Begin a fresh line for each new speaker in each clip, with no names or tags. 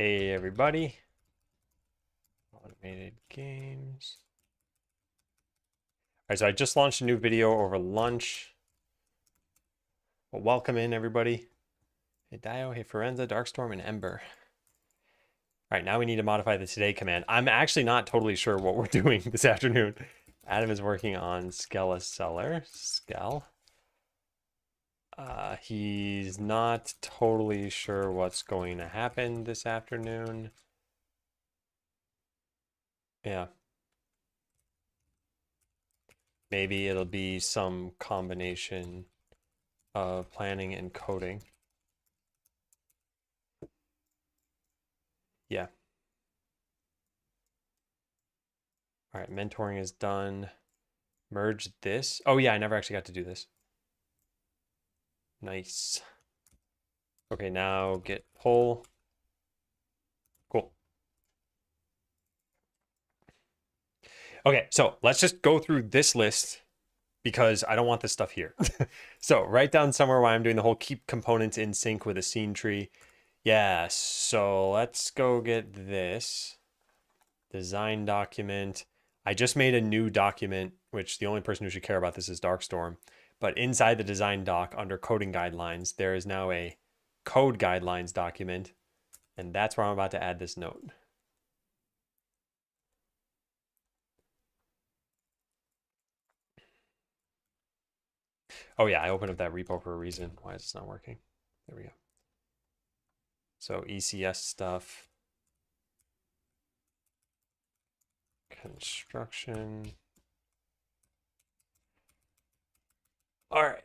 Hey everybody, automated games. All right, so I just launched a new video over lunch. Well, welcome in everybody. Hey Dio, hey Forenza, Darkstorm, and Ember. All right, now we need to modify the today command. I'm actually not totally sure what we're doing this afternoon. Adam is working on Skeleseller. He's not totally sure what's going to happen this afternoon. Yeah. Maybe it'll be some combination of planning and coding. Yeah. All right, mentoring is done. Merge this. Oh yeah, I never actually got to do this. Nice. Okay, now get pull. Cool. Okay, so let's just go through this list because I don't want this stuff here. So write down somewhere while I'm doing the whole keep components in sync with a scene tree. Yeah, so let's go get this design document. I just made a new document, which the only person who should care about this is Darkstorm. But inside the design doc under coding guidelines, there is now a code guidelines document. And that's where I'm about to add this note. Oh yeah, I opened up that repo for a reason. Why is this not working? There we go. So ECS stuff. Construction. All right.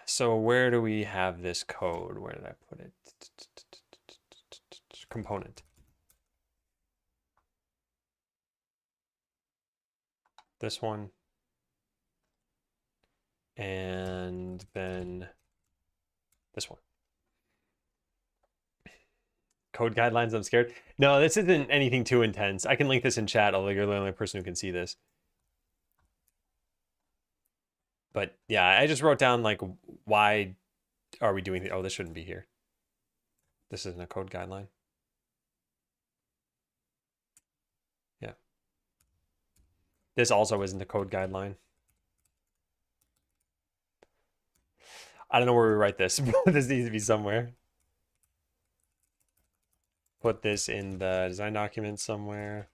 So where do we have this code? Where did I put it? Component. This one. And then this one. Code guidelines, I'm scared. No, this isn't anything too intense. I can link this in chat, although you're the only person who can see this. But yeah, I just wrote down like, why are we doing oh, this shouldn't be here. This isn't a code guideline. Yeah. This also isn't a code guideline. I don't know where we write this, but this needs to be somewhere. Put this in the design document somewhere.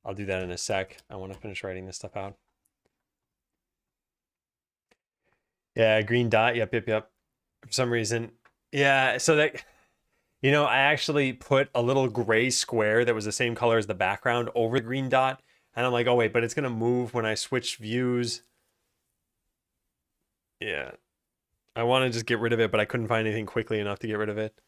I'll do that in a sec. I want to finish writing this stuff out. Yeah, green dot. Yep. For some reason. Yeah, so that, I actually put a little gray square that was the same color as the background over the green dot. And I'm like, oh, wait, but it's going to move when I switch views. Yeah. I want to just get rid of it, but I couldn't find anything quickly enough to get rid of it.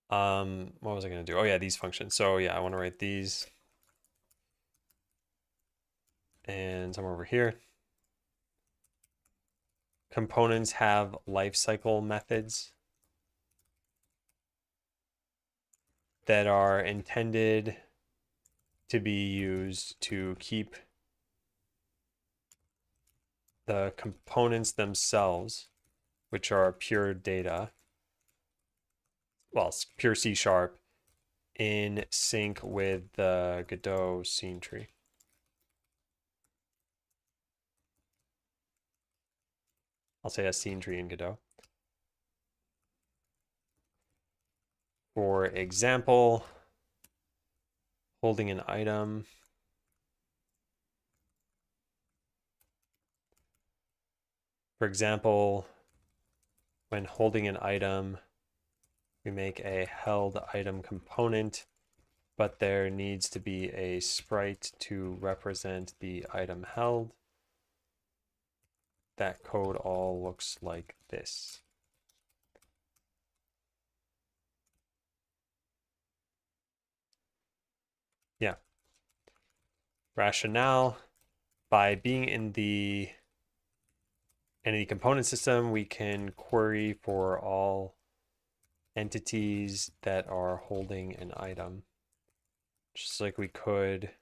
What was I going to do? Oh, yeah, these functions. So, yeah, I want to write these. And somewhere over here. Components have lifecycle methods that are intended to be used to keep the components themselves, which are pure data, well, pure C#, in sync with the Godot scene tree. I'll say a scene tree in Godot. For example, holding an item. For example, when holding an item, we make a held item component, but there needs to be a sprite to represent the item held. That code all looks like this. Yeah. Rationale, by being in the entity component system, we can query for all entities that are holding an item. Just like we could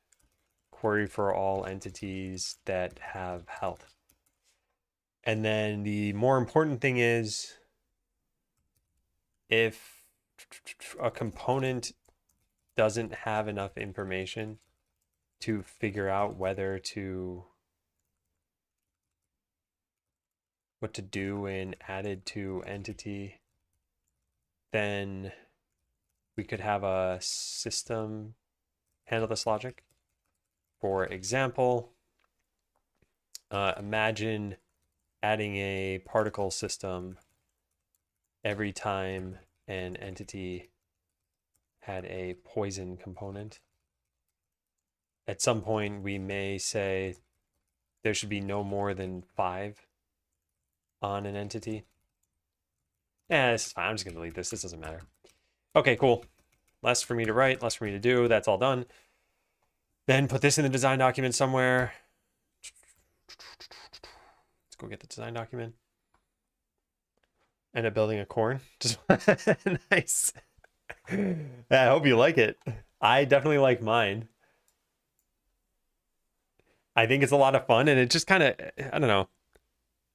query for all entities that have health. And then the more important thing is if a component doesn't have enough information to figure out whether to what to do in added to entity, then we could have a system handle this logic. For example, imagine adding a particle system every time an entity had a poison component. At some point, we may say there should be no more than 5 on an entity. Yeah, this is fine. I'm just going to delete this. This doesn't matter. Okay, cool. Less for me to write, less for me to do. That's all done. Then put this in the design document somewhere. Let's go get the design document. End up building a corn. Just nice. I hope you like it. I definitely like mine. I think it's a lot of fun, and it just kind of, I don't know,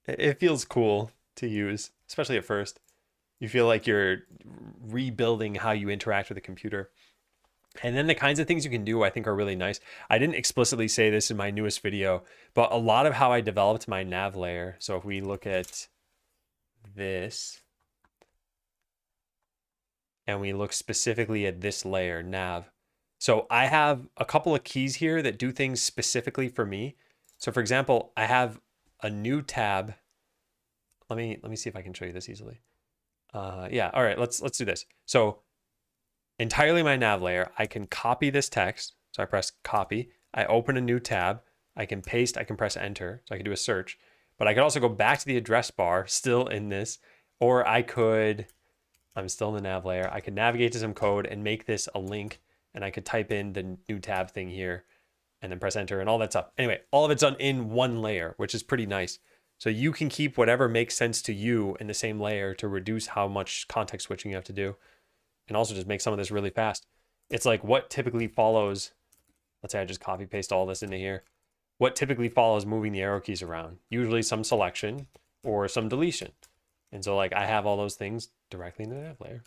it feels cool to use, especially at first. You feel like you're rebuilding how you interact with the computer. And then the kinds of things you can do, I think, are really nice. I didn't explicitly say this in my newest video, but a lot of how I developed my nav layer. So if we look at this, and we look specifically at this layer, nav. So I have a couple of keys here that do things specifically for me. So for example, I have a new tab. Let me see if I can show you this easily. Yeah, all right, let's do this. So entirely my nav layer, I can copy this text. So I press copy. I open a new tab. I can paste, I can press enter. So I can do a search. But I could also go back to the address bar, still in this, or I could, I'm still in the nav layer. I could navigate to some code and make this a link, and I could type in the new tab thing here and then press enter and all that stuff. Anyway, all of it's done in one layer, which is pretty nice. So you can keep whatever makes sense to you in the same layer to reduce how much context switching you have to do, and also just make some of this really fast. It's like what typically follows, let's say I just copy paste all this into here. What typically follows moving the arrow keys around? Usually some selection or some deletion. And so like I have all those things directly in the nav layer.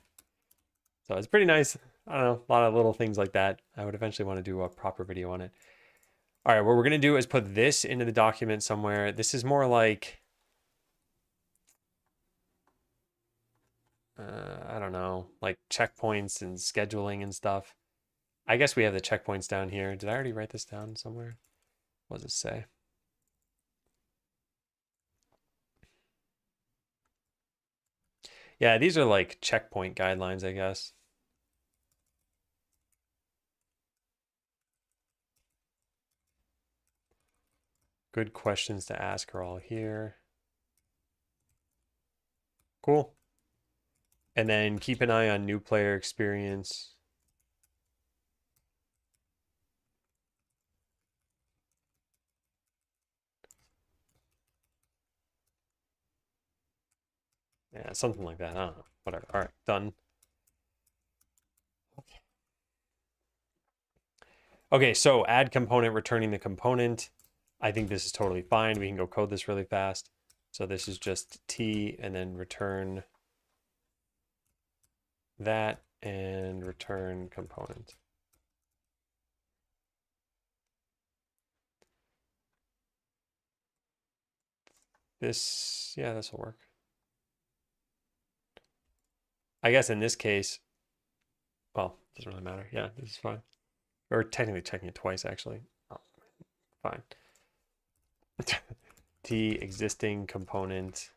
So it's pretty nice. I don't know, a lot of little things like that. I would eventually want to do a proper video on it. All right, what we're going to do is put this into the document somewhere. This is more like, I don't know, like checkpoints and scheduling and stuff. I guess we have the checkpoints down here. Did I already write this down somewhere? What does it say? Yeah, these are like checkpoint guidelines, I guess. Good questions to ask are all here. Cool. And then keep an eye on new player experience. Yeah, something like that. I don't know. Whatever. All right, done. Okay, so add component, returning the component. I think this is totally fine. We can go code this really fast. So this is just T and then return that and return component. This, yeah, this will work. I guess in this case, well, it doesn't really matter. Yeah, this is fine. Or technically checking it twice, actually. Oh, fine. T existing component.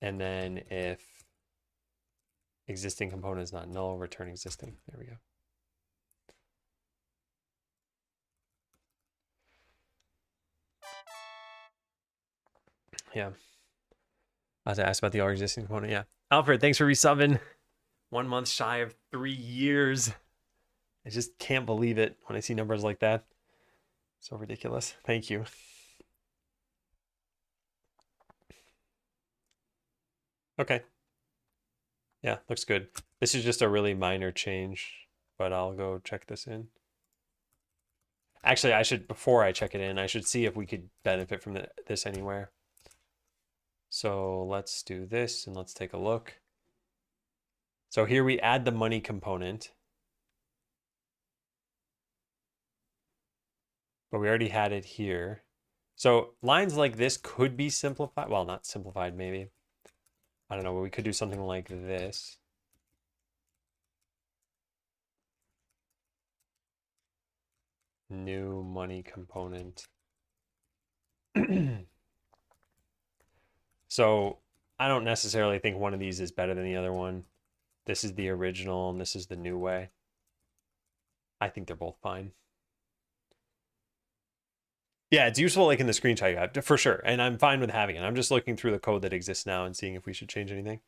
And then if existing component is not null, return existing. There we go. Yeah. I was asked about the already existing component. Yeah. Alfred, thanks for resubbing. 1 month shy of 3 years. I just can't believe it when I see numbers like that. So ridiculous. Thank you. Okay. Yeah, looks good. This is just a really minor change, but I'll go check this in. Actually, I should, before I check it in, I should see if we could benefit from this anywhere. So let's do this and let's take a look. So here we add the money component. But we already had it here. So lines like this could be simplified. Well, not simplified, maybe. I don't know, but we could do something like this. New money component. So I don't necessarily think one of these is better than the other one. This is the original and this is the new way. I think they're both fine. Yeah, it's useful like in the screenshot you have, for sure. And I'm fine with having it. I'm just looking through the code that exists now and seeing if we should change anything.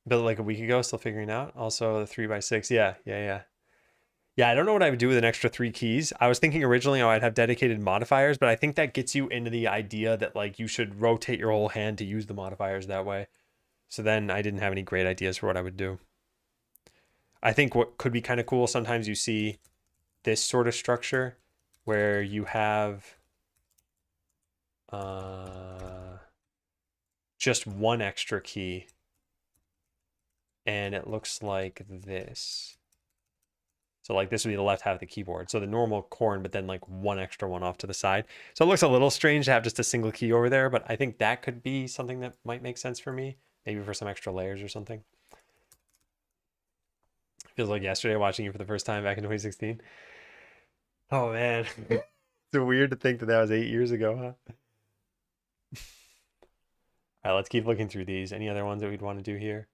Built like a week ago, still figuring out. Also the 3x6. Yeah. Yeah, I don't know what I would do with an extra 3 keys. I was thinking originally I'd have dedicated modifiers, but I think that gets you into the idea that like you should rotate your whole hand to use the modifiers that way. So then I didn't have any great ideas for what I would do. I think what could be kind of cool, sometimes you see this sort of structure where you have just one extra key and it looks like this. So like this would be the left half of the keyboard. So the normal corn, but then like one extra one off to the side. So it looks a little strange to have just a single key over there, but I think that could be something that might make sense for me. Maybe for some extra layers or something. Feels like yesterday watching you for the first time back in 2016. Oh man. It's weird to think that that was 8 years ago, huh? All right, let's keep looking through these. Any other ones that we'd want to do here?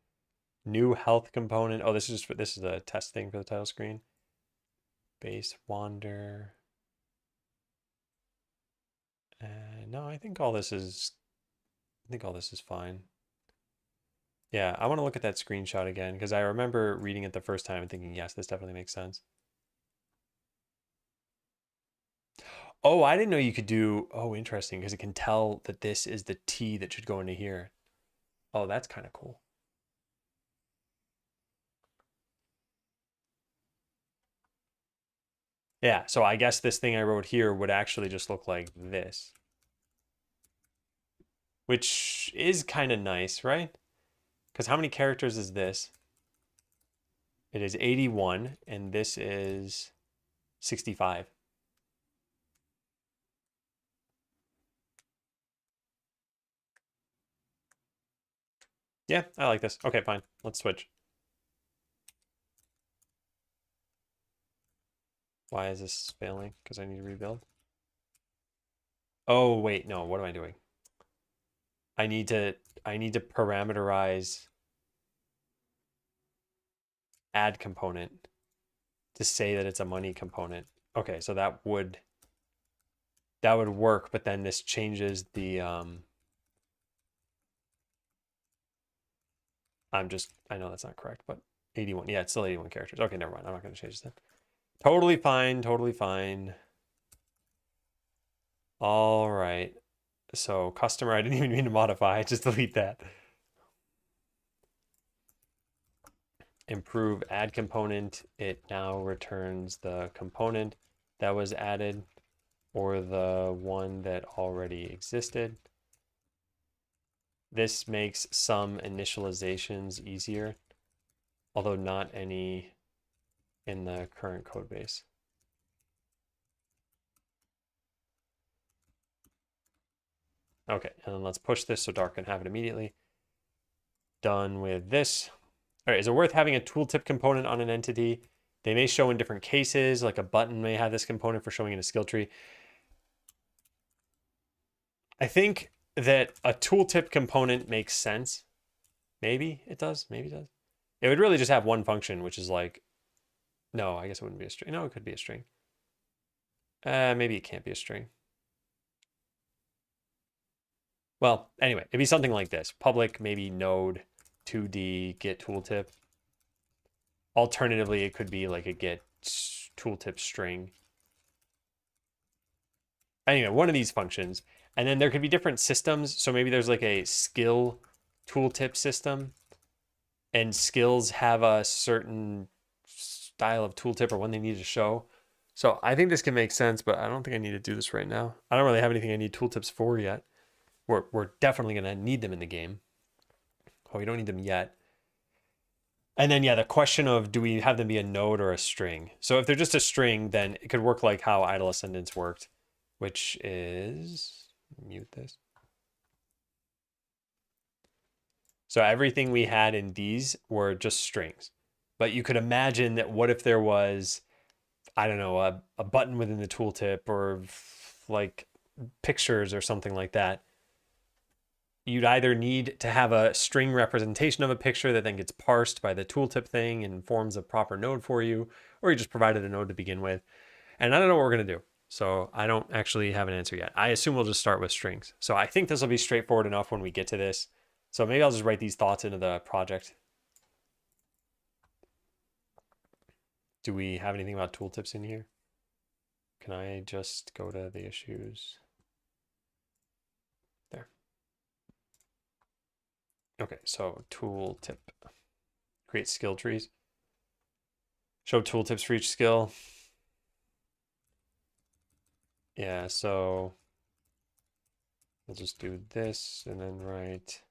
New health component. Oh, this is a test thing for the title screen. Base wander. No, I think all this is fine. Yeah, I want to look at that screenshot again because I remember reading it the first time and thinking, yes, this definitely makes sense. Oh, I didn't know you could do, oh, interesting, because it can tell that this is the T that should go into here. Oh, that's kind of cool. Yeah, so I guess this thing I wrote here would actually just look like this. Which is kind of nice, right? Because how many characters is this? It is 81, and this is 65. Yeah, I like this. Okay, fine. Let's switch. Why is this failing? Because I need to rebuild. Oh, wait, no, what am I doing? I need to parameterize add component to say that it's a money component. Okay, so that would work, but then this changes the I know that's not correct, but 81. Yeah, it's still 81 characters. Okay, never mind. I'm not going to change this. Totally fine, totally fine. All right. So customer, I didn't even mean to modify. Just delete that. Improve add component. It now returns the component that was added or the one that already existed. This makes some initializations easier, although not any in the current code base. Okay, and then let's push this so Dark can have it immediately. Done with this. All right, is it worth having a tooltip component on an entity? They may show in different cases, like a button may have this component for showing in a skill tree. I think that a tooltip component makes sense. Maybe it does, maybe it does. It would really just have one function, which is like, no, I guess it wouldn't be a string. No, it could be a string. Maybe it can't be a string. Well, anyway, it'd be something like this. Public, maybe node 2D get tooltip. Alternatively, it could be like a get tooltip string. Anyway, one of these functions. And then there could be different systems. So maybe there's like a skill tooltip system. And skills have a certain style of tooltip or one they need to show. So I think this can make sense, but I don't think I need to do this right now. I don't really have anything I need tooltips for yet. We're definitely going to need them in the game. Oh, we don't need them yet. And then, yeah, the question of do we have them be a node or a string? So if they're just a string, then it could work like how idle ascendance worked, which is, mute this. So everything we had in these were just strings. But you could imagine that what if there was, I don't know, a button within the tooltip or like pictures or something like that. You'd either need to have a string representation of a picture that then gets parsed by the tooltip thing and forms a proper node for you, or you just provided a node to begin with. And I don't know what we're going to do. So I don't actually have an answer yet. I assume we'll just start with strings. So I think this will be straightforward enough when we get to this. So maybe I'll just write these thoughts into the project. Do we have anything about tooltips in here? Can I just go to the issues? There. Okay, so tooltip. Create skill trees. Show tooltips for each skill. Yeah, so we'll just do this and then write.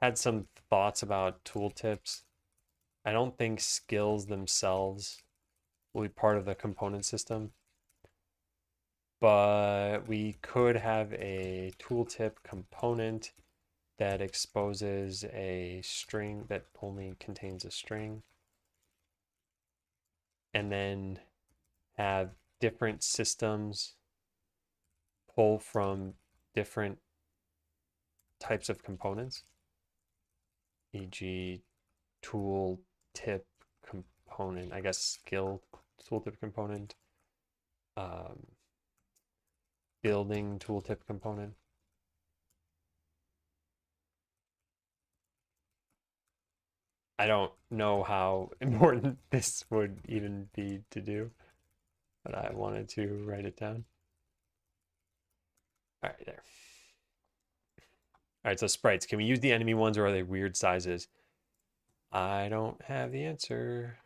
Had some thoughts about tooltips. I don't think skills themselves will be part of the component system, but we could have a tooltip component that exposes a string that only contains a string, and then have different systems pull from different types of components, e.g. tool tip component, I guess skill tooltip component, building tooltip component. I don't know how important this would even be to do, but I wanted to write it down. All right, there. All right, so sprites. Can we use the enemy ones or are they weird sizes? I don't have the answer.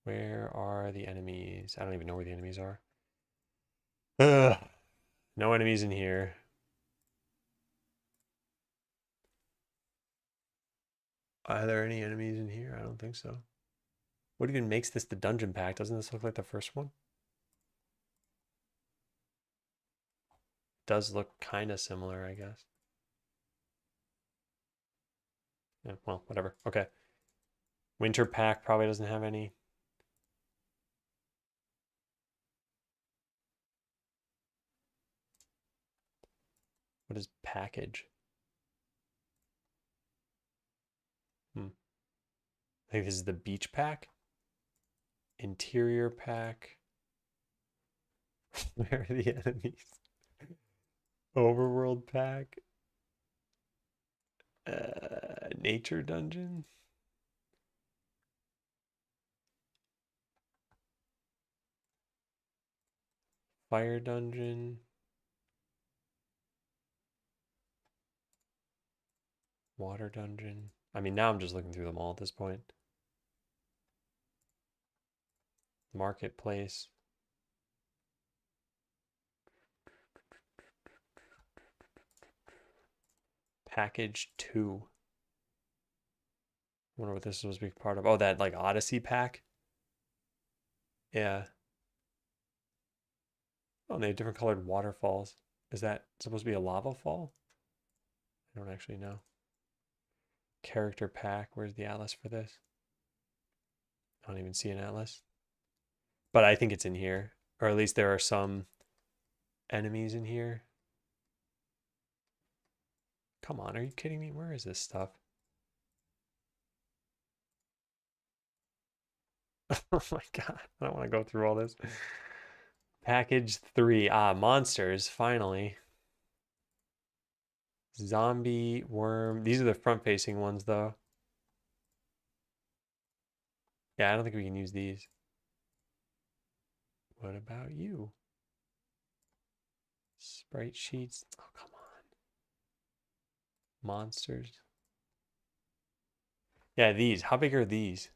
Where are the enemies? I don't even know where the enemies are. Ugh. No enemies in here. Are there any enemies in here? I don't think so. What even makes this the dungeon pack? Doesn't this look like the first one? Does look kind of similar, I guess. Yeah, well, whatever. Okay. Winter pack probably doesn't have any. What is package? I think this is the beach pack. Interior pack. Where are the enemies? Overworld pack. Nature dungeon. Fire dungeon. Water dungeon. I mean, now I'm just looking through them all at this point. Marketplace. Package 2. I wonder what this is supposed to be part of. Oh, that like Odyssey pack? Yeah. Oh, and they have different colored waterfalls. Is that supposed to be a lava fall? I don't actually know. Character pack. Where's the atlas for this? I don't even see an atlas. But I think it's in here. Or at least there are some enemies in here. Come on, are you kidding me? Where is this stuff? Oh my god, I don't want to go through all this. Package 3. Ah, monsters, finally. Zombie, worm. These are the front-facing ones, though. Yeah, I don't think we can use these. What about you? Sprite sheets. Oh, come on. Monsters. Yeah, these. How big are these?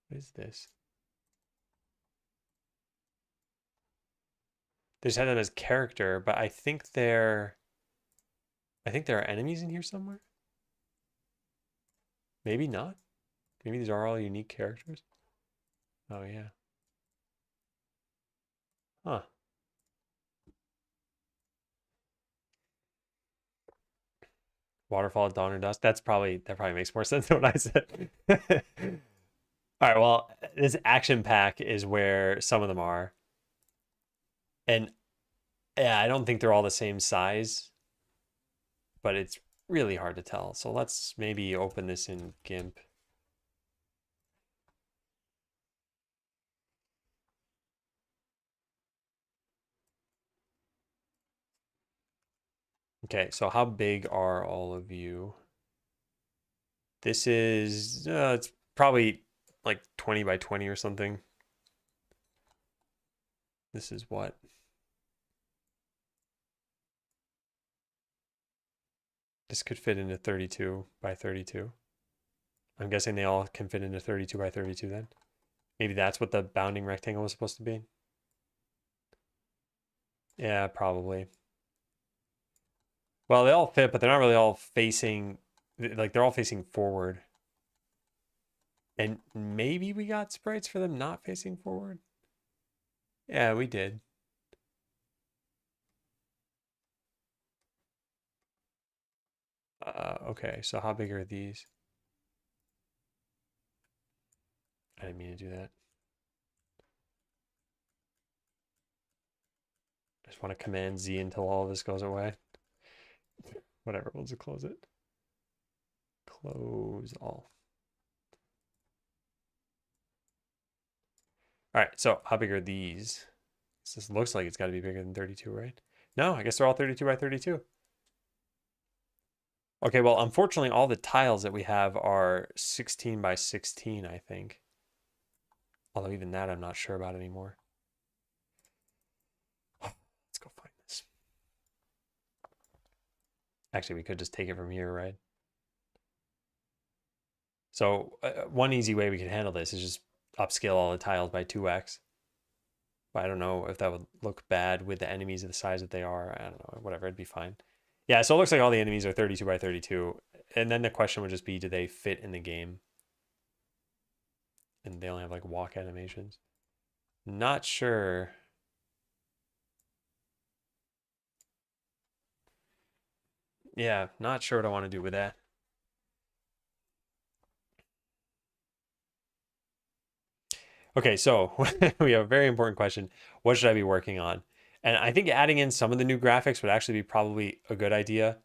What is this? They just had them as character, but I think there are enemies in here somewhere. Maybe not. Maybe these are all unique characters. Oh yeah. Huh. Waterfall, Dawn, or Dusk. That probably makes more sense than what I said. All right, well, this action pack is where some of them are. And yeah, I don't think they're all the same size, but it's really hard to tell. So let's maybe open this in GIMP. Okay, so how big are all of you? This is, it's probably like 20 by 20 or something. This is what? This could fit into 32 by 32. I'm guessing they all can fit into 32 by 32 then. Maybe that's what the bounding rectangle was supposed to be. Yeah, probably. Well, they all fit, but they're not really all facing, like they're all facing forward. And maybe we got sprites for them not facing forward. Yeah, we did. Okay, so how big are these? I didn't mean to do that. I just want to Command Z until all of this goes away. Whatever, we'll just close it. Close all. All right, so how big are these? This looks like it's got to be bigger than 32, right? No, I guess they're all 32 by 32. Okay, well, unfortunately, all the tiles that we have are 16 by 16, I think. Although even that I'm not sure about anymore. Let's go find this. Actually, we could just take it from here, right? So one easy way we could handle this is just upscale all the tiles by 2x. But I don't know if that would look bad with the enemies of the size that they are. I don't know, whatever, it'd be fine. Yeah, so it looks like all the enemies are 32 by 32. And then the question would just be, do they fit in the game? And they only have like walk animations. Not sure. Yeah, not sure what I want to do with that. Okay, so we have a very important question. What should I be working on? And I think adding in some of the new graphics would actually be probably a good idea.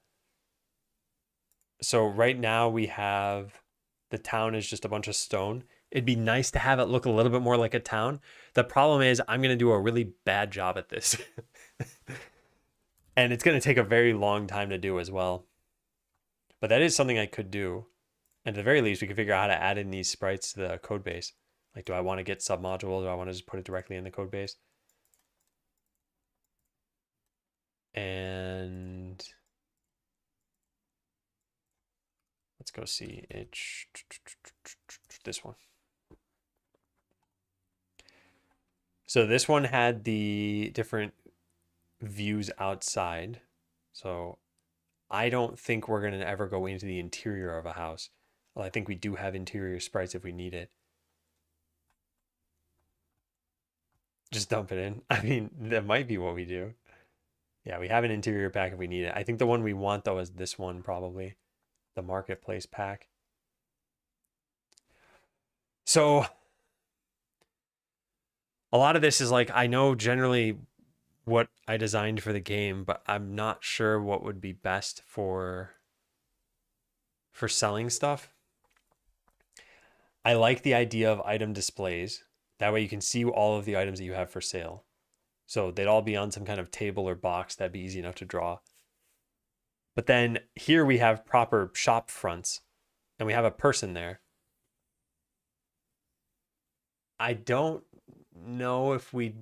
So right now we have the town is just a bunch of stone. It'd be nice to have it look a little bit more like a town. The problem is I'm going to do a really bad job at this. And it's going to take a very long time to do as well. But that is something I could do. And at the very least, we can figure out how to add in these sprites to the code base. Like, do I want to get submodule? Do I want to just put it directly in the code base? And let's go see it's this one. So this one had the different views outside. So I don't think we're going to ever go into the interior of a house. Well, I think we do have interior sprites if we need it. Just dump it in. I mean, that might be what we do. Yeah, we have an interior pack if we need it. I think the one we want, though, is this one, probably. The marketplace pack. So a lot of this is like, I know generally what I designed for the game, but I'm not sure what would be best for selling stuff. I like the idea of item displays. That way you can see all of the items that you have for sale. So they'd all be on some kind of table or box. That'd be easy enough to draw. But then here we have proper shop fronts and we have a person there. I don't know if we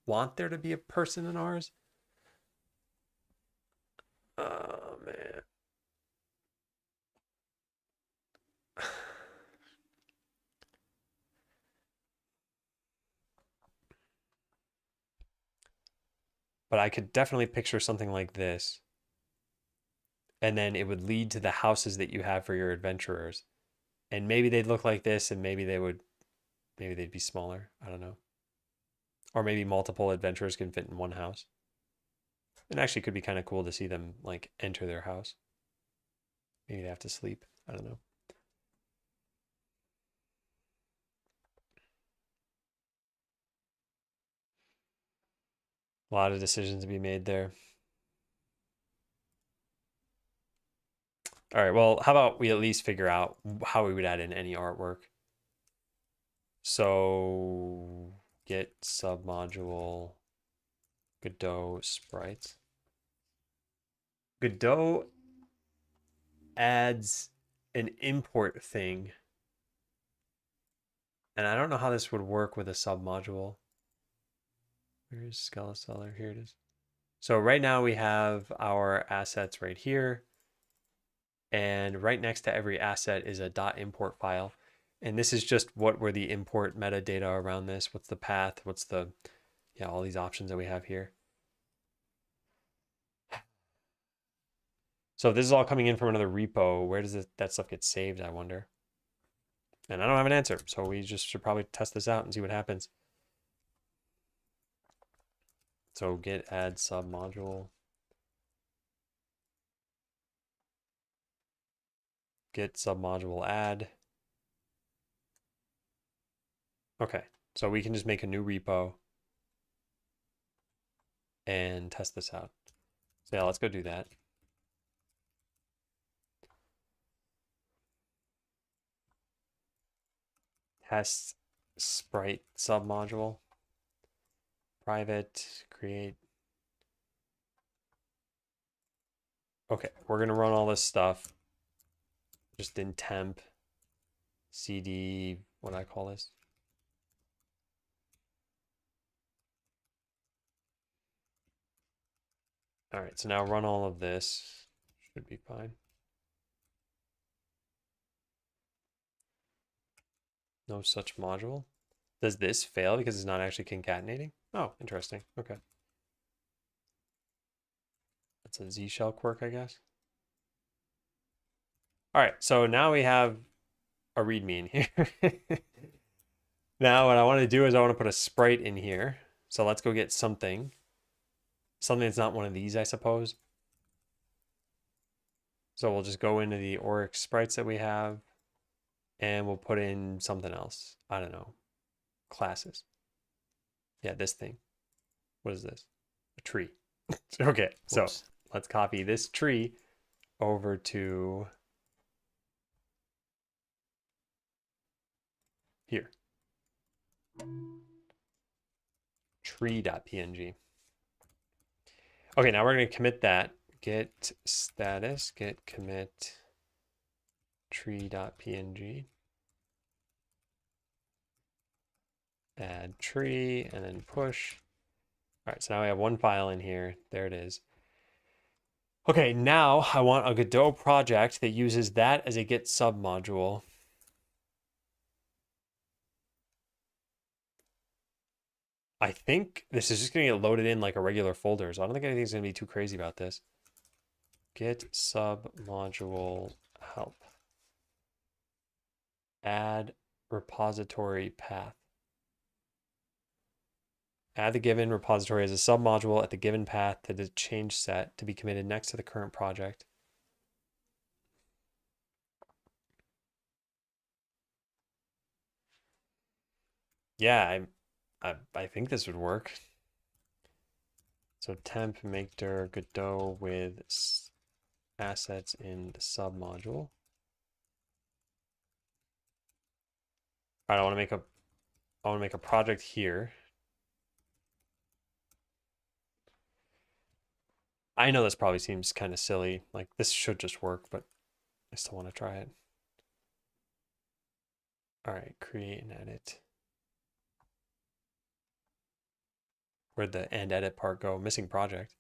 want there to be a person in ours. Oh, man. but I could definitely picture something like this. And then it would lead to the houses that you have for your adventurers. And maybe they'd look like this, and maybe they'd be smaller. I don't know. Or maybe multiple adventurers can fit in one house. It actually could be kind of cool to see them like enter their house. Maybe they have to sleep. I don't know. A lot of decisions to be made there. All right, well, how about we at least figure out how we would add in any artwork? So get submodule Godot sprites. Godot adds an import thing. And I don't know how this would work with a submodule. Where's Skeleseller? Here it is. So right now we have our assets right here. And right next to every asset is a .import file. And this is just what were the import metadata around this. What's the path? What's the, yeah, all these options that we have here. So if this is all coming in from another repo, where does that stuff get saved, I wonder? And I don't have an answer, so we just should probably test this out and see what happens. So git add submodule. Git submodule add. Okay, so we can just make a new repo and test this out. So yeah, let's go do that. Test sprite submodule. Private, create. Okay, we're gonna run all this stuff just in temp cd, what do I call this? All right, so now run all of this. Should be fine. No such module. Does this fail because it's not actually concatenating? Oh, interesting. Okay. That's a Z shell quirk, I guess. All right, so now we have a README in here. Now what I want to do is I want to put a sprite in here. So let's go get something. Something that's not one of these, I suppose. So we'll just go into the Oryx sprites that we have and we'll put in something else. I don't know. Classes. Yeah, this thing. What is this? A tree. Okay, so let's copy this tree over to here. Tree.png. Okay, now we're going to commit that. Git status, git commit tree.png. Add tree and then push. All right, so now we have one file in here. There it is. Okay, now I want a Godot project that uses that as a git submodule. I think this is just going to get loaded in like a regular folder, so I don't think anything's going to be too crazy about this. Git submodule help. Add repository path. Add the given repository as a submodule at the given path to the change set to be committed next to the current project. Yeah, I think this would work. So temp make dir Godot with assets in the submodule. All right, I want to make a project here. I know this probably seems kind of silly. Like this should just work, but I still want to try it. All right, create and edit. Where'd the end edit part go? Missing project.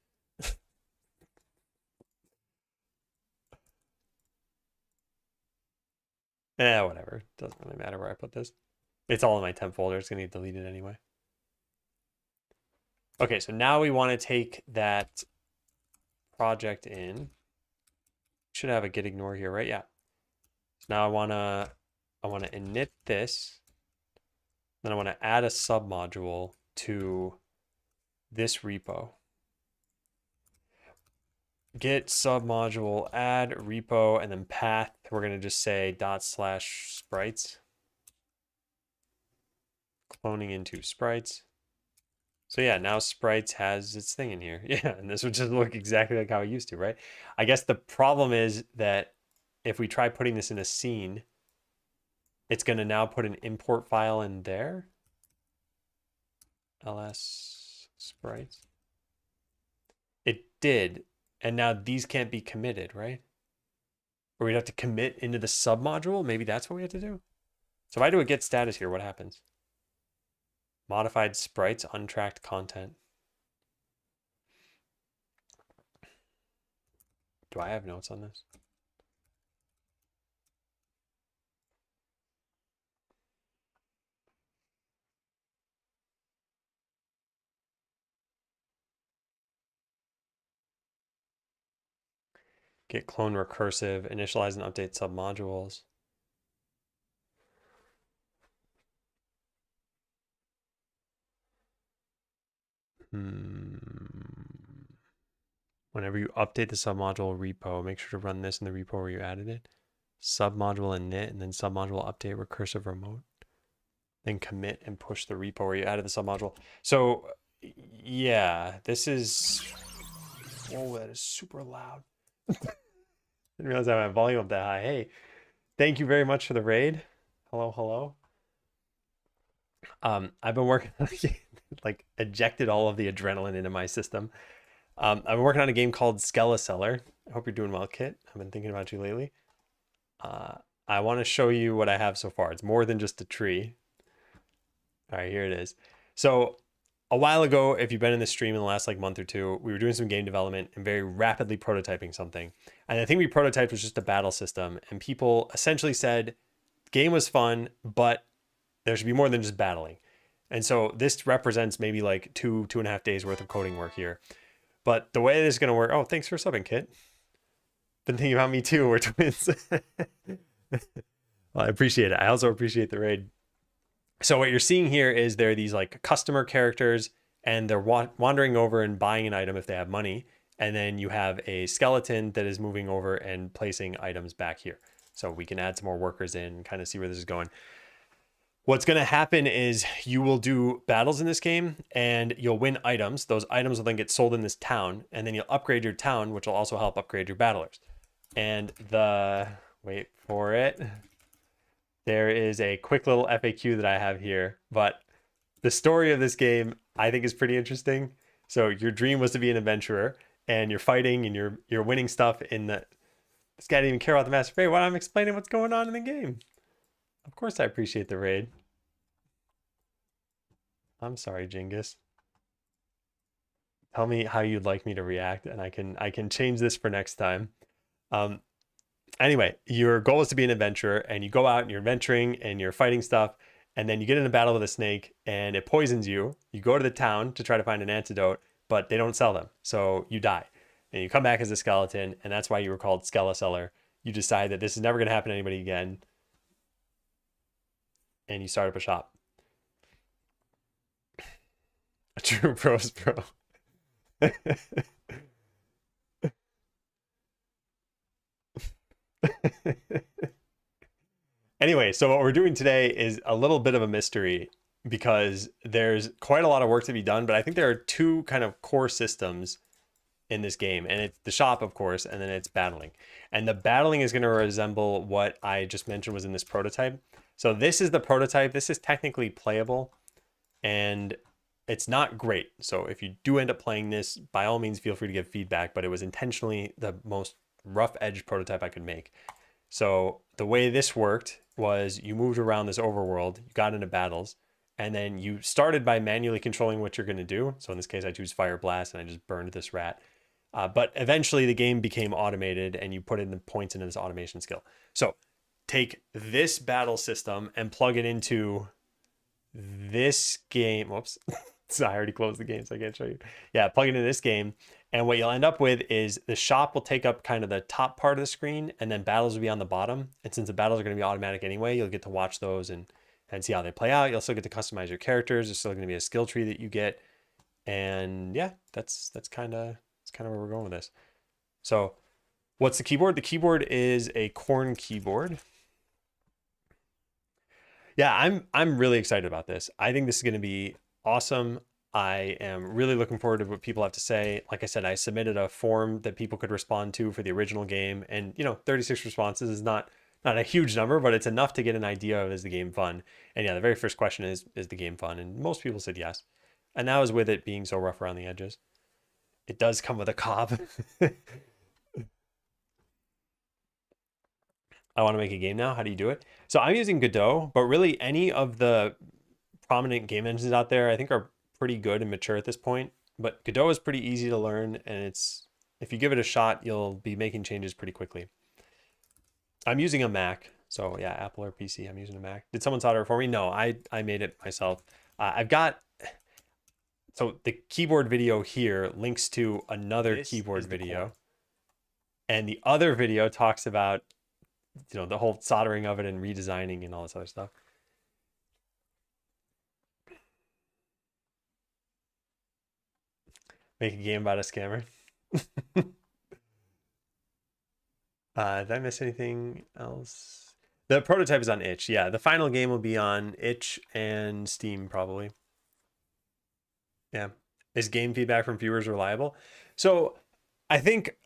Whatever. Doesn't really matter where I put this. It's all in my temp folder. It's going to get deleted anyway. Okay, so now we want to take that project in. Should have a git ignore here, right? Yeah. So now I wanna init this. Then I want to add a submodule to this repo. Git submodule, add repo, and then path. We're gonna just say /sprites. Cloning into sprites. So yeah, now sprites has its thing in here. Yeah, and this would just look exactly like how it used to, right? I guess the problem is that if we try putting this in a scene, it's going to now put an import file in there. ls sprites. It did, and now these can't be committed, right? Or we'd have to commit into the submodule. Maybe that's what we have to do. So if I do a git status here, what happens? Modified sprites, untracked content. Do I have notes on this? Git clone recursive, initialize and update submodules. Whenever you update the submodule repo, make sure to run this in the repo where you added it. Submodule init, and then submodule update recursive remote. Then commit and push the repo where you added the submodule. So yeah, this is, whoa, that is super loud. Didn't realize I had my volume up that high. Hey, thank you very much for the raid. Hello, hello. I've been working like ejected all of the adrenaline into my system. I've been working on a game called Skeleseller. I hope you're doing well, Kit. I've been thinking about you lately. I want to show you what I have so far. It's more than just a tree. All right, here it is. So a while ago, if you've been in the stream in the last like month or two, we were doing some game development and very rapidly prototyping something. And the thing we prototyped was just a battle system. And people essentially said, game was fun, but there should be more than just battling. And so this represents maybe like 2.5 days worth of coding work here. But the way this is going to work, oh, thanks for subbing, Kit. Been thinking about me too, we're twins. Well, I appreciate it. I also appreciate the raid. So what you're seeing here is there are these like customer characters, and they're wandering over and buying an item if they have money. And then you have a skeleton that is moving over and placing items back here. So we can add some more workers in and kind of see where this is going. What's going to happen is you will do battles in this game and you'll win items. Those items will then get sold in this town, and then you'll upgrade your town, which will also help upgrade your battlers. And wait for it. There is a quick little FAQ that I have here, but the story of this game I think is pretty interesting. So your dream was to be an adventurer, and you're fighting and you're winning stuff in the. This guy didn't even care about the master raid while I'm explaining what's going on in the game. Of course I appreciate the raid. I'm sorry, Jingus. Tell me how you'd like me to react, and I can change this for next time. Anyway, your goal is to be an adventurer, and you go out and you're adventuring and you're fighting stuff, and then you get in a battle with a snake and it poisons you. You go to the town to try to find an antidote, but they don't sell them, so you die. And you come back as a skeleton, and that's why you were called Skeleseller. You decide that this is never going to happen to anybody again, and you start up a shop. A true pros pro. Anyway, so what we're doing today is a little bit of a mystery because there's quite a lot of work to be done, but I think there are two kind of core systems in this game, and it's the shop, of course, and then it's battling. And the battling is going to resemble what I just mentioned was in this prototype. So this is the prototype. This is technically playable, and it's not great. So if you do end up playing this, by all means, feel free to give feedback, but it was intentionally the most rough edge prototype I could make. So the way this worked was you moved around this overworld, you got into battles, and then you started by manually controlling what you're going to do. So in this case, I choose Fire Blast, and I just burned this rat. But eventually the game became automated, and you put in the points into this automation skill. So take this battle system and plug it into this game. Whoops. So I already closed the game, so I can't show you. Yeah, plug it into this game. And what you'll end up with is the shop will take up kind of the top part of the screen, and then battles will be on the bottom. And since the battles are going to be automatic anyway, you'll get to watch those and see how they play out. You'll still get to customize your characters. There's still going to be a skill tree that you get. And yeah, that's kind of where we're going with this. So what's the keyboard? The keyboard is a Corn keyboard. Yeah, I'm really excited about this. I think this is going to be awesome. I am really looking forward to what people have to say. Like I said, I submitted a form that people could respond to for the original game, and 36 responses is not a huge number, but it's enough to get an idea of, is the game fun? And yeah, the very first question is the game fun? And most people said yes. And that was with it being so rough around the edges. It does come with a cob. I want to make a game now. How do you do it? So I'm using Godot, but really any of the prominent game engines out there I think are pretty good and mature at this point. But Godot is pretty easy to learn, and if you give it a shot, you'll be making changes pretty quickly. I'm using a Mac, so yeah, Apple or PC. I'm using a Mac. Did someone solder it for me? No, I made it myself. So the keyboard video here links to another keyboard video, and the other video talks about the whole soldering of it and redesigning and all this other stuff. Make a game about a scammer. Did I miss anything else? The prototype is on itch. Yeah, the final game will be on itch and Steam probably. Yeah. Is game feedback from viewers reliable? So I think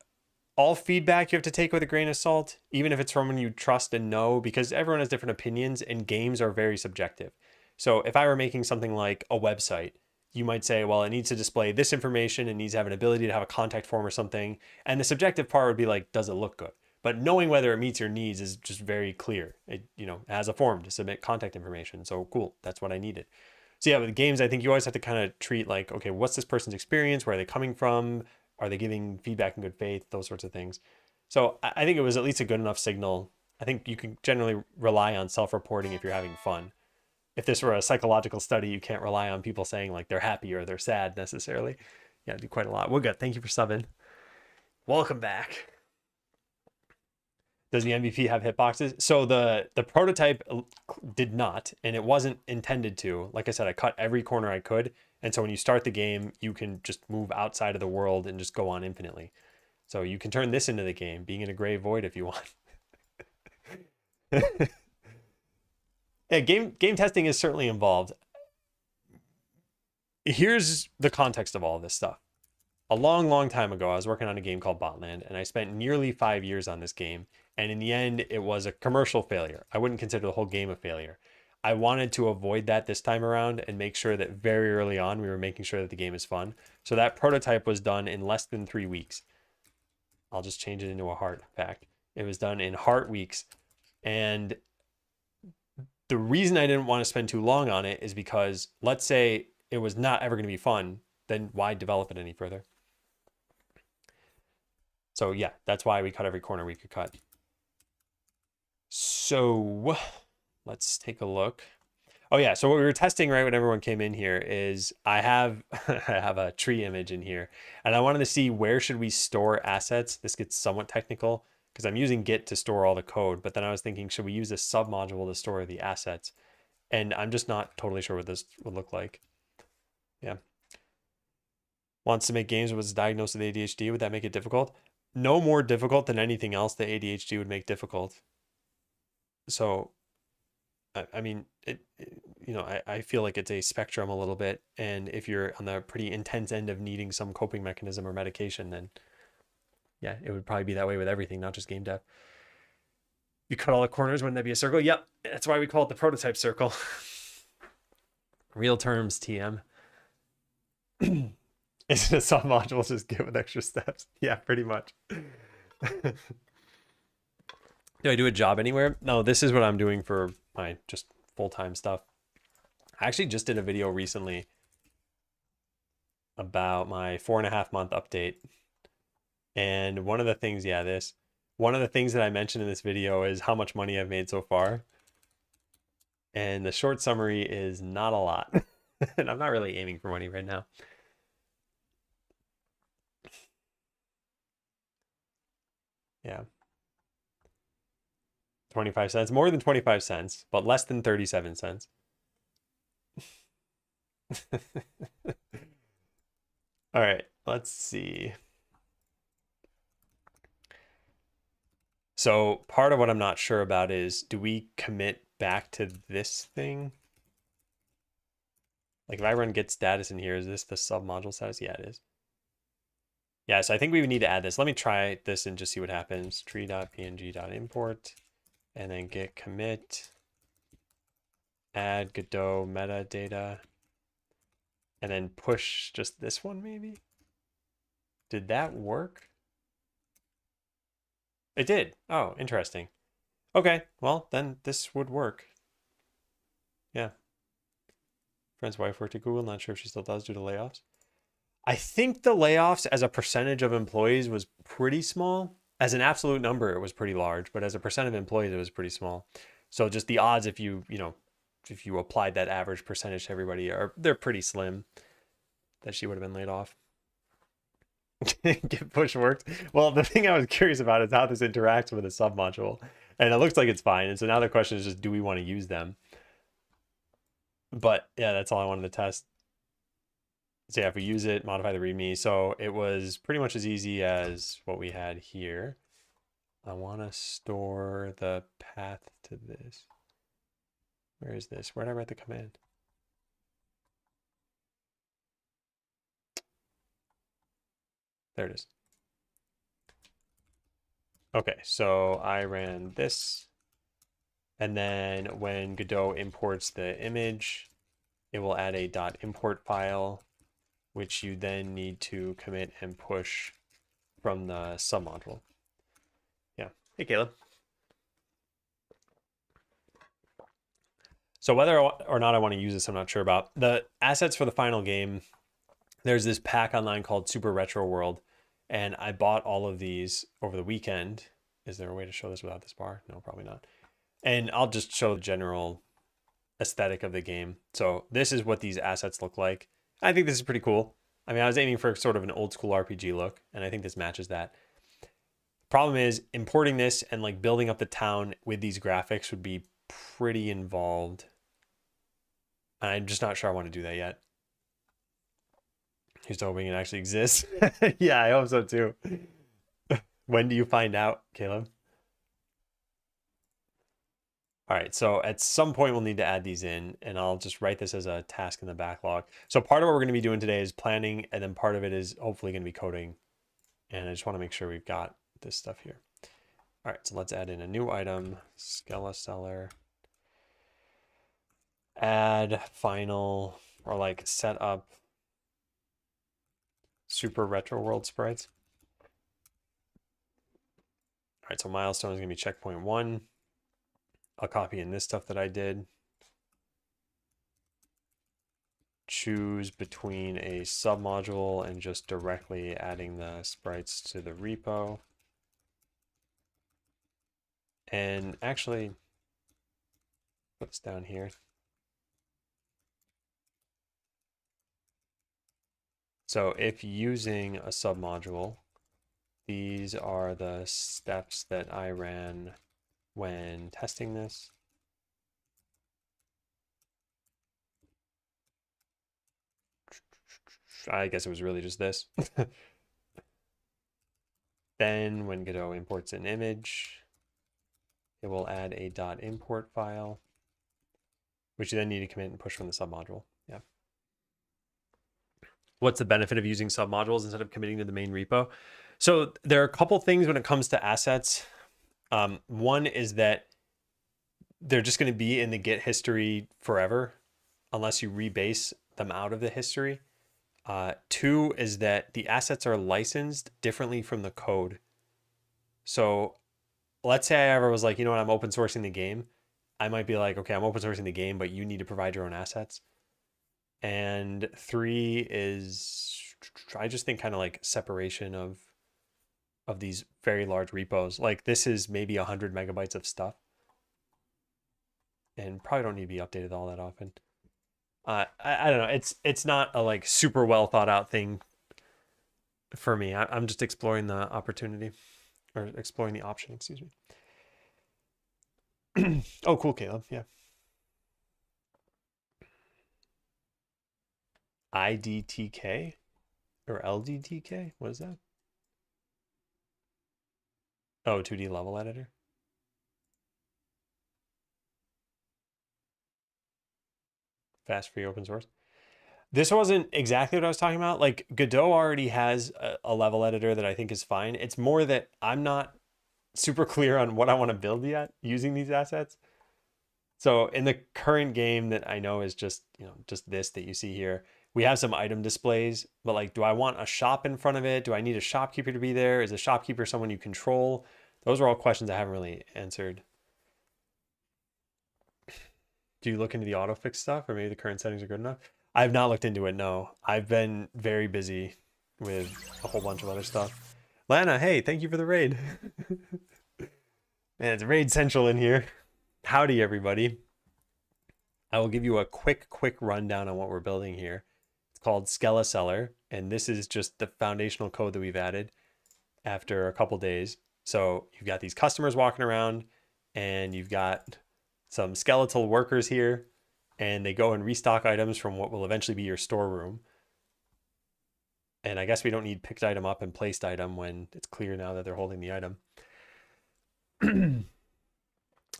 all feedback you have to take with a grain of salt, even if it's from someone you trust and know, because everyone has different opinions and games are very subjective. So if I were making something like a website, you might say, well, it needs to display this information. It needs to have an ability to have a contact form or something. And the subjective part would be like, does it look good? But knowing whether it meets your needs is just very clear. It, has a form to submit contact information. So cool, that's what I needed. So yeah, with games, I think you always have to kind of treat like, okay, what's this person's experience? Where are they coming from? Are they giving feedback in good faith? Those sorts of things. So I think it was at least a good enough signal. I think you can generally rely on self-reporting if you're having fun. If this were a psychological study, you can't rely on people saying like they're happy or they're sad necessarily. Yeah, do quite a lot. Well, good. Thank you for subbing. Welcome back. Does the MVP have hitboxes? So the prototype did not, and it wasn't intended to. Like I said, I cut every corner I could. And so when you start the game, you can just move outside of the world and just go on infinitely. So you can turn this into the game, being in a gray void if you want. Yeah, game testing is certainly involved. Here's the context of all of this stuff. A long, long time ago, I was working on a game called Botland, and I spent nearly 5 years on this game. And in the end, it was a commercial failure. I wouldn't consider the whole game a failure. I wanted to avoid that this time around and make sure that very early on, we were making sure that the game is fun. So that prototype was done in less than 3 weeks. I'll just change it into a heart fact. It was done in heart weeks. And the reason I didn't want to spend too long on it is because let's say it was not ever going to be fun, then why develop it any further? So yeah, that's why we cut every corner we could cut. So let's take a look. Oh yeah, so what we were testing right when everyone came in here is I have I have a tree image in here, and I wanted to see where should we store assets. This gets somewhat technical because I'm using Git to store all the code, but then I was thinking, should we use a submodule to store the assets? And I'm just not totally sure what this would look like. Yeah. Wants to make games, was diagnosed with ADHD. Would that make it difficult? No more difficult than anything else that ADHD would make difficult. So, I mean, I feel like it's a spectrum a little bit. And if you're on the pretty intense end of needing some coping mechanism or medication, then yeah, it would probably be that way with everything, not just game dev. You cut all the corners, wouldn't that be a circle? Yep, that's why we call it the prototype circle. Real terms, TM. Isn't a submodule just Git with extra steps? Yeah, pretty much. Do I do a job anywhere? No, this is what I'm doing for my just full-time stuff. I actually just did a video recently about my 4.5 month update. And one of the things, one of the things that I mentioned in this video is how much money I've made so far. And the short summary is not a lot. And I'm not really aiming for money right now. Yeah. 25 cents, more than 25 cents, but less than 37 cents. All right, let's see. So part of what I'm not sure about is, do we commit back to this thing? Like if I run get status in here, is this the submodule status? Yeah, it is. Yeah, so I think we would need to add this. Let me try this and just see what happens. Tree.png.import and then git commit, add Godot metadata, and then push just this one maybe? Did that work? It did. Oh, interesting. Okay, well, then this would work. Yeah. Friend's wife worked at Google. Not sure if she still does due to layoffs. I think the layoffs as a percentage of employees was pretty small. As an absolute number, it was pretty large, but as a percent of employees, it was pretty small. So just the odds if you applied that average percentage to everybody they're pretty slim that she would have been laid off. Git push worked. Well, the thing I was curious about is how this interacts with a submodule. And it looks like it's fine. And so now the question is just, do we want to use them? But yeah, that's all I wanted to test. So yeah, if we use it, modify the README. So it was pretty much as easy as what we had here. I want to store the path to this. Where is this? Where did I write the command? There it is. Okay, so I ran this. And then when Godot imports the image, it will add a .import file, which you then need to commit and push from the submodule. Yeah. Hey, Caleb. So whether or not I want to use this, I'm not sure about. The assets for the final game, there's this pack online called Super Retro World, and I bought all of these over the weekend. Is there a way to show this without this bar? No, probably not. And I'll just show the general aesthetic of the game. So this is what these assets look like. I think this is pretty cool. I mean, I was aiming for sort of an old school RPG look, and I think this matches that. Problem is, importing this and like building up the town with these graphics would be pretty involved. I'm just not sure I want to do that yet. Here's hoping it actually exists. Yeah, I hope so too. When do you find out, Caleb? All right, so at some point we'll need to add these in, and I'll just write this as a task in the backlog. So part of what we're going to be doing today is planning, and then part of it is hopefully going to be coding. And I just want to make sure we've got this stuff here. All right, so let's add in a new item, Skeleseller. Add final, or like set up Super Retro World sprites. All right, so milestone is going to be checkpoint 1. I'll copy in this stuff that I did. Choose between a submodule and just directly adding the sprites to the repo. And actually, put this down here. So if using a submodule, these are the steps that I ran when testing this. I guess it was really just this. Then when Godot imports an image, it will add a .import file, which you then need to commit and push from the submodule. Yeah. What's the benefit of using submodules instead of committing to the main repo? So there are a couple things when it comes to assets. One is that they're just going to be in the Git history forever unless you rebase them out of the history. 2 is that the assets are licensed differently from the code. So let's say I ever was like, you know what, I'm open sourcing the game. I might be like, okay, I'm open sourcing the game, but you need to provide your own assets. And 3 is, I just think kind of like separation of these very large repos. Like this is maybe 100 megabytes of stuff and probably don't need to be updated all that often. I don't know. It's not a like super well thought out thing for me. I'm just exploring the opportunity or exploring the option. Excuse me. Oh, cool, Caleb. Yeah. IDTK or LDTK? What is that? Oh, 2D level editor. Fast free open source. This wasn't exactly what I was talking about. Like Godot already has a level editor that I think is fine. It's more that I'm not super clear on what I want to build yet using these assets. So in the current game that I know is just, just this that you see here, we have some item displays, but like, do I want a shop in front of it? Do I need a shopkeeper to be there? Is a shopkeeper someone you control? Those are all questions I haven't really answered. Do you look into the autofix stuff or maybe the current settings are good enough? I've not looked into it, no. I've been very busy with a whole bunch of other stuff. Lana, hey, thank you for the raid. Man, it's raid central in here. Howdy, everybody. I will give you a quick rundown on what we're building here. It's called Skeleseller, and this is just the foundational code that we've added after a couple days. So you've got these customers walking around, and you've got some skeletal workers here, and they go and restock items from what will eventually be your storeroom. And I guess we don't need picked item up and placed item when it's clear now that they're holding the item.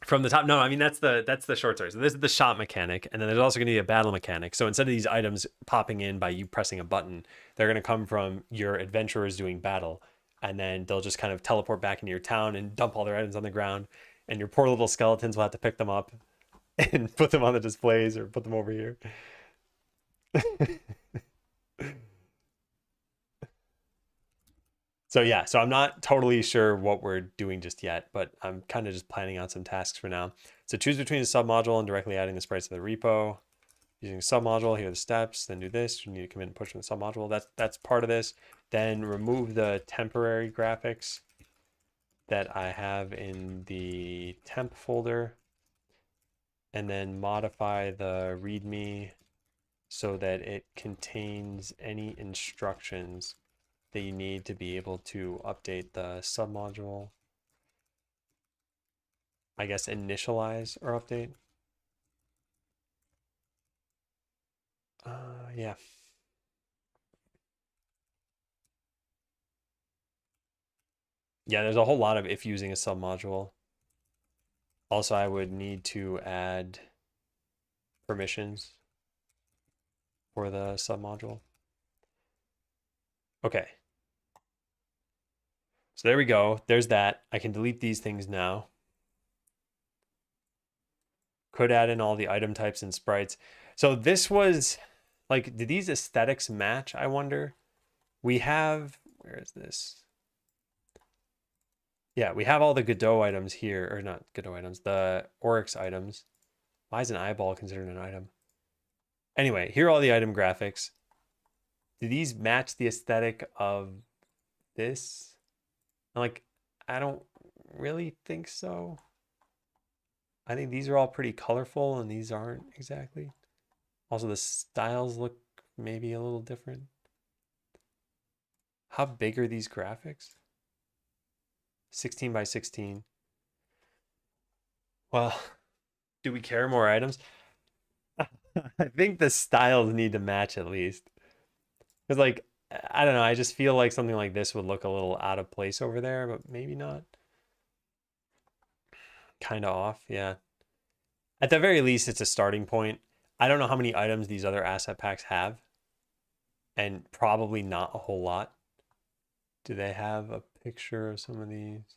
From the top, no, I mean that's the short story. So this is the shop mechanic, and then there's also going to be a battle mechanic. So instead of these items popping in by you pressing a button, they're going to come from your adventurers doing battle, and then they'll just kind of teleport back into your town and dump all their items on the ground, and your poor little skeletons will have to pick them up and put them on the displays or put them over here. So yeah, so I'm not totally sure what we're doing just yet, but I'm kind of just planning out some tasks for now. So choose between a submodule and directly adding the sprites to the repo. Using a submodule, here are the steps, then do this. You need to commit and push in the submodule. That's part of this. Then remove the temporary graphics that I have in the temp folder. And then modify the README so that it contains any instructions that you need to be able to update the submodule. I guess initialize or update. Yeah. Yeah, there's a whole lot of if using a submodule. Also, I would need to add permissions for the submodule. Okay. So there we go. There's that. I can delete these things now. Could add in all the item types and sprites. So this was like, did these aesthetics match? I wonder. We have, where is this? Yeah, we have all the Godot items here, or not Godot items, the Oryx items. Why is an eyeball considered an item? Anyway, here are all the item graphics. Do these match the aesthetic of this? Like, I don't really think so. I think these are all pretty colorful and these aren't exactly. Also, the styles look maybe a little different. How big are these graphics? 16 by 16. Well, do we care more items? I think the styles need to match at least. Because, like, I don't know. I just feel like something like this would look a little out of place over there, but maybe not. Kind of off, yeah. At the very least, it's a starting point. I don't know how many items these other asset packs have, and probably not a whole lot. Do they have a picture of some of these?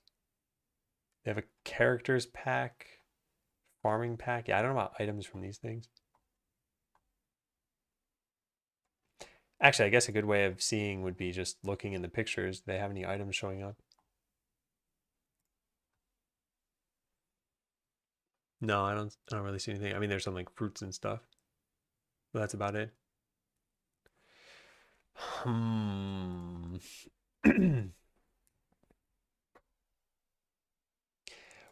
They have a characters pack, farming pack. Yeah, I don't know about items from these things. Actually, I guess a good way of seeing would be just looking in the pictures. Do they have any items showing up? No, I don't really see anything. I mean, there's some like fruits and stuff, but that's about it. Hmm.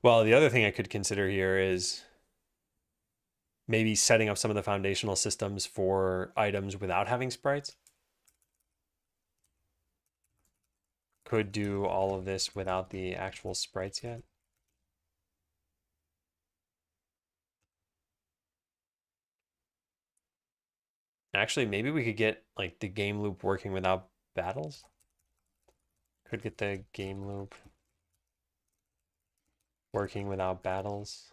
Well, the other thing I could consider here is maybe setting up some of the foundational systems for items without having sprites. Could do all of this without the actual sprites yet. Actually, maybe we could get like the game loop working without battles. Could get the game loop working without battles.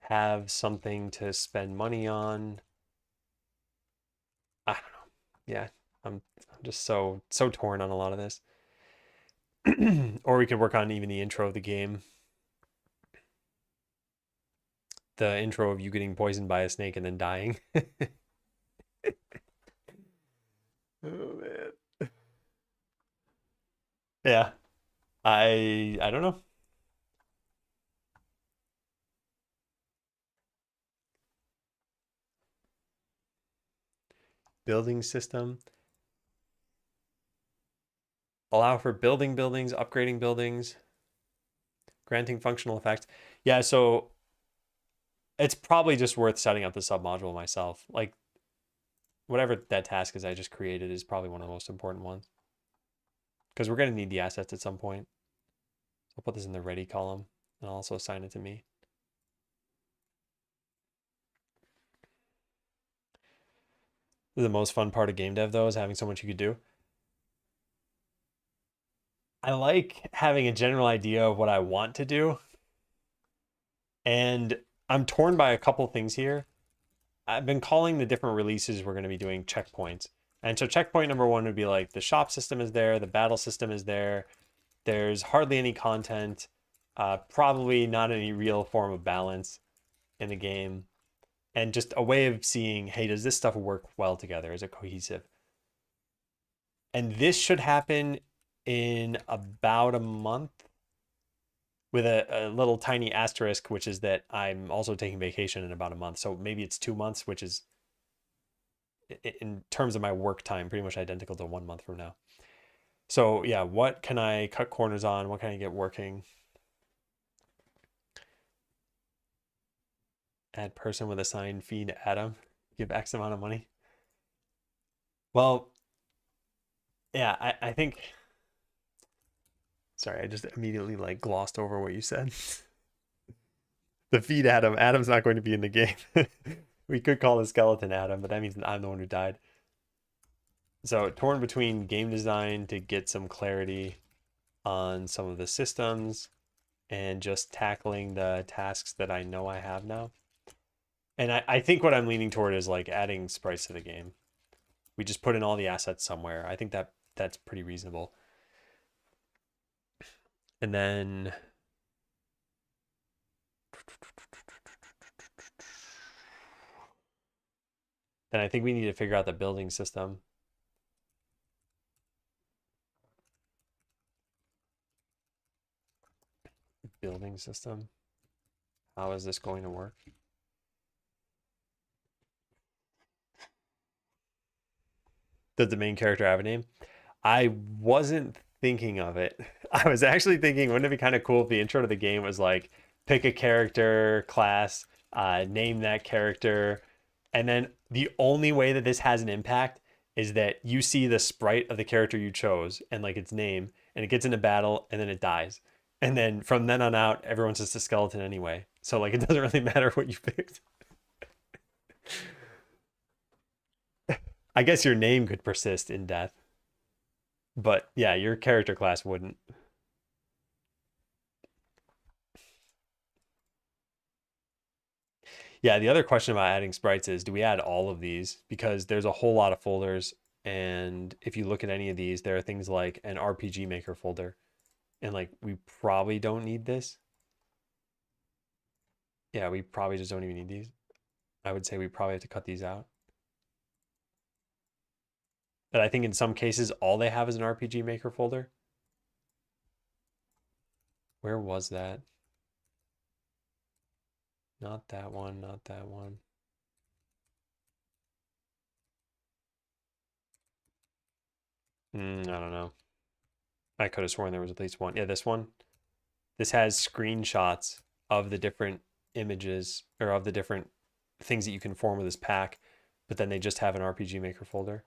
Have something to spend money on. I don't know. Yeah, I'm just so torn on a lot of this. Or we could work on even the intro of the game. The intro of you getting poisoned by a snake and then dying. Oh man. Yeah. I don't know. Building system. Allow for building buildings, upgrading buildings, granting functional effects. Yeah, so it's probably just worth setting up the submodule myself. Like whatever that task is I just created is probably one of the most important ones. Because we're going to need the assets at some point. So I'll put this in the ready column and I'll also assign it to me. The most fun part of game dev, though, is having so much you could do. I like having a general idea of what I want to do. And I'm torn by a couple things here. I've been calling the different releases we're going to be doing checkpoints. And so checkpoint number one would be like the shop system is there, the battle system is there. There's hardly any content, probably not any real form of balance in the game. And just a way of seeing, hey, does this stuff work well together? Is it cohesive? And this should happen in about a month with a little tiny asterisk, which is that I'm also taking vacation in about a month. So maybe it's 2 months, which is in terms of my work time, pretty much identical to 1 month from now. So yeah, what can I cut corners on? What can I get working? Add person with assigned fee to Adam. Give X amount of money. Well, yeah, I think. Sorry, I just immediately like glossed over what you said. The feed Adam. Adam's not going to be in the game. We could call the skeleton Adam, but that means I'm the one who died. So torn between game design to get some clarity on some of the systems and just tackling the tasks that I know I have now. And I think what I'm leaning toward is like adding sprites to the game. We just put in all the assets somewhere. I think that's pretty reasonable. And then I think we need to figure out the building system. Building system. How is this going to work? Does the main character have a name? I wasn't thinking of it. I was actually thinking, wouldn't it be kind of cool if the intro to the game was like, pick a character, class, name that character, and then the only way that this has an impact is that you see the sprite of the character you chose and like its name, and it gets into battle, and then it dies. And then from then on out, everyone's just a skeleton anyway. So like it doesn't really matter what you picked. I guess your name could persist in death. But yeah, your character class wouldn't. Yeah, the other question about adding sprites is, do we add all of these? Because there's a whole lot of folders. And if you look at any of these, there are things like an RPG Maker folder. And like, we probably don't need this. Yeah, we probably just don't even need these. I would say we probably have to cut these out. But I think in some cases, all they have is an RPG Maker folder. Where was that? Not that one, not that one. I don't know. I could have sworn there was at least one. Yeah, this one. This has screenshots of the different images or of the different things that you can form with this pack, but then they just have an RPG Maker folder.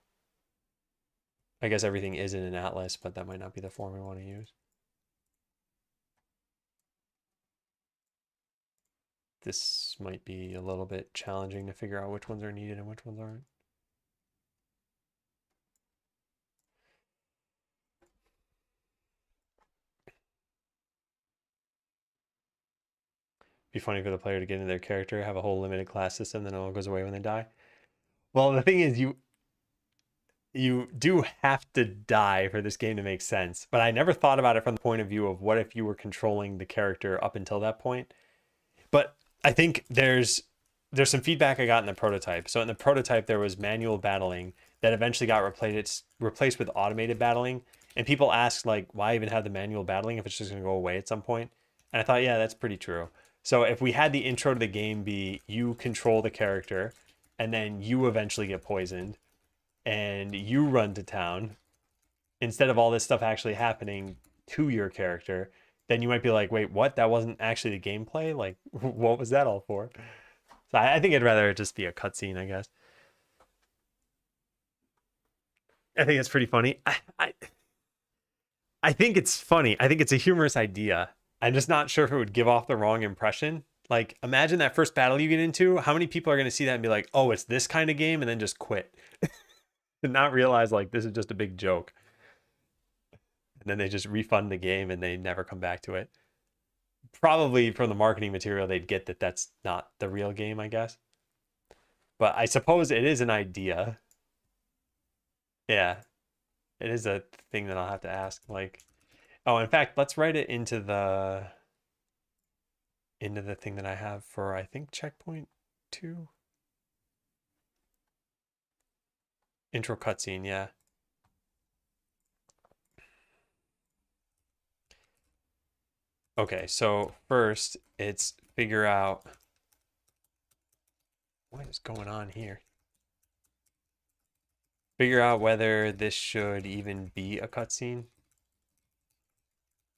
I guess everything is in an atlas, but that might not be the form we want to use. This might be a little bit challenging to figure out which ones are needed and which ones aren't. Be funny for the player to get into their character, have a whole limited class system, then it all goes away when they die. Well, the thing is, you do have to die for this game to make sense. But I never thought about it from the point of view of what if you were controlling the character up until that point. But I think there's some feedback I got in the prototype. So in the prototype, there was manual battling that eventually got replaced with automated battling. And people asked, like, why even have the manual battling if it's just going to go away at some point? And I thought, yeah, that's pretty true. So if we had the intro to the game be you control the character and then you eventually get poisoned and you run to town, instead of all this stuff actually happening to your character, then you might be like, wait, what? That wasn't actually the gameplay? Like, what was that all for? So I think I'd rather it just be a cutscene, I guess. I think it's pretty funny. I think it's funny. I think it's a humorous idea. I'm just not sure if it would give off the wrong impression. Like, imagine that first battle you get into. How many people are going to see that and be like, oh, it's this kind of game, and then just quit? And not realize, like, this is just a big joke. And then they just refund the game and they never come back to it. Probably from the marketing material, they'd get that that's not the real game, I guess. But I suppose it is an idea. Yeah, it is a thing that I'll have to ask. Like, oh, in fact, let's write it into the thing that I have for, I think, checkpoint 2. Intro cutscene, yeah. Okay, so first it's figure out what is going on here. Figure out whether this should even be a cutscene.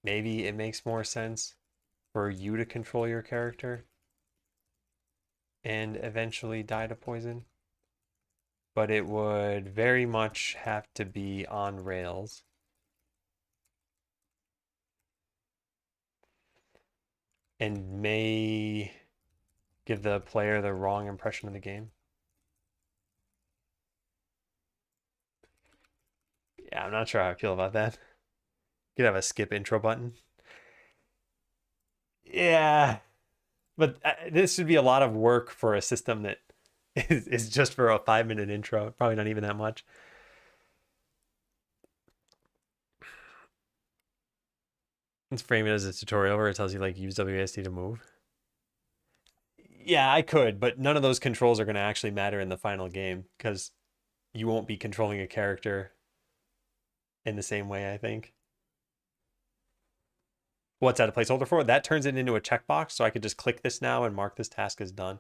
Maybe it makes more sense for you to control your character and eventually die to poison. But it would very much have to be on rails. And may give the player the wrong impression of the game. Yeah, I'm not sure how I feel about that. You could have a skip intro button. Yeah, but this would be a lot of work for a system that is just for a 5-minute intro. Probably not even that much. Let's frame it as a tutorial where it tells you, like, use WASD to move. Yeah, I could, but none of those controls are going to actually matter in the final game because you won't be controlling a character in the same way, I think. What's that a placeholder for? That turns it into a checkbox, so I could just click this now and mark this task as done.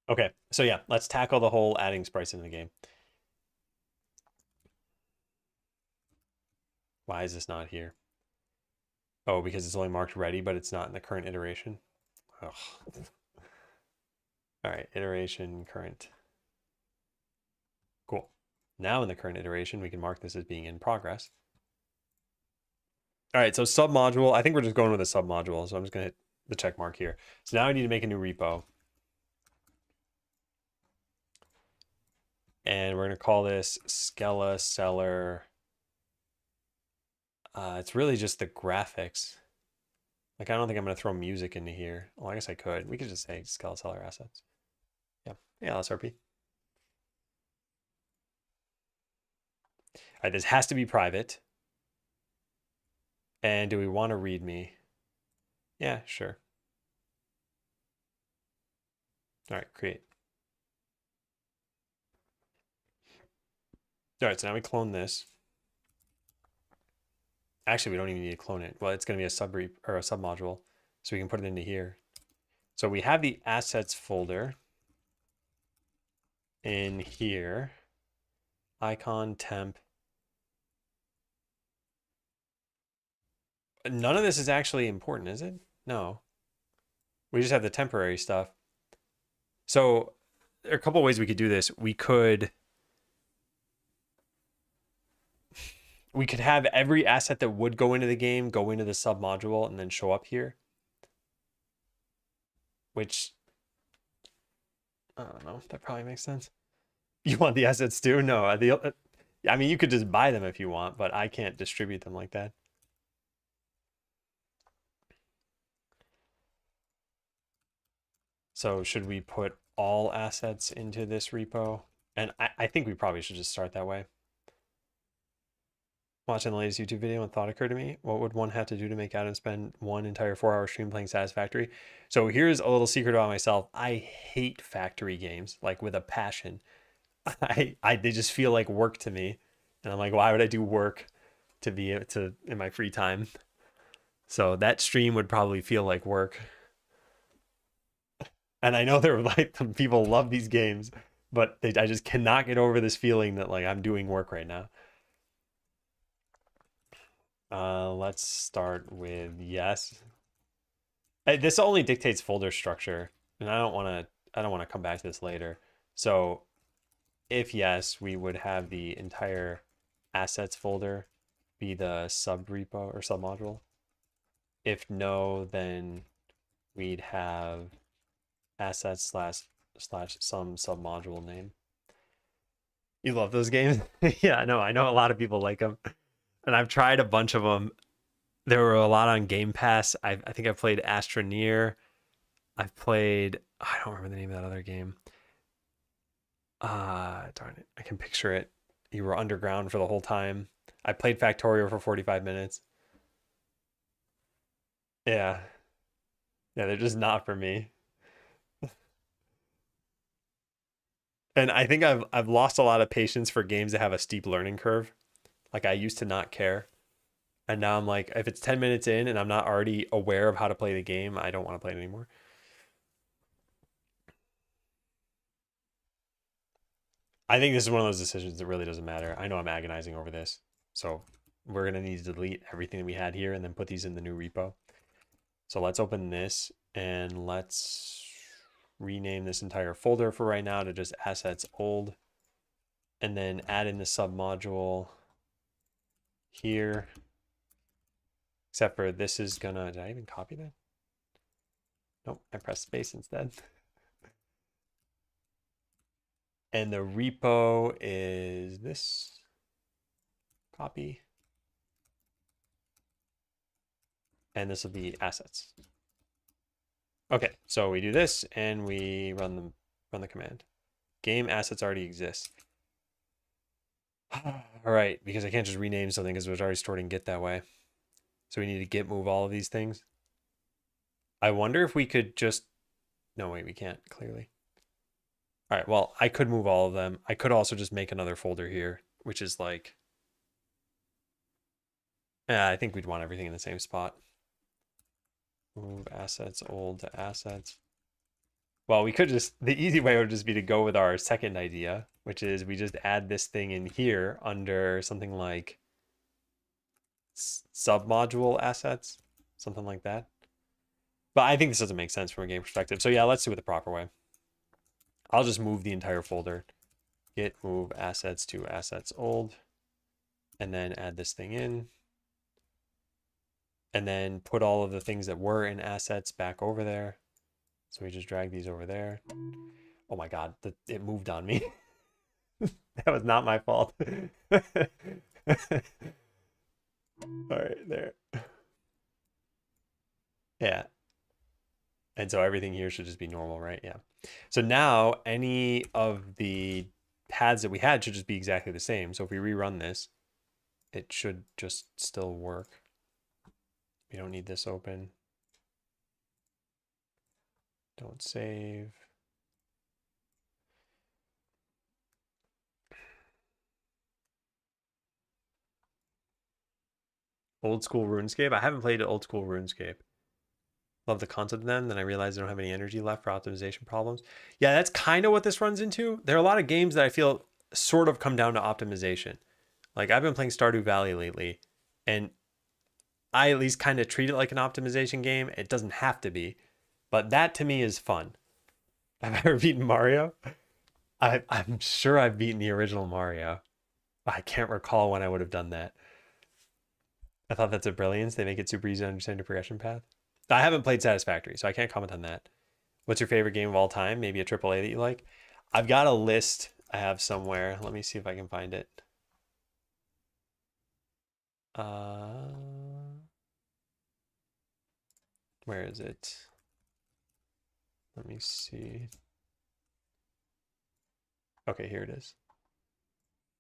Okay, so yeah, let's tackle the whole adding sprites into the game. Why is this not here? Oh, because it's only marked ready, but it's not in the current iteration. Ugh. All right, iteration current. Cool. Now in the current iteration, we can mark this as being in progress. All right, so submodule. I think we're just going with a submodule, so I'm just going to hit the check mark here. So now I need to make a new repo. And we're going to call this Skeleseller. It's really just the graphics. Like, I don't think I'm going to throw music into here. Well, I guess I could. We could just say Skeleseller assets. Yeah, LSRP. All right, this has to be private. And do we want to read me? Yeah, sure. All right, create. All right, so now we clone this. Actually, we don't even need to clone it. Well, it's going to be a submodule, so we can put it into here. So we have the assets folder in here. icon temp. None of this is actually important, is it? No. We just have the temporary stuff. So there are a couple ways we could do this. We could have every asset that would go into the game go into the sub module and then show up here. Which, I don't know, that probably makes sense. You want the assets too? No, I mean, you could just buy them if you want, but I can't distribute them like that. So should we put all assets into this repo? And I think we probably should just start that way. Watching the latest YouTube video and thought occurred to me, what would one have to do to make Adam spend one entire 4-hour stream playing Satisfactory? So here's a little secret about myself. I hate factory games, like with a passion. They just feel like work to me. And I'm like, why would I do work to be in my free time? So that stream would probably feel like work. And I know there are like people love these games, but I just cannot get over this feeling that like I'm doing work right now. Let's start with yes. This only dictates folder structure, and I don't want to come back to this later. So if yes, we would have the entire assets folder be the sub repo or sub module. If no, then we'd have assets slash some sub module name. You love those games? Yeah, no, I know a lot of people like them. And I've tried a bunch of them. There were a lot on Game Pass. I think I've played Astroneer. I've played, I don't remember the name of that other game. Darn it. I can picture it. You were underground for the whole time. I played Factorio for 45 minutes. Yeah. Yeah, they're just not for me. And I think I've lost a lot of patience for games that have a steep learning curve. Like I used to not care. And now I'm like, if it's 10 minutes in and I'm not already aware of how to play the game, I don't want to play it anymore. I think this is one of those decisions that really doesn't matter. I know I'm agonizing over this. So we're going to need to delete everything that we had here and then put these in the new repo. So let's open this and let's rename this entire folder for right now to just assets old. And then add in the submodule here. Except for this is gonna, did I even copy that? Nope, I pressed space instead. And the repo is this. Copy. And this will be assets. Okay, so we do this and we run the command. Game assets already exist. All right, because I can't just rename something because it was already stored in Git that way. So we need to git move all of these things. I wonder if we could just, no, wait, we can't clearly. All right, well, I could move all of them. I could also just make another folder here, which is like, yeah, I think we'd want everything in the same spot. Move assets old to assets. Well, we could just, the easy way would just be to go with our second idea, which is we just add this thing in here under something like submodule assets, something like that. But I think this doesn't make sense from a game perspective. So yeah, let's do it the proper way. I'll just move the entire folder. Git move assets to assets old. And then add this thing in. And then put all of the things that were in assets back over there. So we just drag these over there. Oh my God, it moved on me. That was not my fault. All right, there. Yeah. And so everything here should just be normal, right? Yeah. So now any of the paths that we had should just be exactly the same. So if we rerun this, it should just still work. We don't need this open. Don't save. Old school RuneScape. I haven't played old school RuneScape. Love the concept of them. Then I realized I don't have any energy left for optimization problems. Yeah, that's kind of what this runs into. There are a lot of games that I feel sort of come down to optimization. Like I've been playing Stardew Valley lately, and I at least kind of treat it like an optimization game. It doesn't have to be, but that to me is fun. Have I ever beaten Mario? I'm sure I've beaten the original Mario. I can't recall when I would have done that. I thought that's a brilliance. They make it super easy to understand your progression path. I haven't played Satisfactory, so I can't comment on that. What's your favorite game of all time? Maybe a AAA that you like? I've got a list I have somewhere. Let me see if I can find it. Where is it? Let me see. Okay, here it is.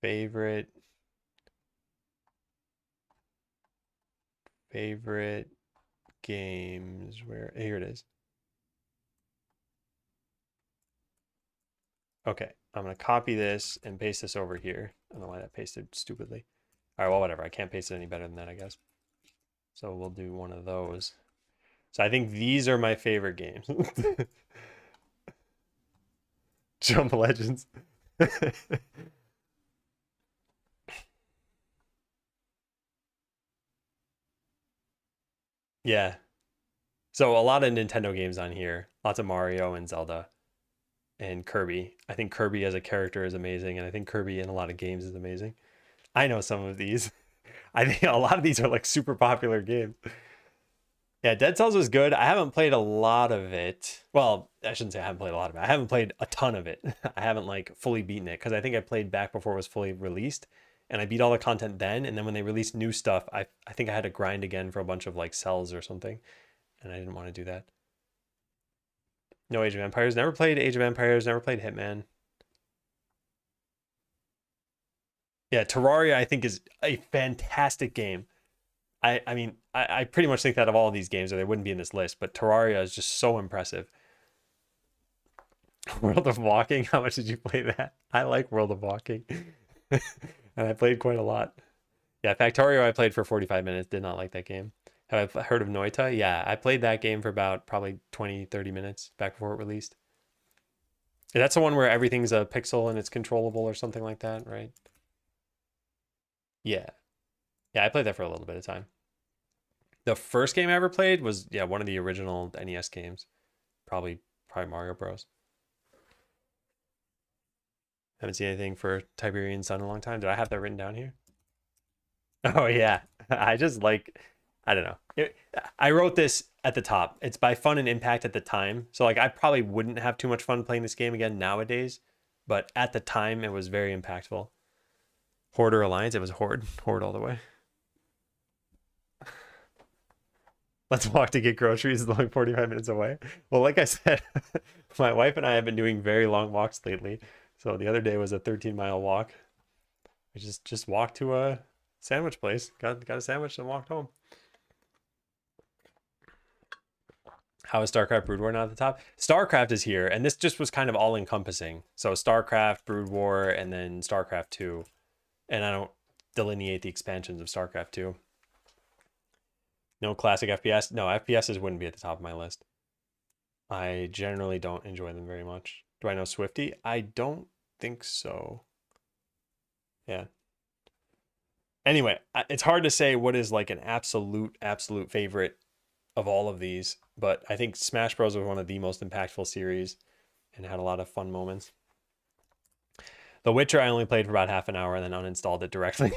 Favorite games. Where? Here it is. Okay, I'm gonna copy this and paste this over here. I don't know why that pasted stupidly. All right, well, whatever. I can't paste it any better than that, I guess. So we'll do one of those. So I think these are my favorite games. Jump Legends. Yeah. So a lot of Nintendo games on here. Lots of Mario and Zelda and Kirby. I think Kirby as a character is amazing, and I think Kirby in a lot of games is amazing. I know some of these. I think a lot of these are like super popular games. Yeah, Dead Cells was good. I haven't played a lot of it. Well, I shouldn't say I haven't played a lot of it. I haven't played a ton of it. I haven't like fully beaten it because I think I played back before it was fully released, and I beat all the content then. And then when they released new stuff, I think I had to grind again for a bunch of like cells or something, and I didn't want to do that. No Age of Empires. Never played Age of Empires. Never played Hitman. Yeah, Terraria I think is a fantastic game. I mean, I pretty much think that of all of these games, or they wouldn't be in this list, but Terraria is just so impressive. World of Walking, how much did you play that? I like World of Walking. And I played quite a lot. Yeah, Factorio I played for 45 minutes, did not like that game. Have I heard of Noita? Yeah, I played that game for about probably 20, 30 minutes back before it released. That's the one where everything's a pixel and it's controllable or something like that, right? Yeah. Yeah, I played that for a little bit of time. The first game I ever played was, yeah, one of the original NES games. Probably Mario Bros. Haven't seen anything for Tiberian Sun in a long time. Did I have that written down here? Oh yeah. I just like, I don't know. I wrote this at the top. It's by fun and impact at the time. So like I probably wouldn't have too much fun playing this game again nowadays, but at the time it was very impactful. Horde or Alliance? It was Horde. Horde all the way. Let's walk to get groceries. It's only 45 minutes away. Well, like I said, my wife and I have been doing very long walks lately. So the other day was a 13-mile walk. We just walked to a sandwich place, got a sandwich and walked home. How is StarCraft Brood War not at the top? StarCraft is here, and this just was kind of all encompassing. So StarCraft, Brood War, and then StarCraft 2. And I don't delineate the expansions of StarCraft 2. No classic FPS. No, FPSs wouldn't be at the top of my list. I generally don't enjoy them very much. Do I know Swifty? I don't think so. Yeah. Anyway, it's hard to say what is like an absolute favorite of all of these, but I think Smash Bros was one of the most impactful series and had a lot of fun moments. The Witcher I only played for about half an hour and then uninstalled it directly.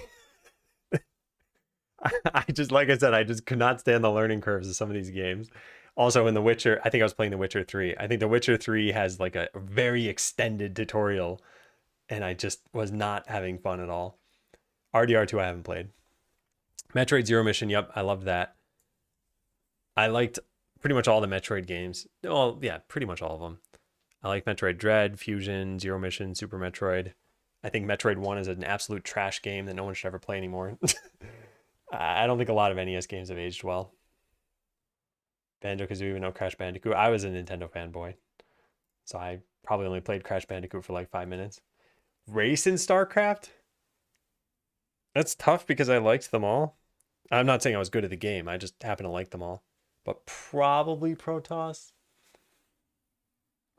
I just, like I said, I just could not stand the learning curves of some of these games. Also, in The Witcher, I think I was playing The Witcher 3. I think The Witcher 3 has like a very extended tutorial, and I just was not having fun at all. RDR2 I haven't played. Metroid Zero Mission, yep, I loved that. I liked pretty much all the Metroid games. Well, yeah, pretty much all of them. I like Metroid Dread, Fusion, Zero Mission, Super Metroid. I think Metroid 1 is an absolute trash game that no one should ever play anymore. I don't think a lot of NES games have aged well. Banjo-Kazooie, no Crash Bandicoot. I was a Nintendo fanboy, so I probably only played Crash Bandicoot for like 5 minutes. Race in StarCraft? That's tough because I liked them all. I'm not saying I was good at the game. I just happen to like them all. But probably Protoss.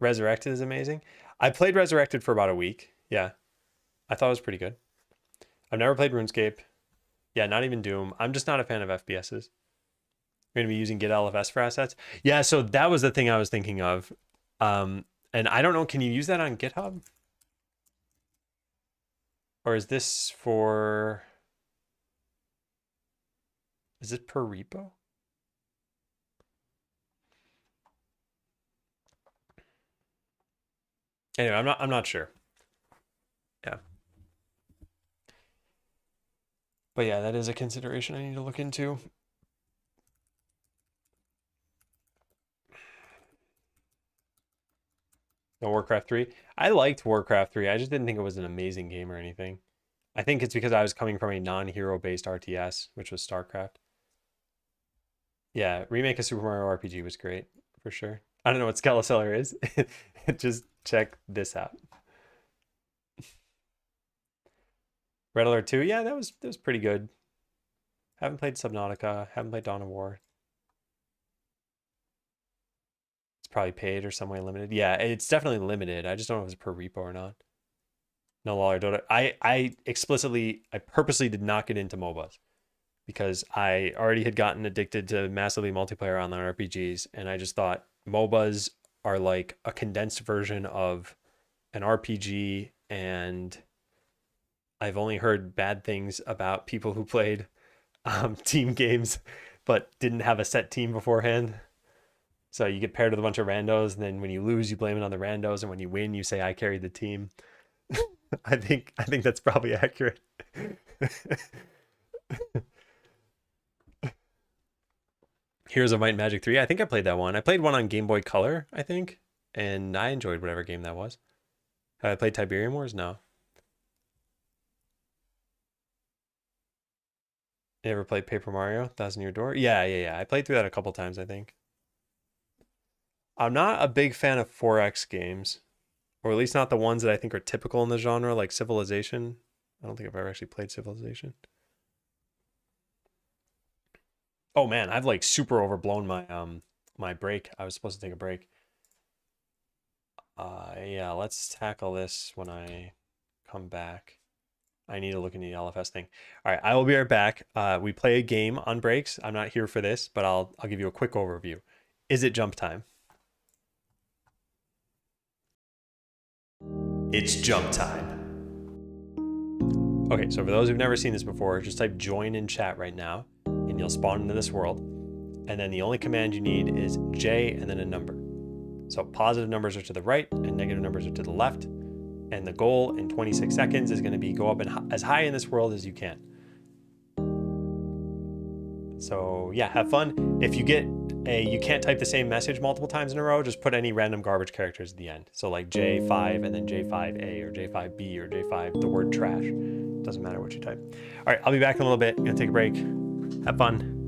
Resurrected is amazing. I played Resurrected for about a week. Yeah. I thought it was pretty good. I've never played RuneScape. Yeah, not even Doom. I'm just not a fan of FPSs. You're going to be using Git LFS for assets. Yeah, so that was the thing I was thinking of. And I don't know, can you use that on GitHub? Or is this for... Is it per repo? Anyway, I'm not sure. Yeah. But yeah, that is a consideration I need to look into. No Warcraft 3. I liked Warcraft 3. I just didn't think it was an amazing game or anything. I think it's because I was coming from a non-hero based RTS, which was StarCraft. Yeah, remake of Super Mario RPG was great for sure. I don't know what Skeleseller is. Just check this out. Red Alert 2, yeah, that was pretty good. Haven't played Subnautica, haven't played Dawn of War. It's probably paid or some way limited. Yeah, it's definitely limited. I just don't know if it's per repo or not. No Lawler Dota. I purposely did not get into MOBAs because I already had gotten addicted to massively multiplayer online RPGs, and I just thought MOBAs are like a condensed version of an RPG, and I've only heard bad things about people who played team games but didn't have a set team beforehand. So you get paired with a bunch of randos, and then when you lose, you blame it on the randos, and when you win, you say I carried the team. I think that's probably accurate. Heroes of Might and Magic 3. I think I played that one. I played one on Game Boy Color, I think, and I enjoyed whatever game that was. Have I played Tiberium Wars? No. You ever played Paper Mario, Thousand Year Door? Yeah. I played through that a couple times, I think. I'm not a big fan of 4X games, or at least not the ones that I think are typical in the genre, like Civilization. I don't think I've ever actually played Civilization. Oh man, I've like super overblown my break. I was supposed to take a break. Yeah, let's tackle this when I come back. I need to look into the LFS thing. All right, I will be right back. We play a game on breaks. I'm not here for this, but I'll give you a quick overview. Is it jump time? It's jump time. Okay, so for those who've never seen this before, just type join in chat right now, and you'll spawn into this world. And then the only command you need is J and then a number. So positive numbers are to the right and negative numbers are to the left. And the goal in 26 seconds is going to be go up as high in this world as you can. So yeah, have fun. If you get you can't type the same message multiple times in a row, just put any random garbage characters at the end. So like J5 and then J5A or J5B or J5, the word trash. Doesn't matter what you type. All right, I'll be back in a little bit. I'm gonna take a break. Have fun.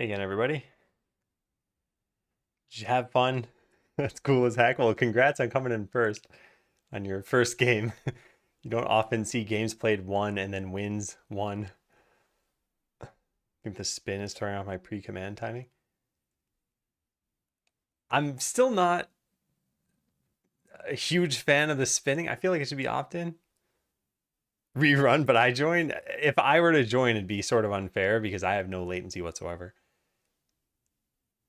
Hey again, everybody. Did you have fun? That's cool as heck. Well, congrats on coming in first on your first game. You don't often see games played one and then wins one. I think the spin is throwing off my pre-command timing. I'm still not a huge fan of the spinning. I feel like it should be opt-in. Rerun, but I joined. If I were to join, it'd be sort of unfair because I have no latency whatsoever.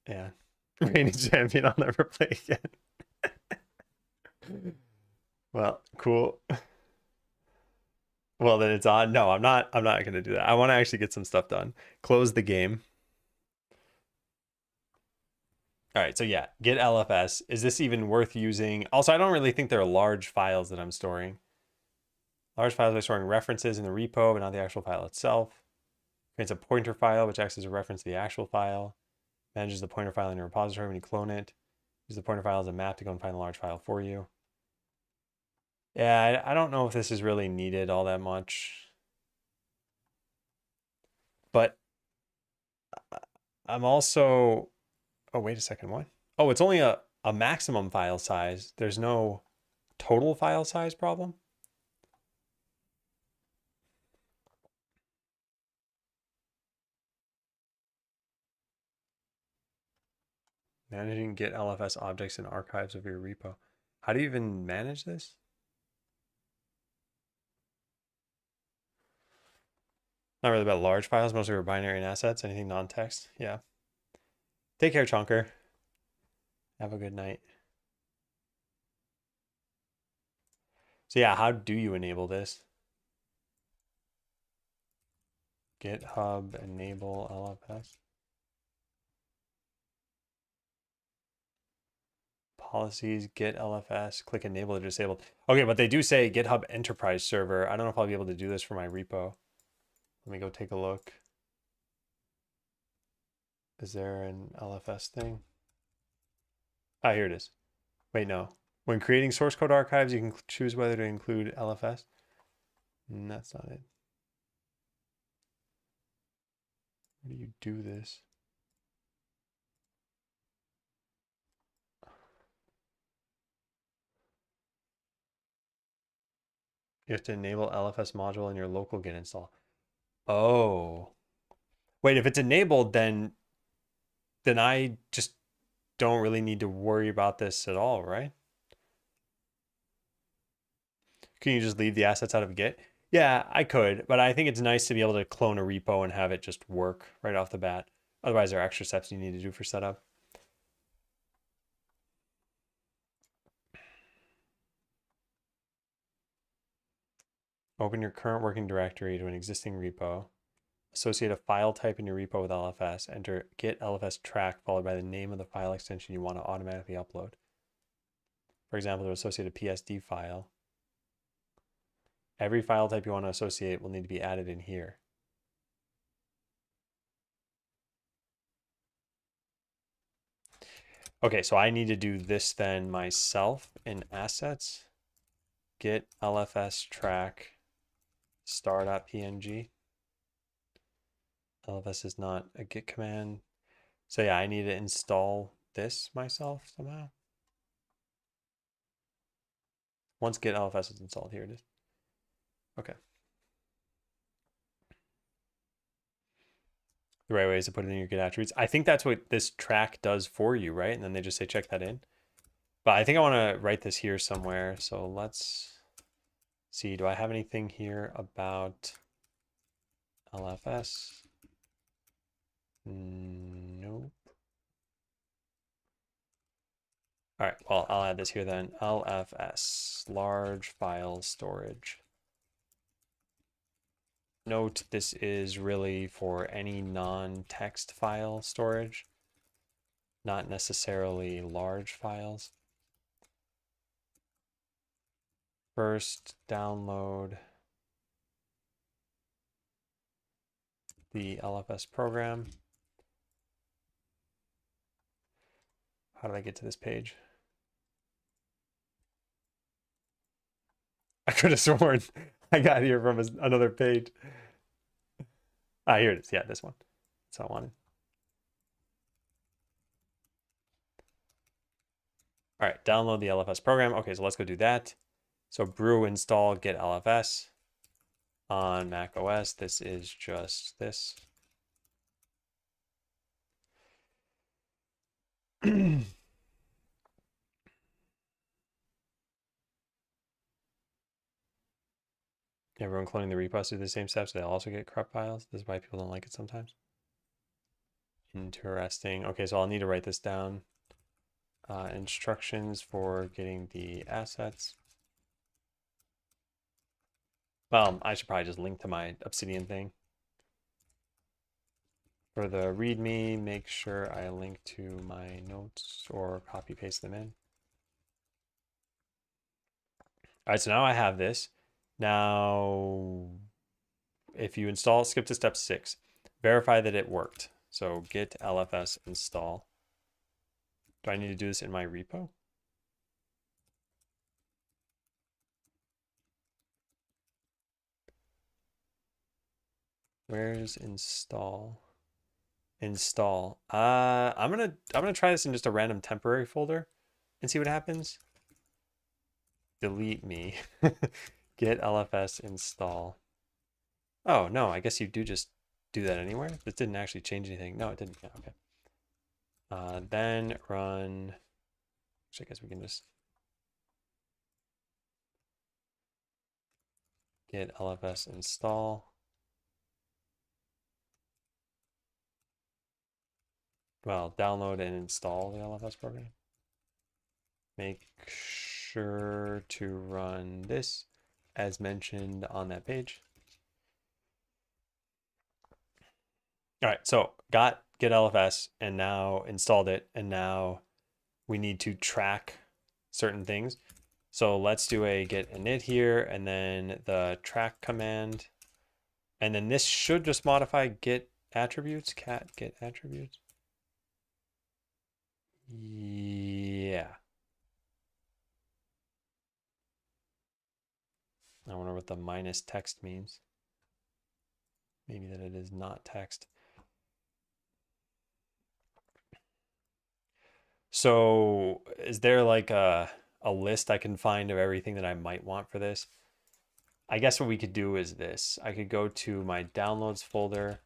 Yeah. Reigning champion, I'll never play again. Well, cool. Well, then it's on. No, I'm not going to do that. I want to actually get some stuff done. Close the game. All right, so yeah, get LFS. Is this even worth using? Also, I don't really think they're large files that I'm storing. Large files are storing references in the repo, but not the actual file itself. Creates a pointer file, which acts as a reference to the actual file. Manages the pointer file in your repository when you clone it. Use the pointer file as a map to go and find the large file for you. Yeah, I don't know if this is really needed all that much. But I'm also... Oh, wait a second, what? Oh, it's only a maximum file size. There's no total file size problem? Managing Git LFS objects and archives of your repo. How do you even manage this? Not really about large files, mostly for binary and assets, anything non-text. Yeah. Take care, Chonker. Have a good night. So yeah, how do you enable this? GitHub enable LFS. Policies, Git LFS, click enable or disabled. Okay, but they do say GitHub Enterprise Server. I don't know if I'll be able to do this for my repo. Let me go take a look. Is there an LFS thing? Ah, here it is. Wait, no. When creating source code archives, you can choose whether to include LFS. That's not it. Where do you do this? You have to enable LFS module in your local Git install. Oh. Wait, if it's enabled, then I just don't really need to worry about this at all, right? Can you just leave the assets out of Git? Yeah, I could, but I think it's nice to be able to clone a repo and have it just work right off the bat. Otherwise, there are extra steps you need to do for setup. Open your current working directory to an existing repo. Associate a file type in your repo with LFS. Enter git LFS track followed by the name of the file extension you want to automatically upload. For example, to associate a PSD file, every file type you want to associate will need to be added in here. Okay, so I need to do this then myself in assets. Git LFS track star.png. LFS is not a git command. So yeah, I need to install this myself somehow. Once git LFS is installed, here it is. Okay. The right way is to put it in your git attributes. I think that's what this track does for you, right? And then they just say check that in. But I think I want to write this here somewhere. So let's see. Do I have anything here about LFS? Nope. All right, well, I'll add this here then. LFS, large file storage. Note, this is really for any non-text file storage, not necessarily large files. First, download the LFS program. How did I get to this page? I could have sworn I got here from another page. Ah, here it is. Yeah, this one. That's what I wanted. All right, download the LFS program. Okay, so let's go do that. So brew install get LFS on Mac OS. This is just this. Everyone cloning the repos do the same steps. They'll also get corrupt files. This is why people don't like it sometimes. Interesting. Okay, so I'll need to write this down. Instructions for getting the assets. Well, I should probably just link to my Obsidian thing. For the README, make sure I link to my notes or copy paste them in. All right, so now I have this. Now, if you install, skip to step 6. Verify that it worked. So git LFS install. Do I need to do this in my repo? Where's install? Install. I'm gonna try this in just a random temporary folder and see what happens. Delete me. Git LFS install. Oh no, I guess you do just do that anywhere. This didn't actually change anything. No, it didn't. Yeah, okay. Then run. Actually, I guess we can just git LFS install. Well, download and install the LFS program. Make sure to run this as mentioned on that page. All right, so got git LFS and now installed it, and now we need to track certain things. So let's do a git init here, and then the track command, and then this should just modify git attributes, cat git attributes. Yeah. I wonder what the minus text means. Maybe that it is not text. So is there like a list I can find of everything that I might want for this? I guess what we could do is this. I could go to my downloads folder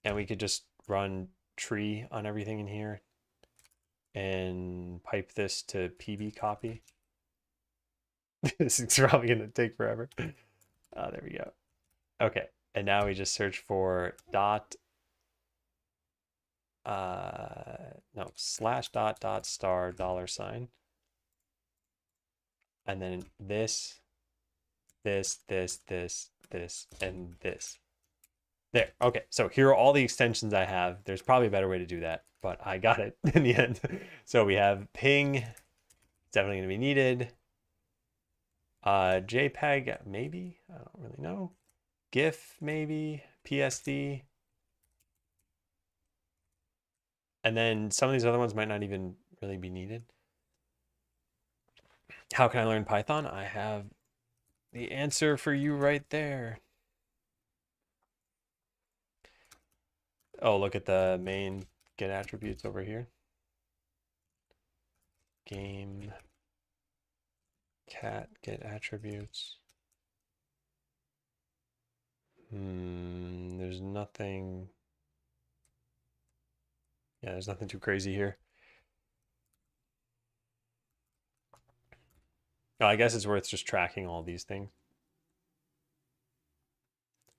and we could just run tree on everything in here and pipe this to PB copy. This is probably going to take forever. Oh, there we go. Okay. And now we just search for dot, no, slash dot dot star $. And then this, and this. There. Okay. So here are all the extensions I have. There's probably a better way to do that, but I got it in the end. So we have ping. It's definitely going to be needed. JPEG, maybe. I don't really know. GIF, maybe. PSD. And then some of these other ones might not even really be needed. How can I learn Python? I have the answer for you right there. Oh, look at the main get attributes over here. Game cat get attributes. There's nothing. Yeah, there's nothing too crazy here. Oh, I guess it's worth just tracking all these things.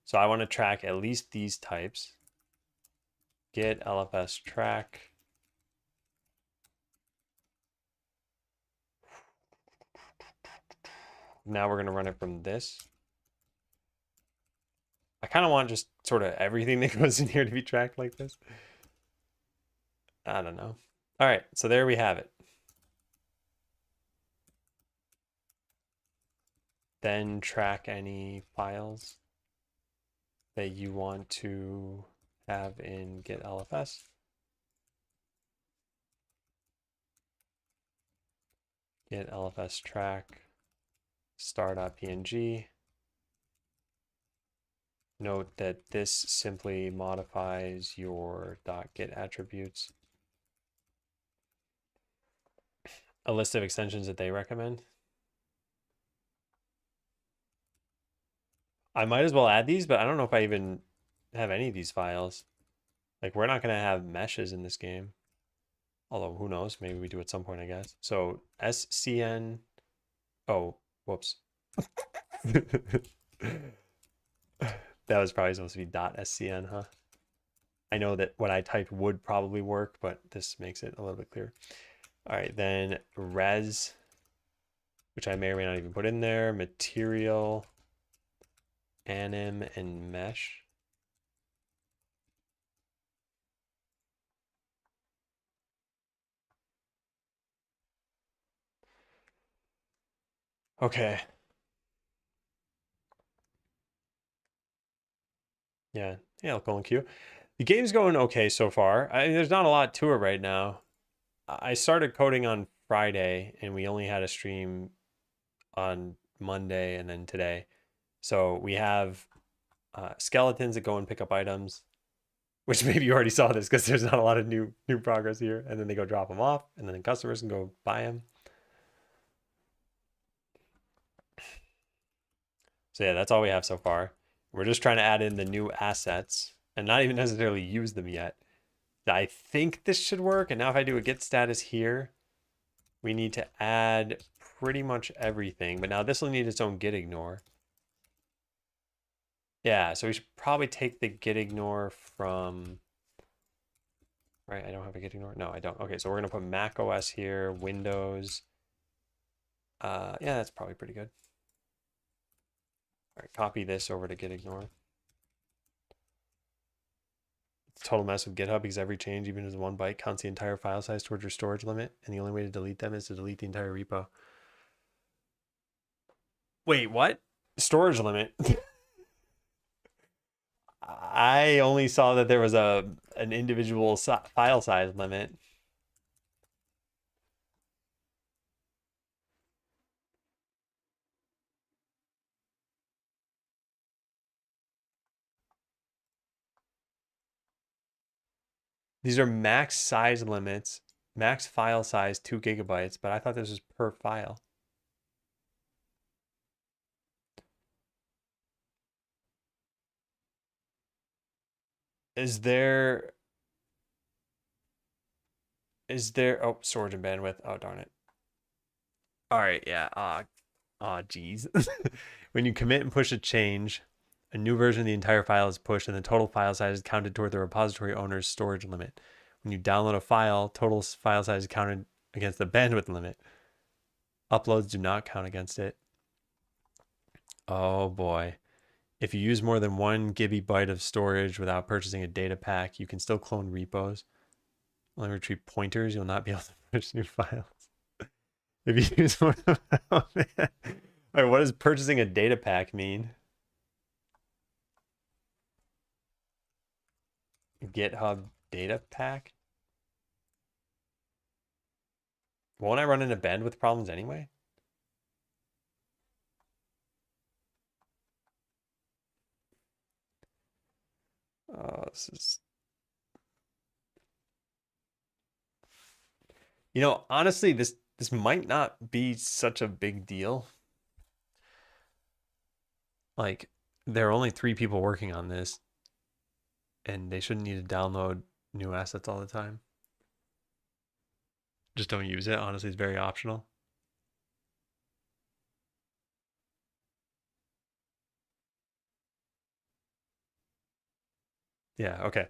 So I want to track at least these types. Get LFS track. Now we're going to run it from this. I kind of want just sort of everything that goes in here to be tracked like this. I don't know. All right, so there we have it. Then track any files that you want to have in Git LFS. Git LFS track star.png. Note that this simply modifies your .git attributes. a list of extensions that they recommend. I might as well add these, but I don't know if I even have any of these files. Like, we're not going to have meshes in this game. Although, who knows? Maybe we do at some point, I guess. So, SCN. Oh, whoops. That was probably supposed to be .scn, huh? I know that what I typed would probably work, but this makes it a little bit clearer. All right, then res, which I may or may not even put in there, material, anim, and mesh. Okay. Yeah, colon Q. The game's going okay so far. There's not a lot to it right now. I started coding on Friday, and we only had a stream on Monday and then today. So we have skeletons that go and pick up items, which maybe you already saw this because there's not a lot of new progress here. And then they go drop them off, and then the customers can go buy them. So yeah, that's all we have so far. We're just trying to add in the new assets and not even necessarily use them yet. I think this should work. And now if I do a get status here, we need to add pretty much everything. But now this will need its own get ignore. Yeah, so we should probably take the get ignore from... Right, I don't have a get ignore. No, I don't. Okay, so we're going to put Mac OS here, Windows. Yeah, that's probably pretty good. All right, copy this over to get ignore. It's a total mess with GitHub because every change, even as 1 byte, counts the entire file size towards your storage limit, and the only way to delete them is to delete the entire repo. Wait, what? Storage limit? I only saw that there was an individual file size limit. These are max size limits, max file size 2 gigabytes, but I thought this was per file. Is there, oh, storage and bandwidth. Oh, darn it. All right, yeah. Geez. When you commit and push a change, a new version of the entire file is pushed and the total file size is counted toward the repository owner's storage limit. When you download a file, total file size is counted against the bandwidth limit. Uploads do not count against it. Oh boy. If you use more than 1 gigabyte of storage without purchasing a data pack, you can still clone repos. Only retrieve pointers, you'll not be able to push new files. If you use more than... Oh, man. All right, what does purchasing a data pack mean? GitHub data pack? Won't I run into bandwidth problems anyway? Oh, this is... You know, honestly, this might not be such a big deal. Like, there are only 3 people working on this, and they shouldn't need to download new assets all the time. Just don't use it. Honestly, it's very optional. Yeah, okay.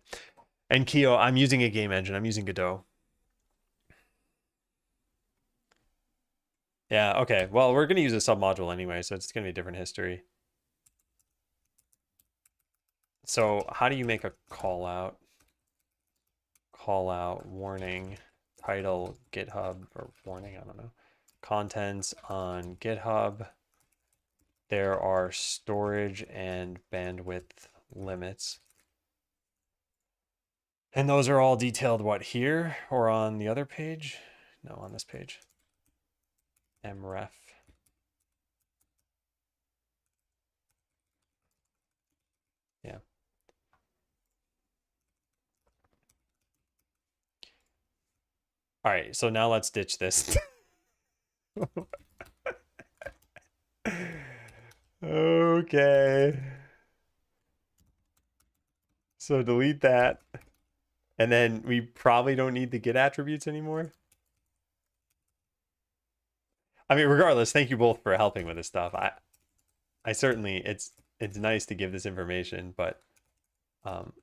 And Keo, I'm using a game engine. I'm using Godot. Yeah, okay. Well, we're going to use a submodule anyway, so it's going to be a different history. So how do you make a call out? Call out, warning, title, GitHub, or warning, I don't know. Contents on GitHub. There are storage and bandwidth limits. And those are all detailed, what, here or on the other page? No, on this page. mref. Yeah. All right, so now let's ditch this. Okay. So delete that. And then we probably don't need the get attributes anymore. I mean, regardless, thank you both for helping with this stuff. I certainly it's nice to give this information, but um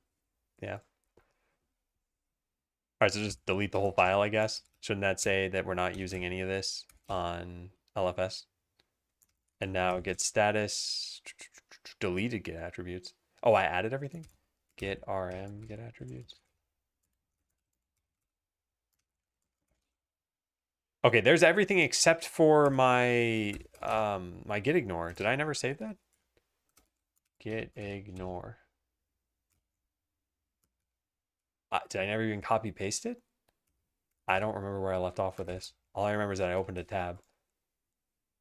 yeah. All right, so just delete the whole file, I guess. Shouldn't that say that we're not using any of this on LFS? And now get status deleted get attributes. Oh, I added everything? Get RM get attributes. Okay, there's everything except for my my get ignore. Did I never save that? Get ignore. Did I never even copy paste it? I don't remember where I left off with this. All I remember is that I opened a tab.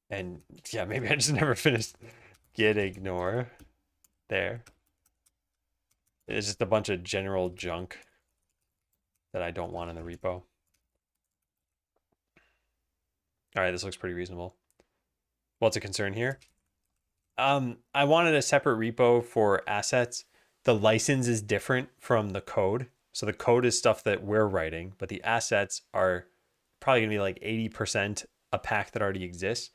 And yeah, maybe I just never finished get ignore there. It's just a bunch of general junk that I don't want in the repo. All right, this looks pretty reasonable. What's a concern here? I wanted a separate repo for assets. The license is different from the code. So the code is stuff that we're writing, but the assets are probably gonna be like 80% a pack that already exists.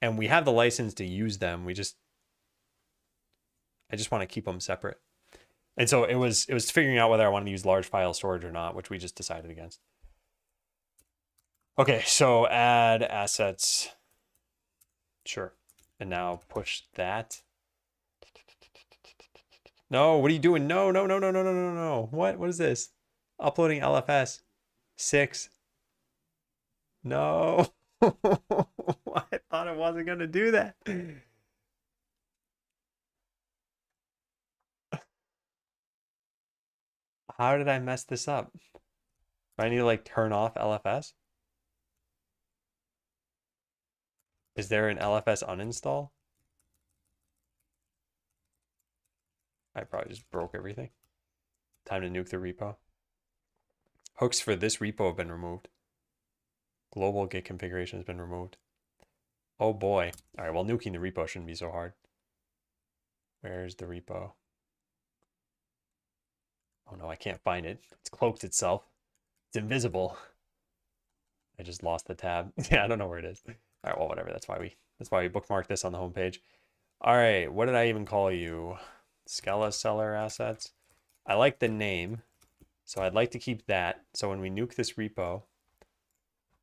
And we have the license to use them. I just want to keep them separate. And so it was figuring out whether I wanted to use large file storage or not, which we just decided against. Okay, so add assets. Sure. And now push that. No, what are you doing? No, no, no, no, no, no, no, no. What is this? Uploading LFS. 6. No. I thought it wasn't going to do that. How did I mess this up? Do I need to like turn off LFS? Is there an LFS uninstall? I probably just broke everything. Time to nuke the repo. Hooks for this repo have been removed. Global Git configuration has been removed. Oh boy. All right, well, nuking the repo shouldn't be so hard. Where's the repo? Oh no, I can't find it. It's cloaked itself. It's invisible. I just lost the tab. Yeah, I don't know where it is. All right, well, whatever. That's why we bookmarked this on the homepage. All right, what did I even call you? Skeleseller assets. I like the name, so I'd like to keep that. So when we nuke this repo,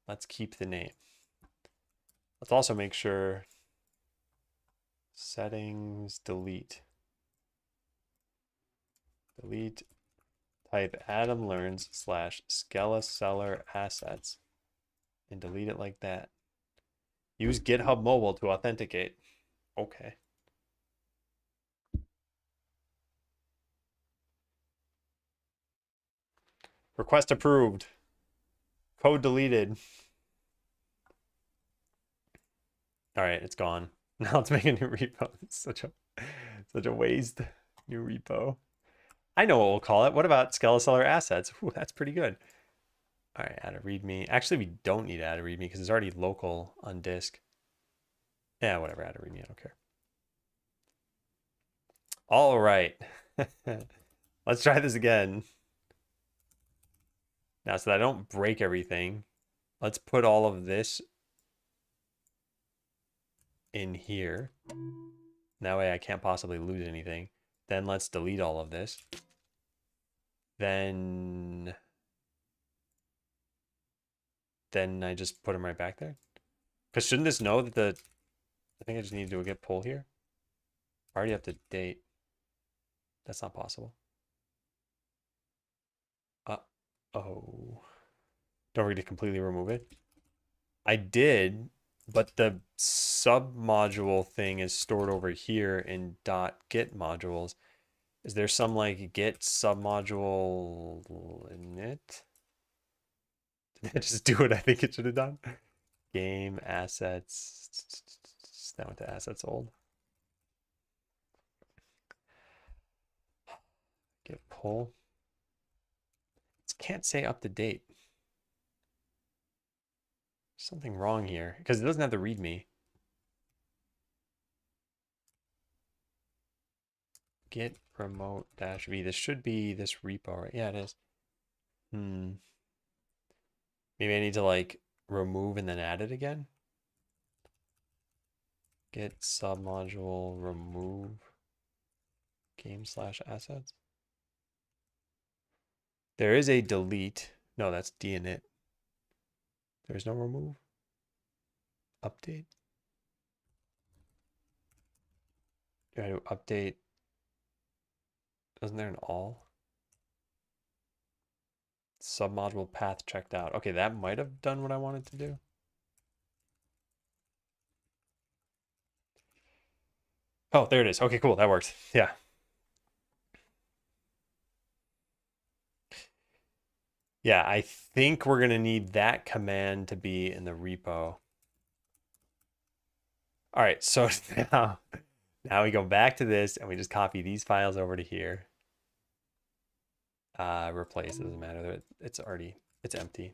let's keep the name. Let's also make sure settings delete. Delete type Adam learns / Skeleseller assets and delete it like that. Use GitHub Mobile to authenticate. Okay. Request approved. Code deleted. All right, it's gone. Now let's make a new repo. It's such a waste. New repo. I know what we'll call it. What about Skeleseller assets? Ooh, that's pretty good. All right, add a readme. Actually, we don't need to add a readme because it's already local on disk. Yeah, whatever, add a readme. I don't care. All right. Let's try this again. Now, so that I don't break everything, let's put all of this in here. That way I can't possibly lose anything. Then let's delete all of this. Then I just put them right back there. Because shouldn't this know that I think I just need to do a git pull here. Already up to date. That's not possible. Oh. Don't forget to completely remove it. I did, but the submodule thing is stored over here in .git modules. Is there some like git submodule init? Did I just do what I think it should have done? Game assets. That went to assets old. Git pull. It can't say up to date. Something wrong here because it doesn't have the README. Git remote dash v. This should be this repo, right? Yeah, it is. Maybe I need to like remove and then add it again. Git submodule remove game/assets. There is a delete. No, that's dinit. There's no remove. Update. Do I do update? Wasn't there an all? Submodule path checked out. Okay, that might have done what I wanted to do. Oh, there it is. Okay, cool. That works. Yeah. Yeah, I think we're going to need that command to be in the repo. All right, so now we go back to this and we just copy these files over to here. Replace, it doesn't matter. It's empty.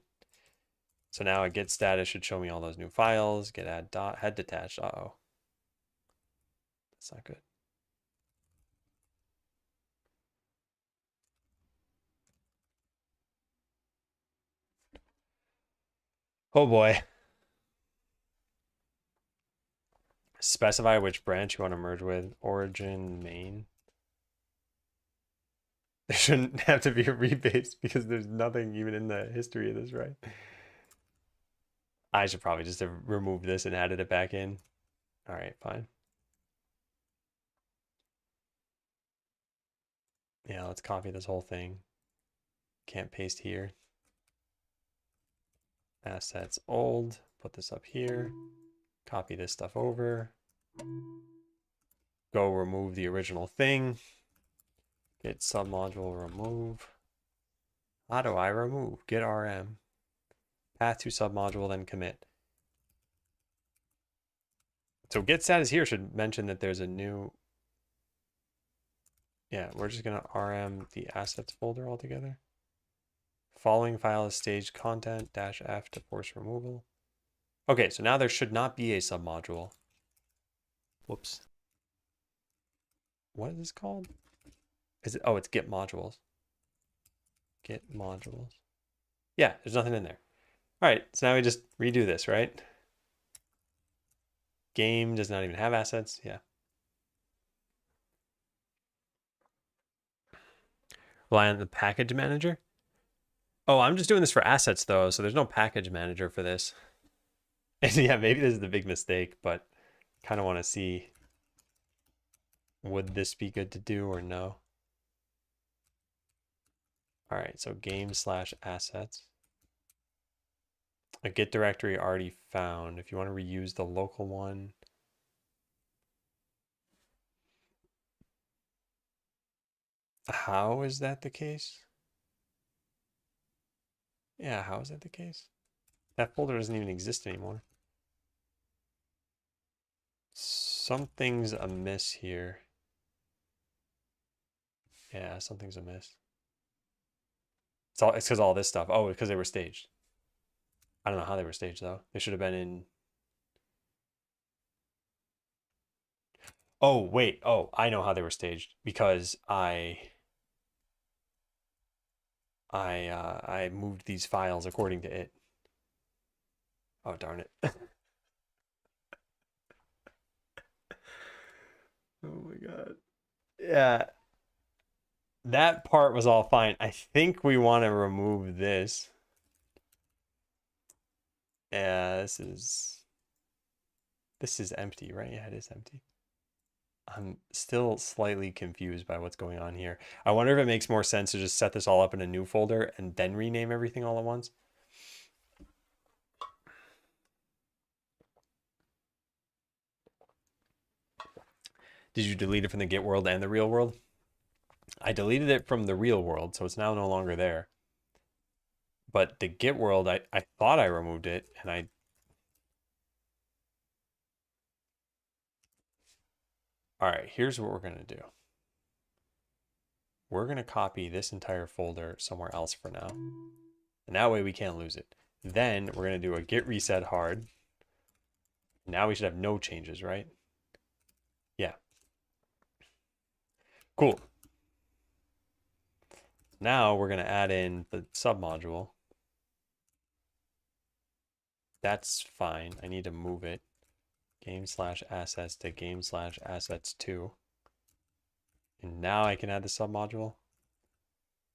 So now a git status should show me all those new files. Git add dot head detached. Uh-oh. That's not good. Oh boy. Specify which branch you want to merge with. Origin, main. There shouldn't have to be a rebase because there's nothing even in the history of this, right? I should probably just have removed this and added it back in. All right, fine. Yeah, let's copy this whole thing. Can't paste here. Assets old. Put this up here. Copy this stuff over. Go remove the original thing. Git submodule remove. How do I remove? Git rm. Path to submodule, then commit. So git status here should mention that there's a new. Yeah, we're just gonna rm the assets folder altogether. Following file is staged content -f to force removal. Okay, so now there should not be a submodule. Whoops. What is this called? Is it? Oh, it's git modules. Git modules. Yeah, there's nothing in there. All right, so now we just redo this, right? Game does not even have assets. Yeah. Rely on the package manager. Oh, I'm just doing this for assets though, so there's no package manager for this. And yeah, maybe this is the big mistake, but kind of want to see, would this be good to do or no? All right, so game/assets. A git directory already found. If you want to reuse the local one. How is that the case? Yeah, how is that the case? That folder doesn't even exist anymore. Something's amiss here. Yeah, something's amiss. It's because all this stuff. Oh, because they were staged. I don't know how they were staged though. They should have been in. Oh, wait. Oh, I know how they were staged because I moved these files according to it. Oh, darn it. Oh my God. Yeah. That part was all fine. I think we want to remove this. Yeah, this is empty, right? Yeah, it is empty. I'm still slightly confused by what's going on here. I wonder if it makes more sense to just set this all up in a new folder and then rename everything all at once. Did you delete it from the Git world and the real world? I deleted it from the real world, so it's now no longer there. But the Git world, I thought I removed it, and I... All right, here's what we're going to do. We're going to copy this entire folder somewhere else for now. And that way we can't lose it. Then we're going to do a git reset hard. Now we should have no changes, right? Yeah. Cool. Now we're going to add in the submodule. That's fine. I need to move it. Game/assets to game/assets2. And now I can add the submodule.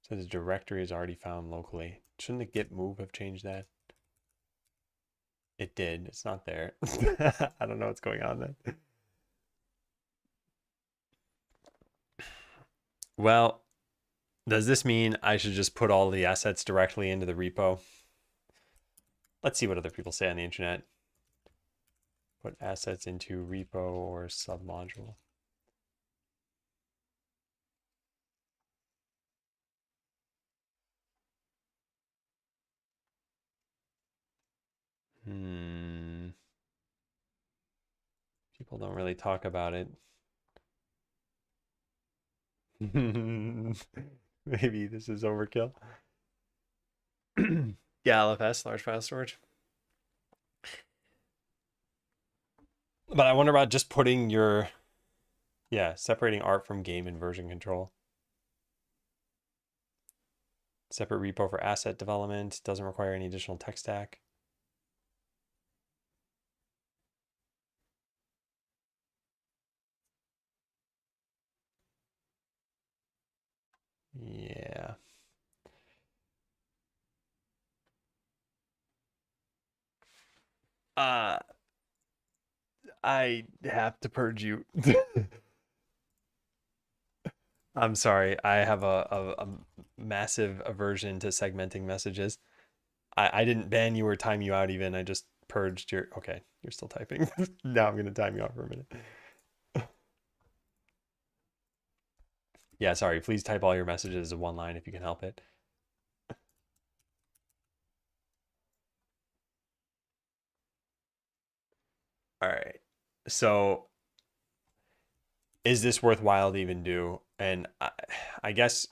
So the directory is already found locally. Shouldn't the git move have changed that? It did. It's not there. I don't know what's going on then. Well, does this mean I should just put all the assets directly into the repo? Let's see what other people say on the internet. Put assets into repo or submodule. People don't really talk about it. Maybe this is overkill. Yeah, LFS, large file storage. But I wonder about just putting your, separating art from game and version control. Separate repo for asset development. Doesn't require any additional tech stack. Yeah. I have to purge you. I'm sorry. I have a massive aversion to segmenting messages. I didn't ban you or time you out even. I just purged your... Okay, you're still typing. Now I'm going to time you out for a minute. Yeah, sorry. Please type all your messages in one line if you can help it. All right. So is this worthwhile to even do? And I guess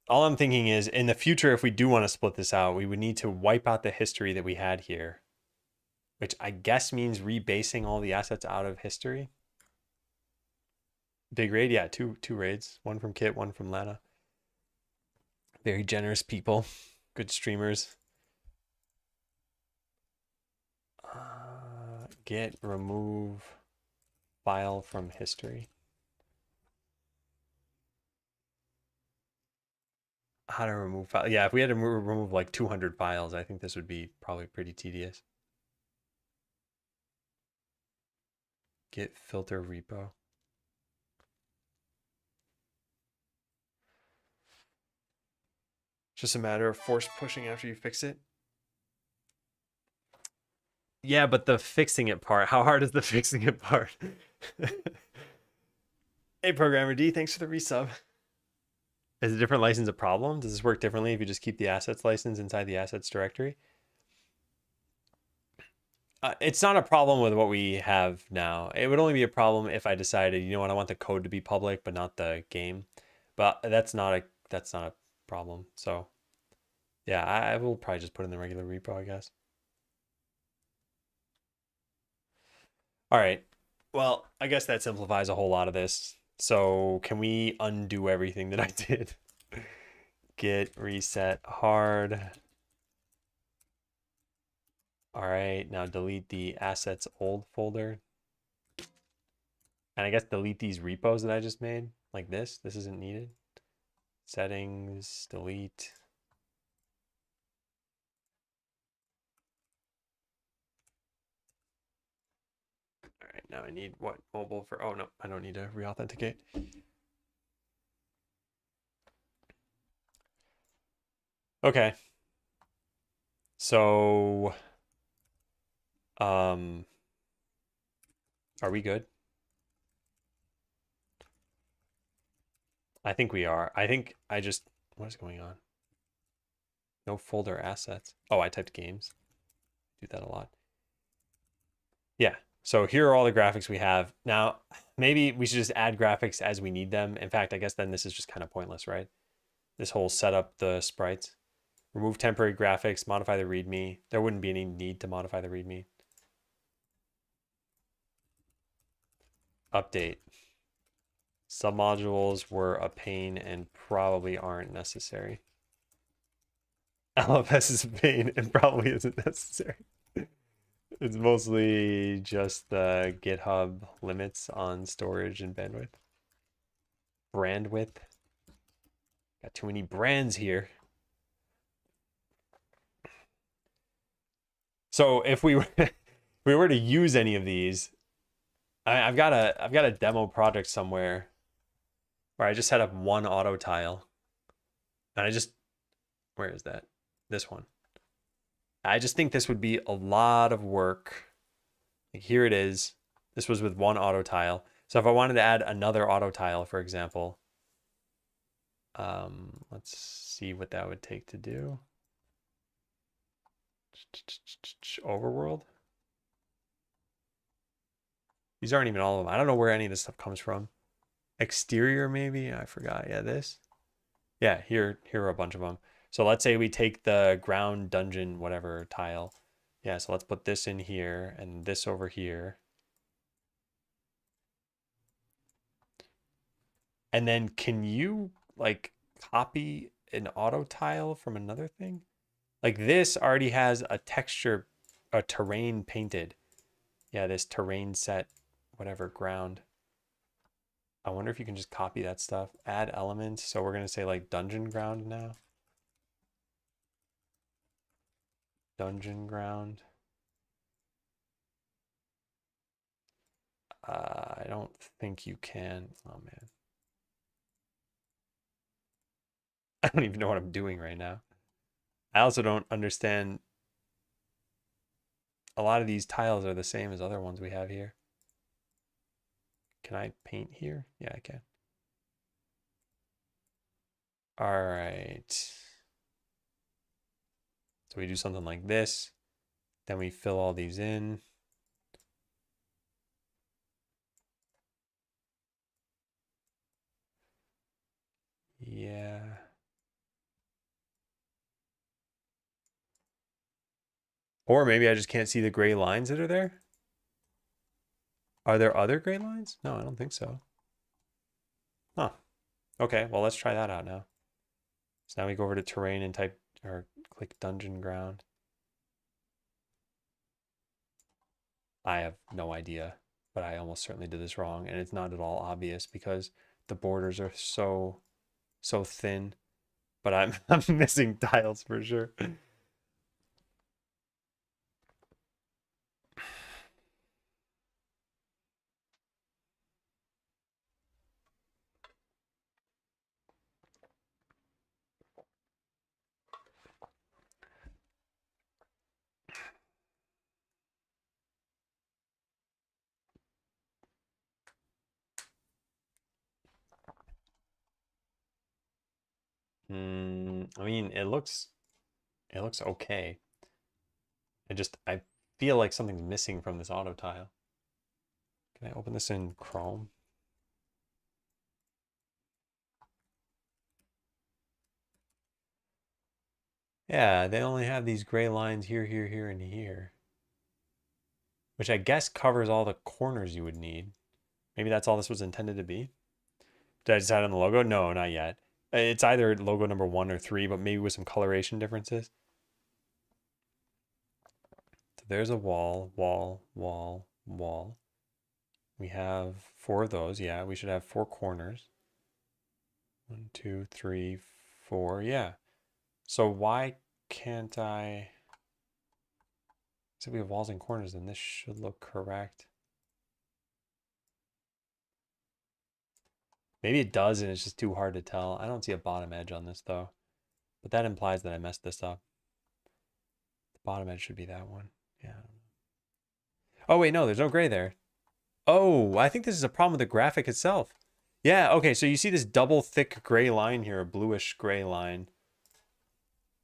all I'm thinking is in the future, if we do want to split this out, we would need to wipe out the history that we had here, which I guess means rebasing all the assets out of history. Big raid, yeah, two raids, one from Kit, one from Lana. Very generous people, good streamers. Git remove file from history. How to remove file? Yeah, if we had to remove like 200 files, I think this would be probably pretty tedious. Git filter repo. Just a matter of force pushing after you fix it. Yeah, but the fixing it part, how hard is the fixing it part? Hey, Programmer D, thanks for the resub. Is a different license a problem? Does this work differently if you just keep the assets license inside the assets directory? It's not a problem with what we have now. It would only be a problem if I decided, you know what, I want the code to be public, but not the game. But that's not a problem. So yeah, I will probably just put in the regular repo, I guess. All right. Well, I guess that simplifies a whole lot of this. So can we undo everything that I did? Git reset hard. All right, now delete the assets old folder. And I guess delete these repos that I just made, like this. This isn't needed. Settings, delete. All right, now I need what? Mobile for, oh no, I don't need to re-authenticate. Okay. So, are we good? I think we are. I think I just, what is going on? No folder assets. Oh, I typed games. Do that a lot. Yeah. So here are all the graphics we have. Now, maybe we should just add graphics as we need them. In fact, I guess then this is just kind of pointless, right? This whole setup, the sprites. Remove temporary graphics, modify the README. There wouldn't be any need to modify the README. Update. Submodules were a pain and probably aren't necessary. LFS is a pain and probably isn't necessary. It's mostly just the GitHub limits on storage and bandwidth. Brandwidth. Got too many brands here. So if we were, if we were to use any of these, I've got a demo project somewhere where I just set up one auto tile. And I just, where is that? This one. I just think this would be a lot of work. Like here it is. This was with one auto tile. So if I wanted to add another auto tile, for example, let's see what that would take to do. Overworld. These aren't even all of them. I don't know where any of this stuff comes from. Exterior, maybe? I forgot. Yeah, this. Yeah, here are a bunch of them. So let's say we take the ground dungeon, whatever tile. Yeah, so let's put this in here and this over here. And then can you like copy an auto tile from another thing? Like this already has a texture, a terrain painted. Yeah, this terrain set, whatever, ground. I wonder if you can just copy that stuff. Add elements. So we're going to say like dungeon ground now. Dungeon ground. I don't think you can. Oh, man. I don't even know what I'm doing right now. I also don't understand. A lot of these tiles are the same as other ones we have here. Can I paint here? Yeah, I can. All right. So we do something like this. Then we fill all these in. Yeah. Or maybe I just can't see the gray lines that are there. Are there other gray lines? No, I don't think so. Huh. Okay, well, let's try that out now. So now we go over to terrain and type or click dungeon ground. I have no idea, but I almost certainly did this wrong, and it's not at all obvious because the borders are so thin. But I'm missing tiles for sure. I mean, it looks okay. I feel like something's missing from this auto tile. Can I open this in Chrome? Yeah, they only have these gray lines here, here, here, and here. Which I guess covers all the corners you would need. Maybe that's all this was intended to be. Did I decide on the logo? No, not yet. It's either logo number 1 or 3, but maybe with some coloration differences. So there's a wall, wall, wall, wall. We have 4 of those. Yeah, we should have 4 corners. 1, 2, 3, 4. Yeah. So why can't I... So we have walls and corners, then this should look correct. Maybe it does and it's just too hard to tell. I don't see a bottom edge on this though. But that implies that I messed this up. The bottom edge should be that one. Yeah. Oh wait, no, there's no gray there. Oh, I think this is a problem with the graphic itself. Yeah, okay, so you see this double thick gray line here, a bluish gray line.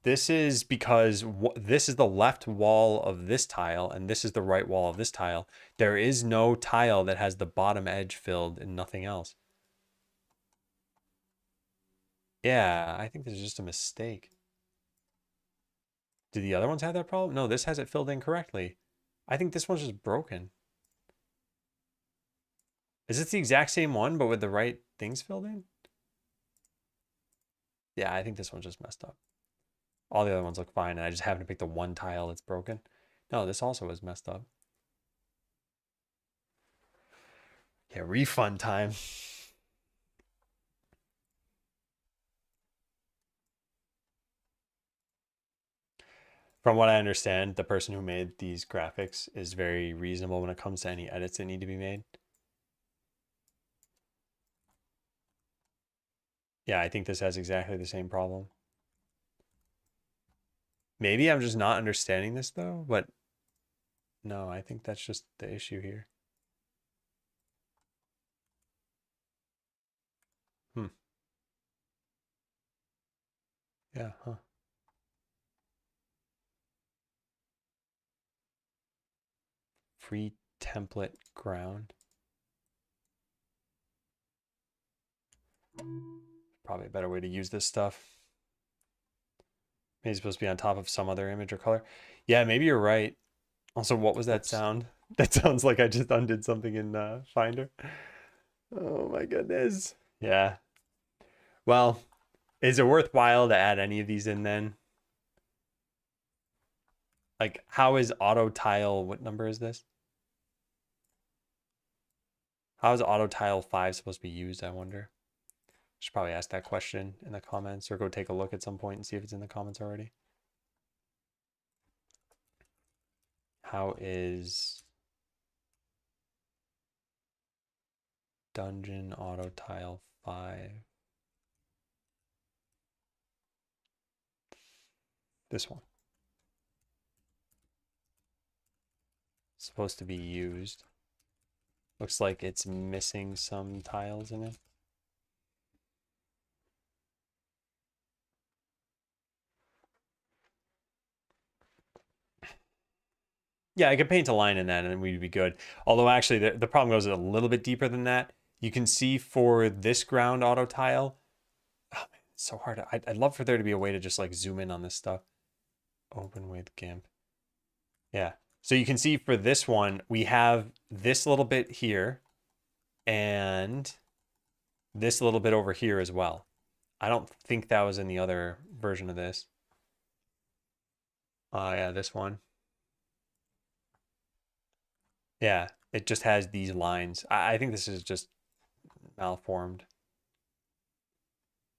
This is because this is the left wall of this tile and this is the right wall of this tile. There is no tile that has the bottom edge filled and nothing else. Yeah, I think this is just a mistake. Do the other ones have that problem? No, this has it filled in correctly. I think this one's just broken. Is this the exact same one, but with the right things filled in? Yeah, I think this one's just messed up. All the other ones look fine, and I just happen to pick the one tile that's broken. No, this also is messed up. Yeah, refund time. From what I understand, the person who made these graphics is very reasonable when it comes to any edits that need to be made. Yeah, I think this has exactly the same problem. Maybe I'm just not understanding this though, but no, I think that's just the issue here. Hmm. Yeah, huh. Free template ground. Probably a better way to use this stuff. Maybe it's supposed to be on top of some other image or color. Yeah, maybe you're right. Also, what was that sound? That sounds like I just undid something in Finder. Oh my goodness. Yeah. Well, is it worthwhile to add any of these in then? Like, how is auto tile? What number is this? How is auto tile 5 supposed to be used? I wonder. Should probably ask that question in the comments or go take a look at some point and see if it's in the comments already. How is dungeon auto tile 5? This one. Supposed to be used. Looks like it's missing some tiles in it. Yeah, I could paint a line in that and we'd be good. Although actually the problem goes a little bit deeper than that. You can see for this ground auto tile, oh man, it's so hard. I'd love for there to be a way to just like zoom in on this stuff. Open with GIMP. Yeah. So you can see for this one, we have this little bit here and this little bit over here as well. I don't think that was in the other version of this. Oh yeah, this one. Yeah, it just has these lines. I think this is just malformed.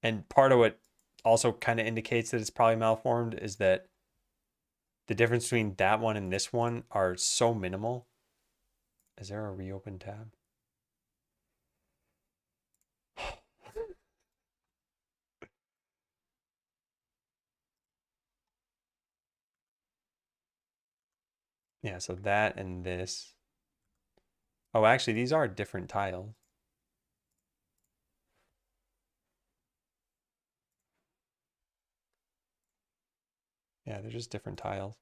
And part of what also kind of indicates that it's probably malformed is that the difference between that one and this one are so minimal. Is there a reopen tab? Yeah, so that and this. Oh, actually, these are different tiles. Yeah, they're just different tiles.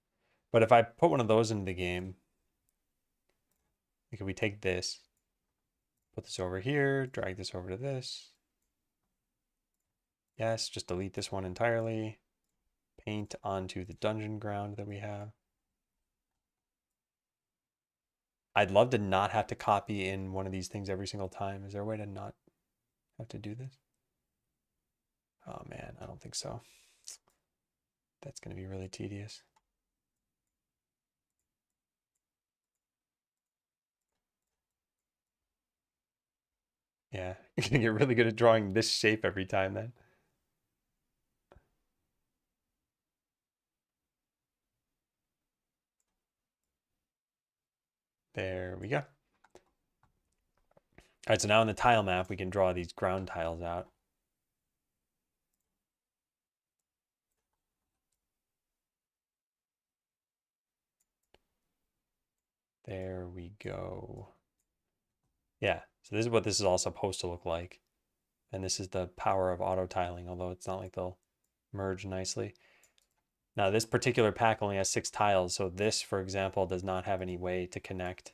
But if I put one of those into the game, like if we take this, put this over here, drag this over to this. Yes, just delete this one entirely. Paint onto the dungeon ground that we have. I'd love to not have to copy in one of these things every single time. Is there a way to not have to do this? Oh man, I don't think so. That's going to be really tedious. Yeah, you're going to get really good at drawing this shape every time then. There we go. All right, so now in the tile map, we can draw these ground tiles out. There we go. Yeah, so this is what this is all supposed to look like. And this is the power of auto tiling, although it's not like they'll merge nicely. Now this particular pack only has 6 tiles, so this, for example, does not have any way to connect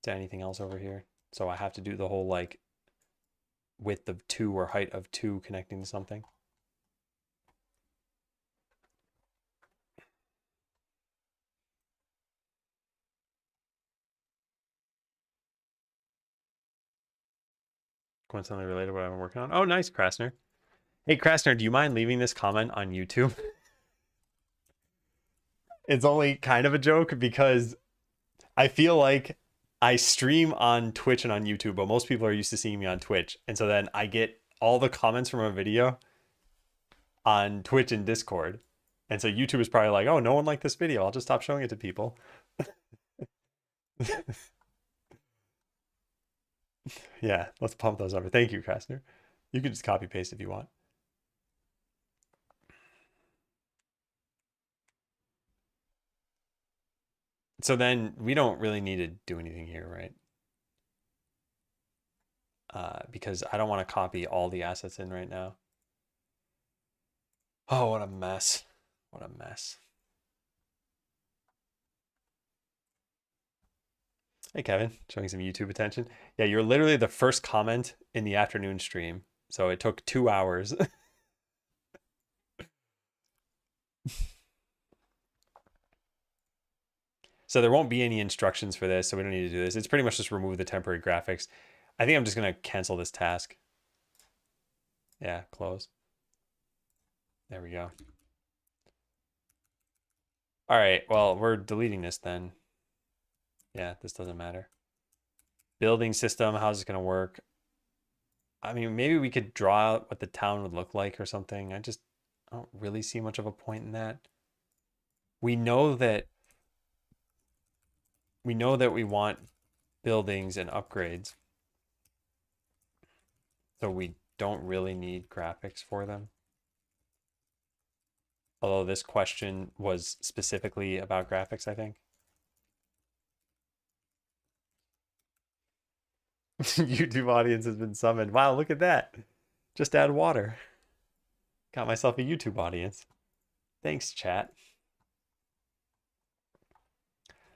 to anything else over here. So I have to do the whole like width of 2 or height of 2 connecting to something. Coincidentally related to what I'm working on. Oh, nice, Krasner. Hey, Krasner, do you mind leaving this comment on YouTube? It's only kind of a joke because I feel like I stream on Twitch and on YouTube, but most people are used to seeing me on Twitch. And so then I get all the comments from a video on Twitch and Discord. And so YouTube is probably like, oh, no one liked this video. I'll just stop showing it to people. Yeah, let's pump those over. Thank you, Krasner. You can just copy paste if you want. So then we don't really need to do anything here, right? Because I don't want to copy all the assets in right now. Oh, what a mess. What a mess. Hey, Kevin, showing some YouTube attention. Yeah, you're literally the first comment in the afternoon stream. So it took 2 hours. So there won't be any instructions for this, so we don't need to do this. It's pretty much just remove the temporary graphics. I think I'm just going to cancel this task. Yeah, close. There we go. All right, well, we're deleting this then. Yeah, this doesn't matter. Building system, how's it going to work? I mean, maybe we could draw out what the town would look like or something. I don't really see much of a point in that. We know that we want buildings and upgrades. So we don't really need graphics for them. Although this question was specifically about graphics, I think. YouTube audience has been summoned. Wow, look at that. Just add water. Got myself a YouTube audience. Thanks, chat.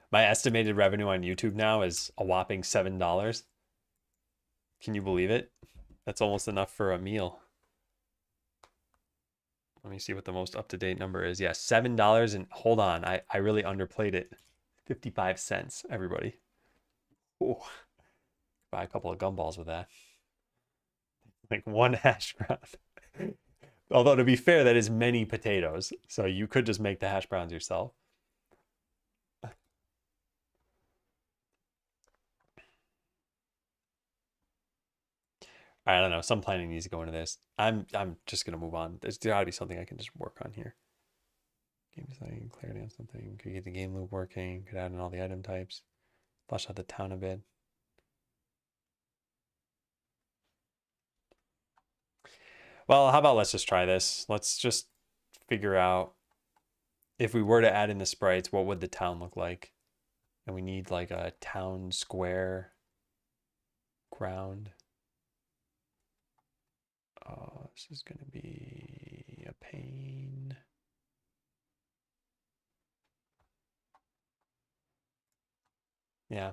My estimated revenue on YouTube now is a whopping $7. Can you believe it? That's almost enough for a meal. Let me see what the most up-to-date number is. Yeah, $7. And hold on, I really underplayed it. 55 cents, everybody. Ooh. Buy a couple of gumballs with that. Like one hash brown. Although to be fair, that is many potatoes. So you could just make the hash browns yourself. I don't know. Some planning needs to go into this. I'm just gonna move on. There's gotta be something I can just work on here. Game design, clarity on something. Could get the game loop working. Could add in all the item types. Flush out the town a bit. Well, how about let's just try this. Let's just figure out if we were to add in the sprites, what would the town look like? And we need like a town square ground. Oh, this is going to be a pain. Yeah.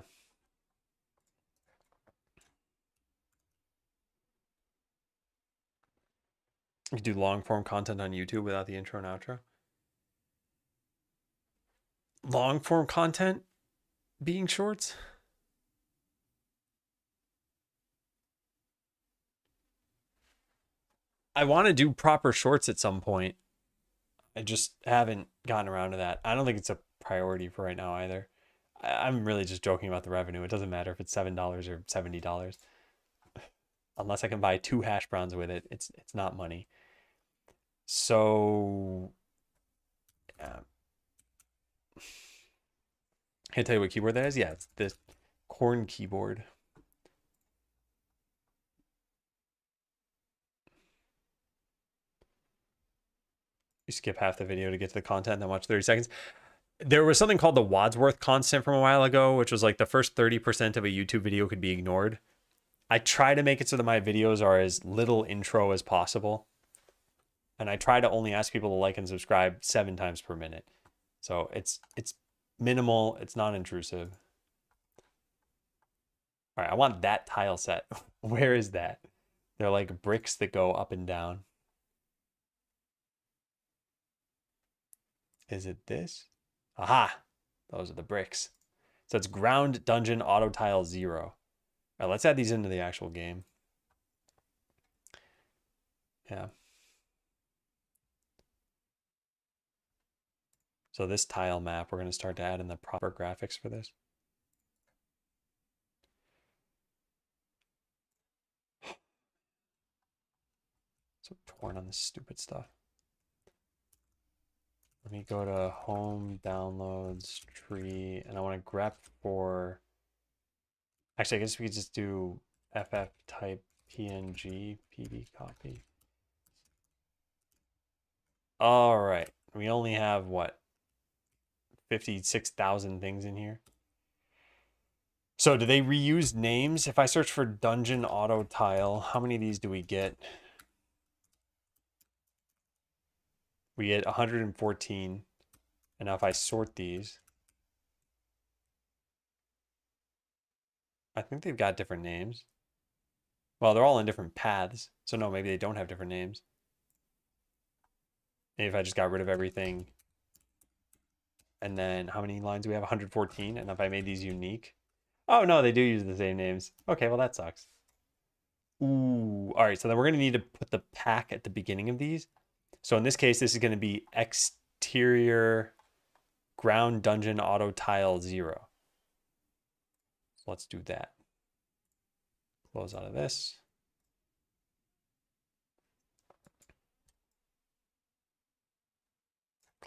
You could do long form content on YouTube without the intro and outro. Long form content being shorts? I want to do proper shorts at some point. I just haven't gotten around to that. I don't think it's a priority for right now either. I'm really just joking about the revenue. It doesn't matter if it's $7 or $70. Unless I can buy 2 hash browns with it, it's not money. So can I tell you what keyboard that is? Yeah, it's the corn keyboard. You skip half the video to get to the content and then watch 30 seconds. There was something called the Wadsworth constant from a while ago, which was like the first 30% of a YouTube video could be ignored. I try to make it so that my videos are as little intro as possible. And I try to only ask people to like and subscribe 7 times per minute. So it's minimal, it's not intrusive. All right, I want that tile set. Where is that? They're like bricks that go up and down. Is it this? Aha! Those are the bricks. So it's ground, dungeon, auto tile, 0. All right, let's add these into the actual game. Yeah. So this tile map, we're going to start to add in the proper graphics for this. So torn on this stupid stuff. Let me go to home, downloads, tree, and I want to grep for, actually, I guess we could just do ff type png pd copy. All right, we only have what, 56,000 things in here. So do they reuse names? If I search for dungeon auto tile, how many of these do we get? We get 114. And now if I sort these, I think they've got different names. Well, they're all in different paths. So no, maybe they don't have different names. Maybe if I just got rid of everything. And then how many lines do we have? 114. And if I made these unique. Oh, no, they do use the same names. Okay, well, that sucks. Ooh, all right. So then we're going to need to put the pack at the beginning of these. So in this case, this is going to be exterior ground dungeon auto tile 0. So let's do that. Close out of this.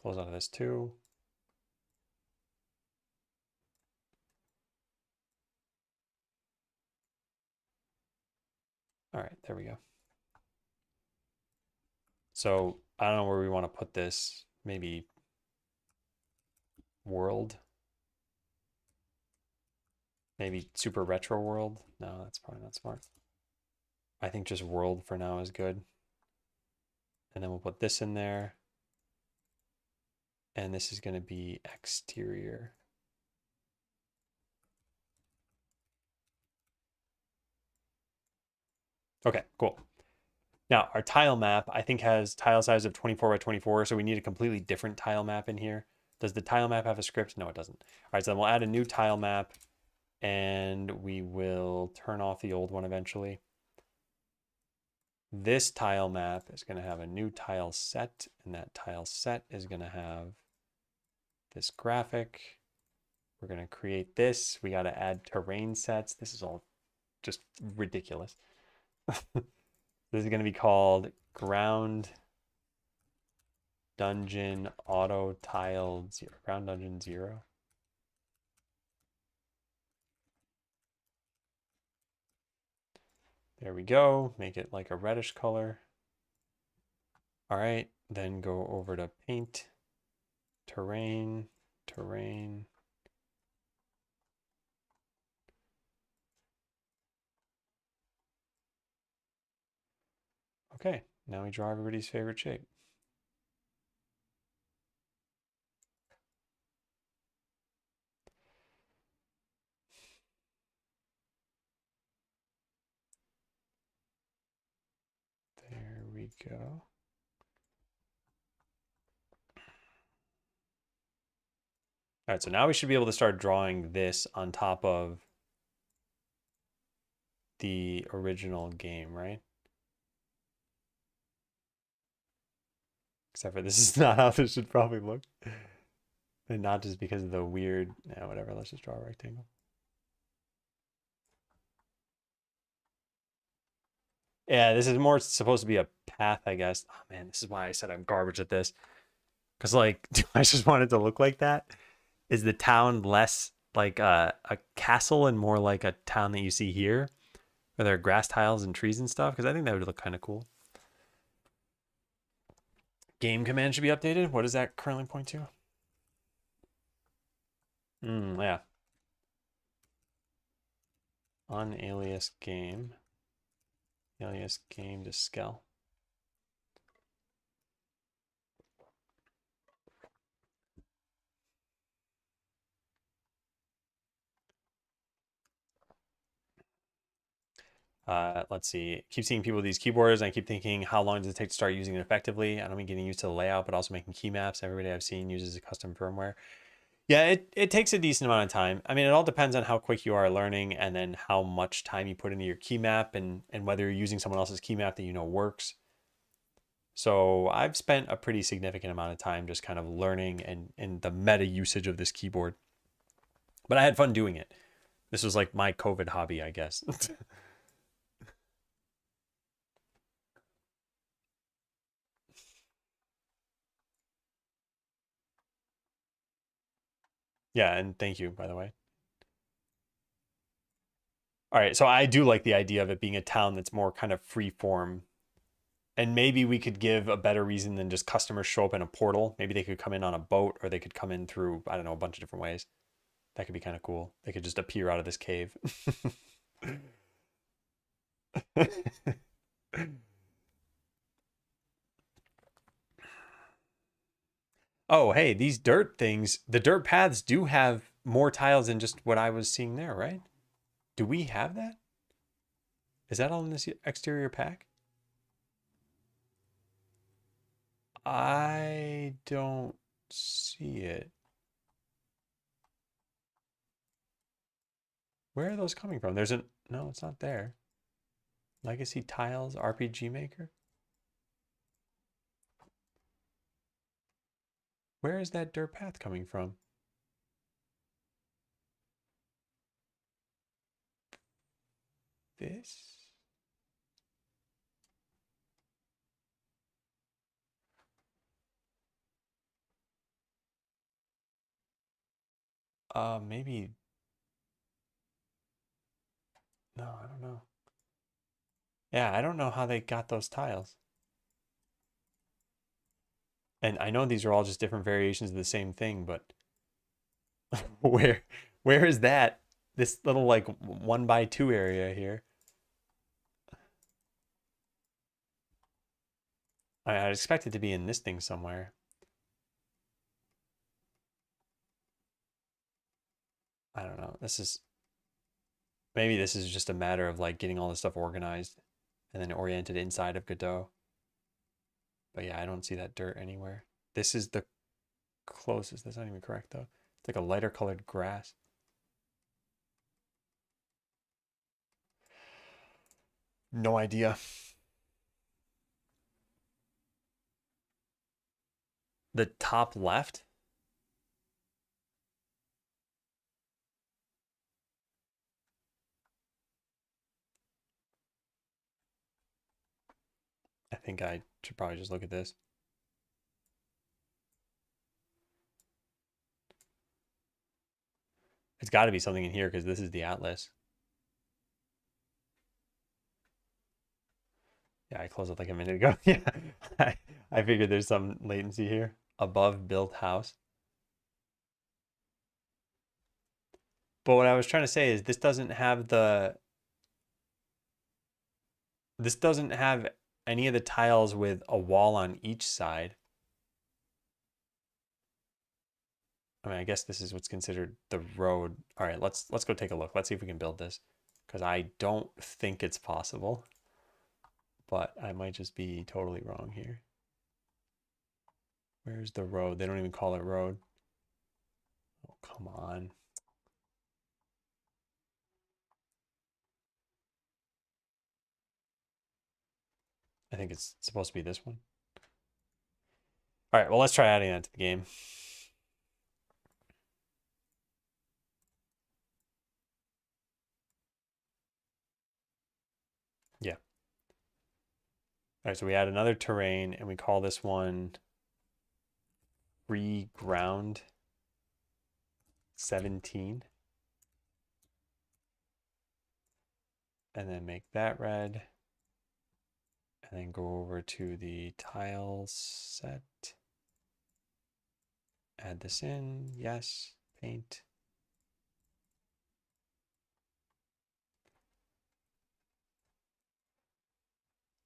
Close out of this too. All right, there we go. So I don't know where we want to put this. Maybe world. Maybe super retro world. No, that's probably not smart. I think just world for now is good. And then we'll put this in there. And this is going to be exterior. Okay, cool. Now our tile map, I think, has tile size of 24 by 24. So we need a completely different tile map in here. Does the tile map have a script? No, it doesn't. All right, so then we'll add a new tile map and we will turn off the old one eventually. This tile map is going to have a new tile set, and that tile set is going to have this graphic. We're going to create this. We got to add terrain sets. This is all just ridiculous. This is going to be called ground dungeon auto tile 0. Ground dungeon 0. There we go. Make it like a reddish color. All right, then go over to paint, terrain, terrain. Okay, now we draw everybody's favorite shape. There we go. All right, so now we should be able to start drawing this on top of the original game, right? Except for this is not how this should probably look. And not just because of the weird, yeah, whatever, let's just draw a rectangle. Yeah, this is more supposed to be a path, I guess. Oh man, this is why I said I'm garbage at this. Because like, do I just want it to look like that? Is the town less like a castle and more like a town that you see here? Where there are grass tiles and trees and stuff? Because I think that would look kind of cool. Game command should be updated. What does that currently point to? Yeah. Unalias game. Alias game to scale. Let's see. Keep seeing people with these keyboards, and I keep thinking, how long does it take to start using it effectively? I don't mean getting used to the layout, but also making key maps. Everybody I've seen uses a custom firmware. Yeah, it takes a decent amount of time. I mean, it all depends on how quick you are learning, and then how much time you put into your key map, and whether you're using someone else's key map that you know works. So I've spent a pretty significant amount of time just kind of learning and the meta usage of this keyboard. But I had fun doing it. This was like my COVID hobby, I guess. Yeah, and thank you, by the way. All right, so I do like the idea of it being a town that's more kind of free form. And maybe we could give a better reason than just customers show up in a portal. Maybe they could come in on a boat or they could come in through, I don't know, a bunch of different ways. That could be kind of cool. They could just appear out of this cave. Oh, hey, these dirt things, the dirt paths do have more tiles than just what I was seeing there, right? Do we have that? Is that all in this exterior pack? I don't see it. Where are those coming from? No, it's not there. Legacy tiles, RPG Maker? Where is that dirt path coming from? This? Maybe. No, I don't know. Yeah, I don't know how they got those tiles. And I know these are all just different variations of the same thing, but where where is that? This little like 1x2 area here. I'd expect it to be in this thing somewhere. I don't know. Maybe this is just a matter of like getting all this stuff organized and then oriented inside of Godot. But yeah, I don't see that dirt anywhere. This is the closest. That's not even correct though. It's like a lighter colored grass. No idea. The top left? I think I should probably just look at this. It's got to be something in here because this is the atlas. Yeah, I closed it like a minute ago. Yeah, I figured there's some latency here. Above built house. But what I was trying to say is this doesn't have any of the tiles with a wall on each side. I mean, I guess this is what's considered the road. All right, let's go take a look. Let's see if we can build this because I don't think it's possible, but I might just be totally wrong here. Where's the road? They don't even call it road. Oh, come on. I think it's supposed to be this one. All right, well, let's try adding that to the game. Yeah. All right, so we add another terrain and we call this one free ground 17. And then make that red. And then go over to the tiles set. Add this in, yes, paint.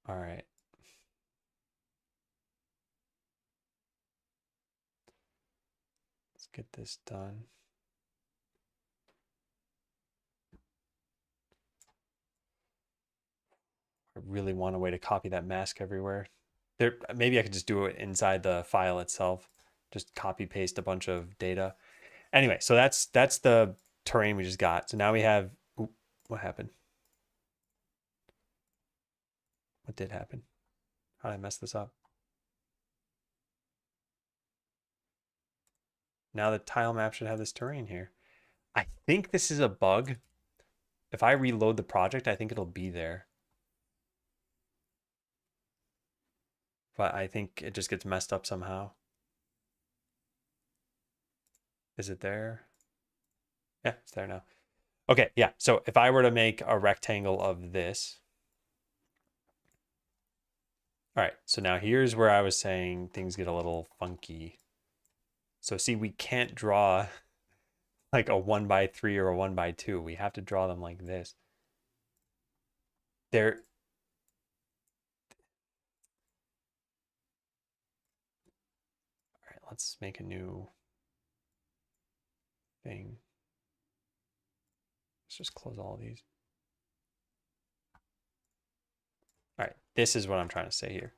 All right. Let's get this done. I really want a way to copy that mask everywhere. Maybe I could just do it inside the file itself. Just copy paste a bunch of data. Anyway, so that's the terrain we just got. So now we have, ooh, what happened? What did happen? How did I mess this up? now the tile map should have this terrain here. I think this is a bug. If I reload the project, I think it'll be there. But I think it just gets messed up somehow. Is it there? Yeah, it's there now. Okay, yeah. So if I were to make a rectangle of this. All right, so now here's where I was saying things get a little funky. So see, we can't draw like a 1x3 or a 1x2. We have to draw them like this. They're all right, let's make a new thing. Let's just close all of these. All right, this is what I'm trying to say here.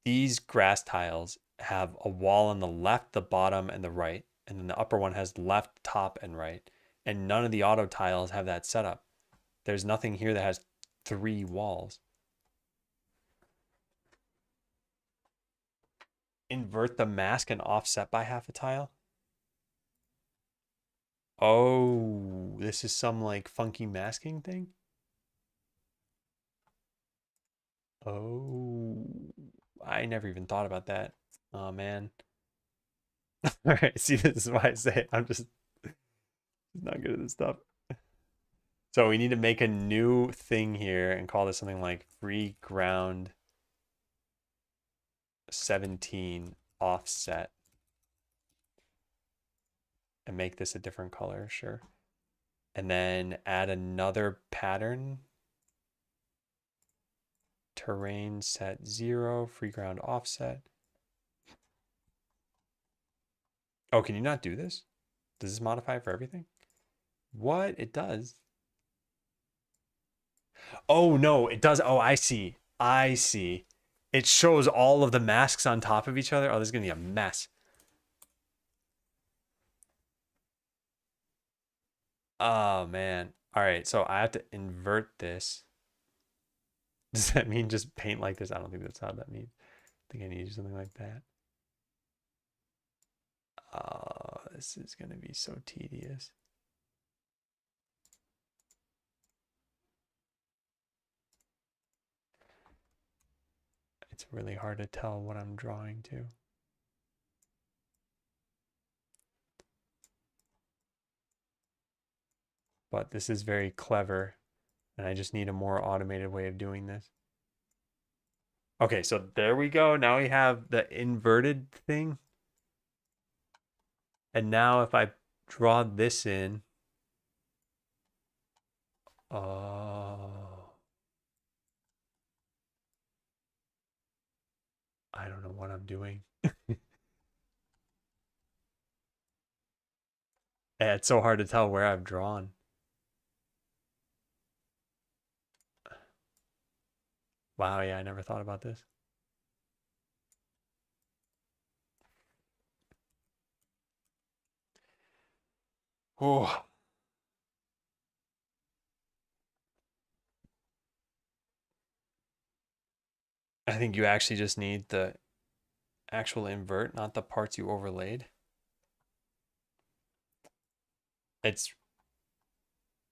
These grass tiles have a wall on the left, the bottom, and the right. And then the upper one has left, top, and right. And none of the auto tiles have that setup. There's nothing here that has 3 walls. Invert the mask and offset by half a tile. Oh, this is some like funky masking thing. Oh, I never even thought about that. Oh man. All right, see, this is why I say I'm just not good at this stuff. So we need to make a new thing here and call this something like free ground 17 offset and make this a different color, sure. And then add another pattern. Terrain set 0, free ground offset. Oh, can you not do this? Does this modify for everything? What? It does. Oh, no, it does. Oh, I see. I see. It shows all of the masks on top of each other. Oh, this is going to be a mess. Oh, man. All right, so I have to invert this. Does that mean just paint like this? I don't think that's how that means. I think I need something like that. Oh, this is going to be so tedious. It's really hard to tell what I'm drawing to. But this is very clever, and I just need a more automated way of doing this. Okay, so there we go. Now we have the inverted thing. And now if I draw this in, oh, I don't know what I'm doing. Yeah, it's so hard to tell where I've drawn. Wow, yeah, I never thought about this. Oh, I think you actually just need the actual invert, not the parts you overlaid. It's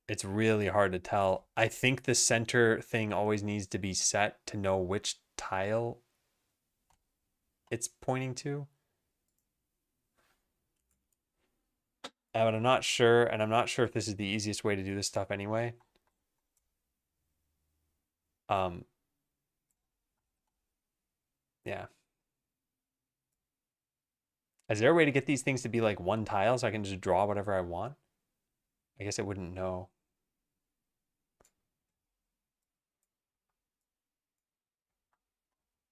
it's really hard to tell. I think the center thing always needs to be set to know which tile it's pointing to. But I'm not sure, and I'm not sure if this is the easiest way to do this stuff anyway. Yeah. Is there a way to get these things to be like one tile so I can just draw whatever I want? I guess I wouldn't know.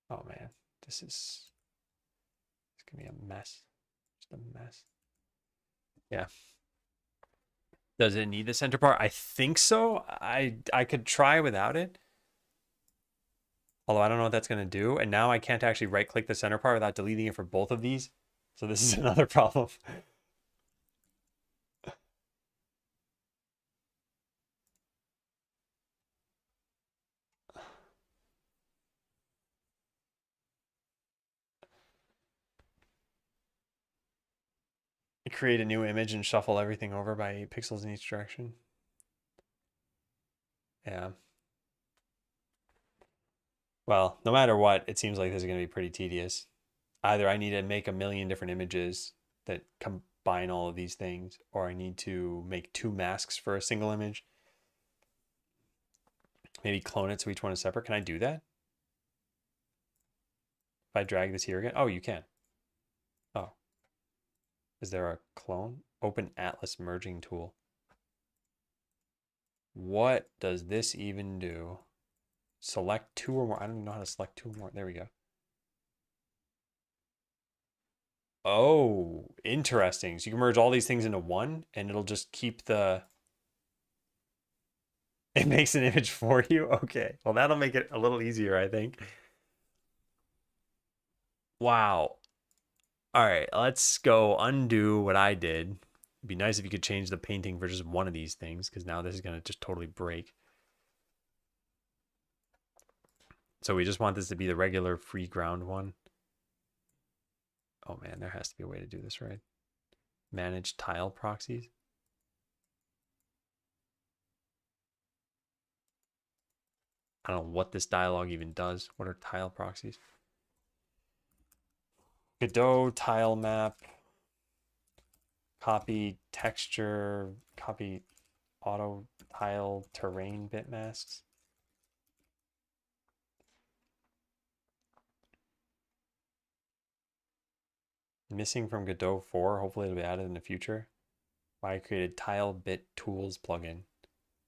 Oh man, this is it's gonna be a mess. Just a mess. Yeah. Does it need the center part? I think so. I could try without it. Although I don't know what that's gonna do. And now I can't actually right click the center part without deleting it for both of these. So this is another problem. create a new image and shuffle everything over by 8 pixels in each direction. Yeah. Well, no matter what, it seems like this is going to be pretty tedious. Either I need to make a million different images that combine all of these things, or I need to make 2 masks for a single image. Maybe clone it so each one is separate. Can I do that? If I drag this here again? Oh, you can. Oh. Is there a clone? Open Atlas merging tool. What does this even do? Select 2 or more. I don't even know how to select 2 or more. There we go. Oh, interesting. So you can merge all these things into one and it'll just keep the... It makes an image for you? Okay. Well, that'll make it a little easier, I think. Wow. All right, let's go undo what I did. It'd be nice if you could change the painting for just one of these things, because now this is going to just totally break. So we just want this to be the regular free ground one. Oh man, there has to be a way to do this right. Manage tile proxies. I don't know what this dialog even does. What are tile proxies? Godot tile map. Copy texture. Copy auto tile terrain bit masks. Missing from Godot 4. Hopefully it'll be added in the future. Why I created tile bit tools plugin.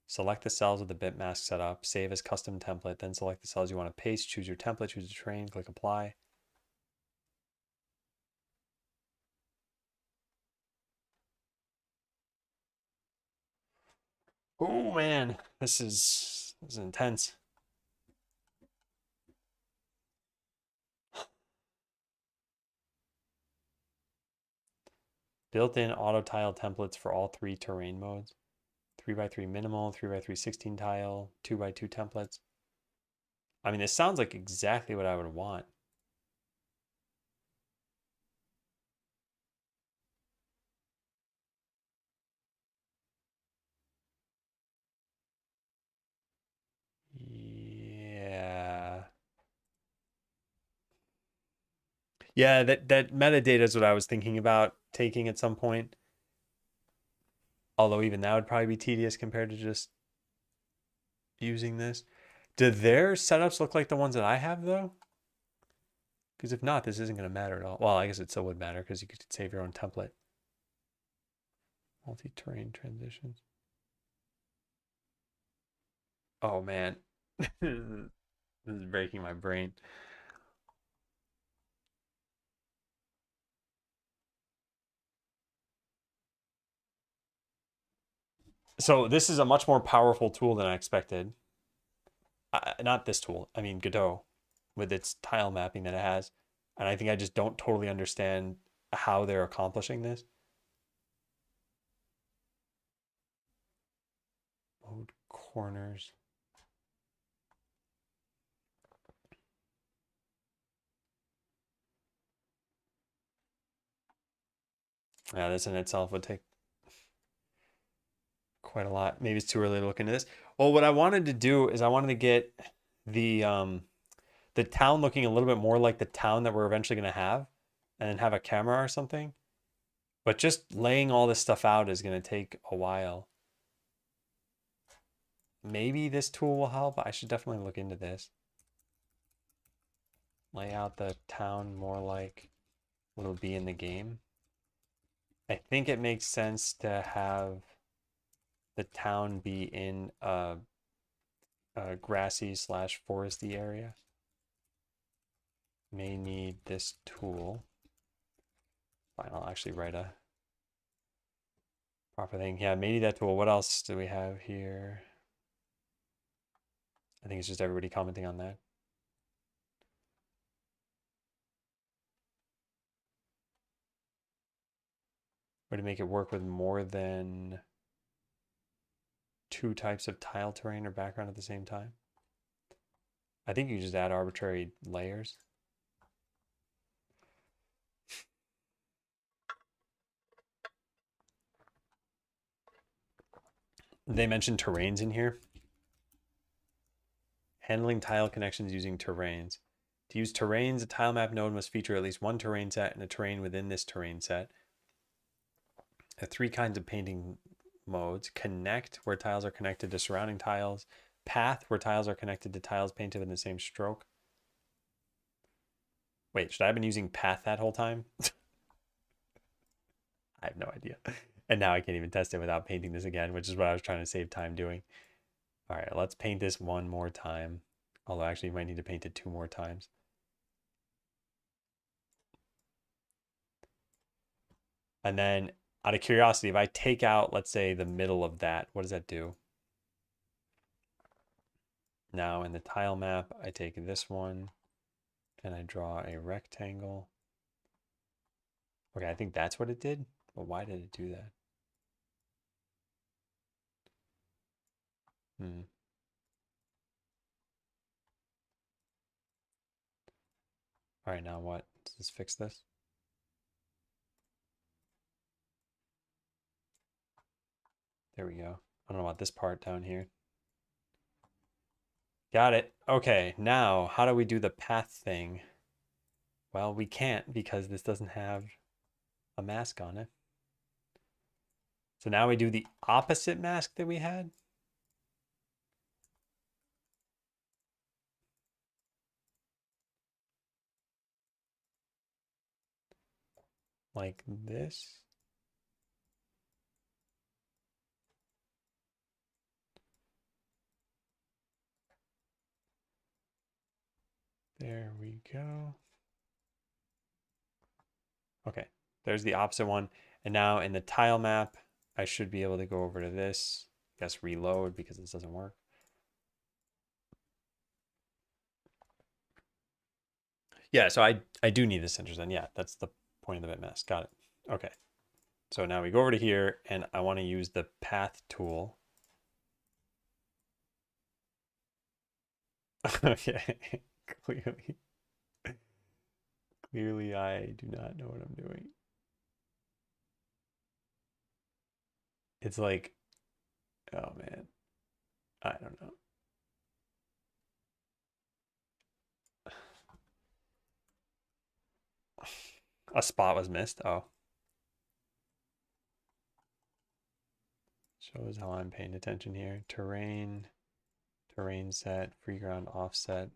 Select the cells with the bit mask set up, save as custom template, then select the cells you want to paste, choose your template, choose the terrain, click apply. Oh man, this is intense. Built-in auto tile templates for all 3 terrain modes. 3x3 minimal, 3x3 16 tile, 2x2 templates. I mean, this sounds like exactly what I would want. Yeah. Yeah, that metadata is what I was thinking about taking at some point. Although even that would probably be tedious compared to just using this. Do their setups look like the ones that I have though? Because if not, this isn't going to matter at all. Well, I guess it still would matter because you could save your own template. Multi-terrain transitions. Oh man, this is breaking my brain. So this is a much more powerful tool than I expected. Not this tool. I mean Godot, with its tile mapping that it has, and I think I just don't totally understand how they're accomplishing this. Mode corners. Yeah, this in itself would take quite a lot. Maybe it's too early to look into this. Well, what I wanted to do is I wanted to get the town looking a little bit more like the town that we're eventually going to have, and then have a camera or something. But just laying all this stuff out is going to take a while. Maybe this tool will help. I should definitely look into this. Lay out the town more like what it'll be in the game. I think it makes sense to have the town be in a grassy / foresty area. May need this tool. Fine, I'll actually write a proper thing. Yeah, may need that tool. What else do we have here? I think it's just everybody commenting on that. Way to make it work with more than 2 types of tile terrain or background at the same time. I think you just add arbitrary layers. They mentioned terrains in here. Handling tile connections using terrains. To use terrains, a tile map node must feature at least one terrain set and a terrain within this terrain set. There are 3 kinds of painting modes. Connect, where tiles are connected to surrounding tiles. Path, where tiles are connected to tiles painted in the same stroke. Wait, should I have been using path that whole time? I have no idea. And now I can't even test it without painting this again, which is what I was trying to save time doing. All right, let's paint this one more time. Although actually you might need to paint it 2 more times. And then out of curiosity, if I take out, let's say, the middle of that, what does that do? Now in the tile map, I take this one and I draw a rectangle. Okay, I think that's what it did. But why did it do that? All right, now what? Does this fix this? There we go. I don't know about this part down here. Got it. Okay, now how do we do the path thing? Well, we can't because this doesn't have a mask on it. So now we do the opposite mask that we had. Like this. There we go. Okay, there's the opposite one. And now in the tile map, I should be able to go over to this. I guess reload because this doesn't work. Yeah, so I do need the centers then. Yeah, that's the point of the bitmask. Got it. Okay. So now we go over to here and I want to use the path tool. Okay. Clearly I do not know what I'm doing. It's like, oh man, I don't know. A spot was missed. Oh. Shows how I'm paying attention here. Terrain, terrain set, free ground offset.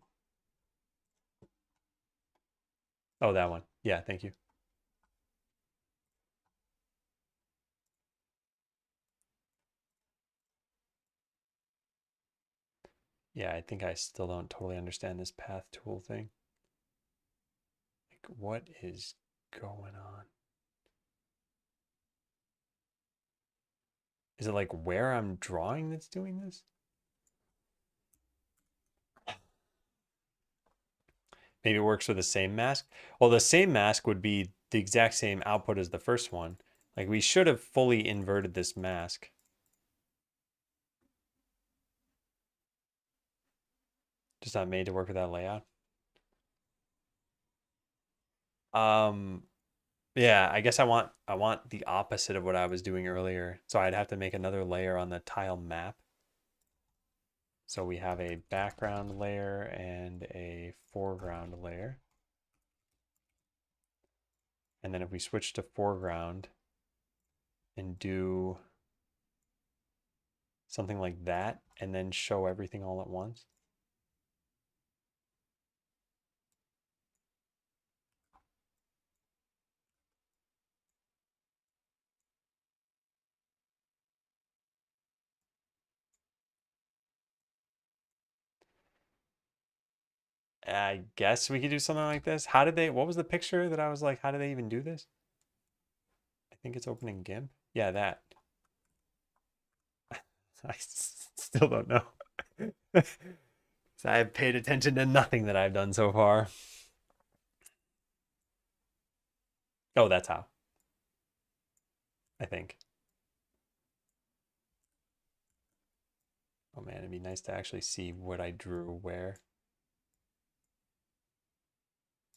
Oh, that one. Yeah, thank you. Yeah, I think I still don't totally understand this path tool thing. Like, what is going on? Is it like where I'm drawing that's doing this? Maybe it works with the same mask. Well, the same mask would be the exact same output as the first one. Like we should have fully inverted this mask. Just not made to work with that layout. Yeah, I guess I want the opposite of what I was doing earlier. So I'd have to make another layer on the tile map. So we have a background layer and a foreground layer. And then if we switch to foreground and do something like that, and then show everything all at once. I guess we could do something like this. How did they, what was the picture that I was like, how do they even do this? I think it's opening GIMP. Yeah, that. I still don't know. So I have paid attention to nothing that I've done so far. Oh, that's how. I think. Oh man, it'd be nice to actually see what I drew where.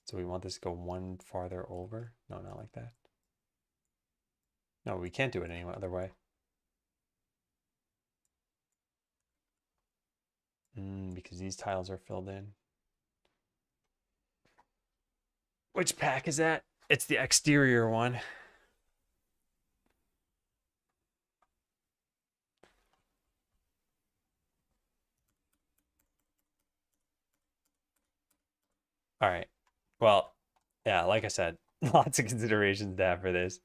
So we want this to go one farther over? No, not like that. No, we can't do it any other way. Because these tiles are filled in. Which pack is that? It's the exterior one. All right. Well, yeah, like I said, lots of considerations to have for this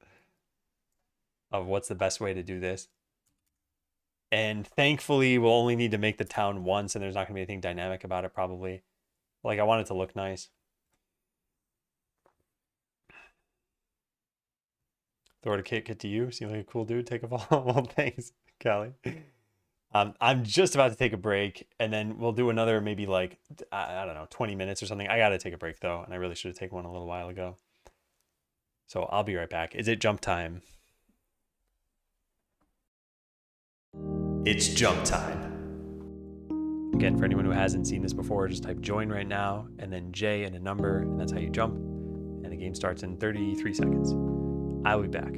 of what's the best way to do this. And thankfully, we'll only need to make the town once, and there's not going to be anything dynamic about it, probably. Like, I want it to look nice. Throw it a kit to you. Seem like a cool dude. Take a fall. Well, thanks, Callie. I'm just about to take a break, and then we'll do another maybe like, I don't know, 20 minutes or something. I got to take a break, though, and I really should have taken one a little while ago. So I'll be right back. Is it jump time? It's jump time. Again, for anyone who hasn't seen this before, just type join right now, and then J and a number, and that's how you jump. And the game starts in 33 seconds. I'll be back.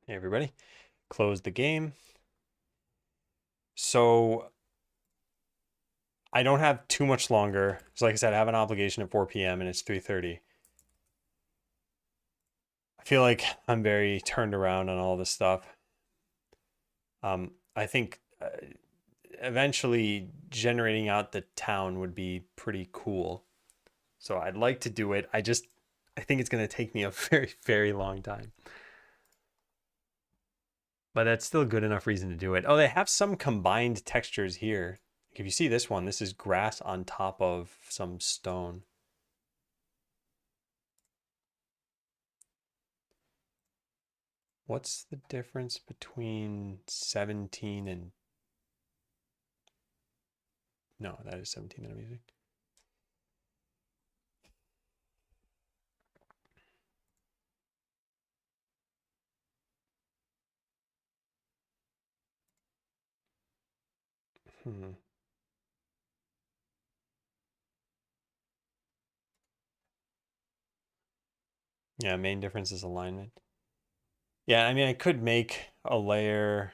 Hey, everybody. Close the game. So I don't have too much longer. So like I said, I have an obligation at 4 p.m. and it's 3:30. I feel like I'm very turned around on all this stuff. I think eventually generating out the town would be pretty cool. So I'd like to do it. I think it's going to take me a very, very long time. But that's still good enough reason to do it. Oh, they have some combined textures here. If you see this one, this is grass on top of some stone. What's the difference between 17 and... No, that is 17 that I'm using. Yeah, main difference is alignment. Yeah, I mean, I could make a layer.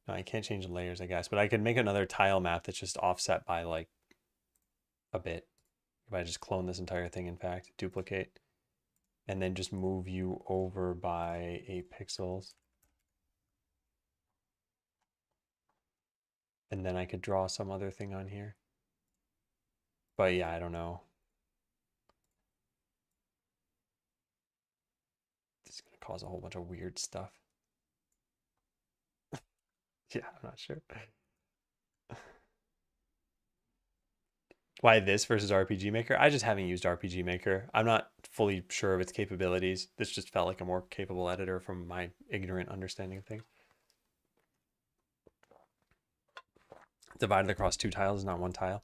No, I can't change the layers, I guess, but I could make another tile map that's just offset by like a bit. If I just clone this entire thing, in fact, duplicate, and then just move you over by 8 pixels. And then I could draw some other thing on here. But yeah, I don't know. This is going to cause a whole bunch of weird stuff. Yeah, I'm not sure. Why this versus RPG Maker? I just haven't used RPG Maker. I'm not fully sure of its capabilities. This just felt like a more capable editor from my ignorant understanding of things. Divided across 2 tiles, not 1 tile.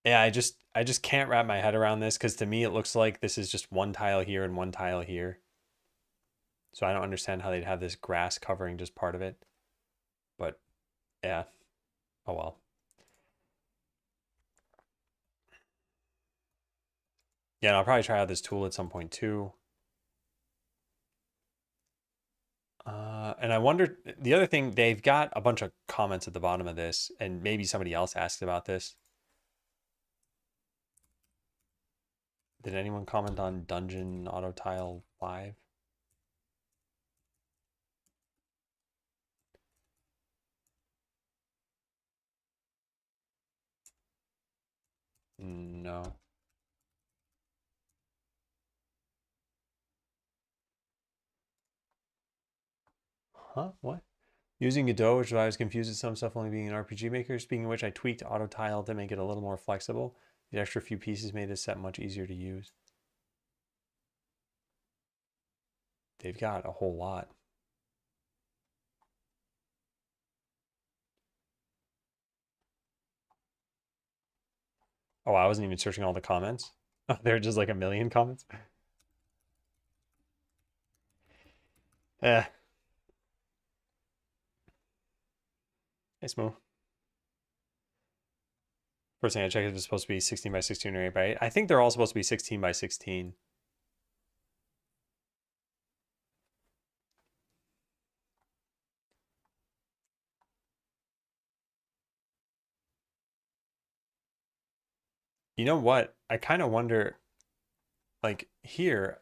Yeah, I just can't wrap my head around this because to me it looks like this is just 1 tile here and 1 tile here. So I don't understand how they'd have this grass covering just part of it. But yeah, oh well. Yeah, and I'll probably try out this tool at some point too. And I wonder, the other thing, they've got a bunch of comments at the bottom of this, and maybe somebody else asked about this. Did anyone comment on Dungeon Auto Tile Live? No. Huh? What? Using Godot, which is why I was confused with some stuff only being an RPG Maker. Speaking of which, I tweaked Auto Tile to make it a little more flexible. The extra few pieces made this set much easier to use. They've got a whole lot. Oh, I wasn't even searching all the comments. Oh, there are just like a million comments. Yeah. Hey, Smo. First thing I checked, it's supposed to be 16 by 16 or 8 by 8. I think they're all supposed to be 16 by 16. You know what? I kind of wonder, like here,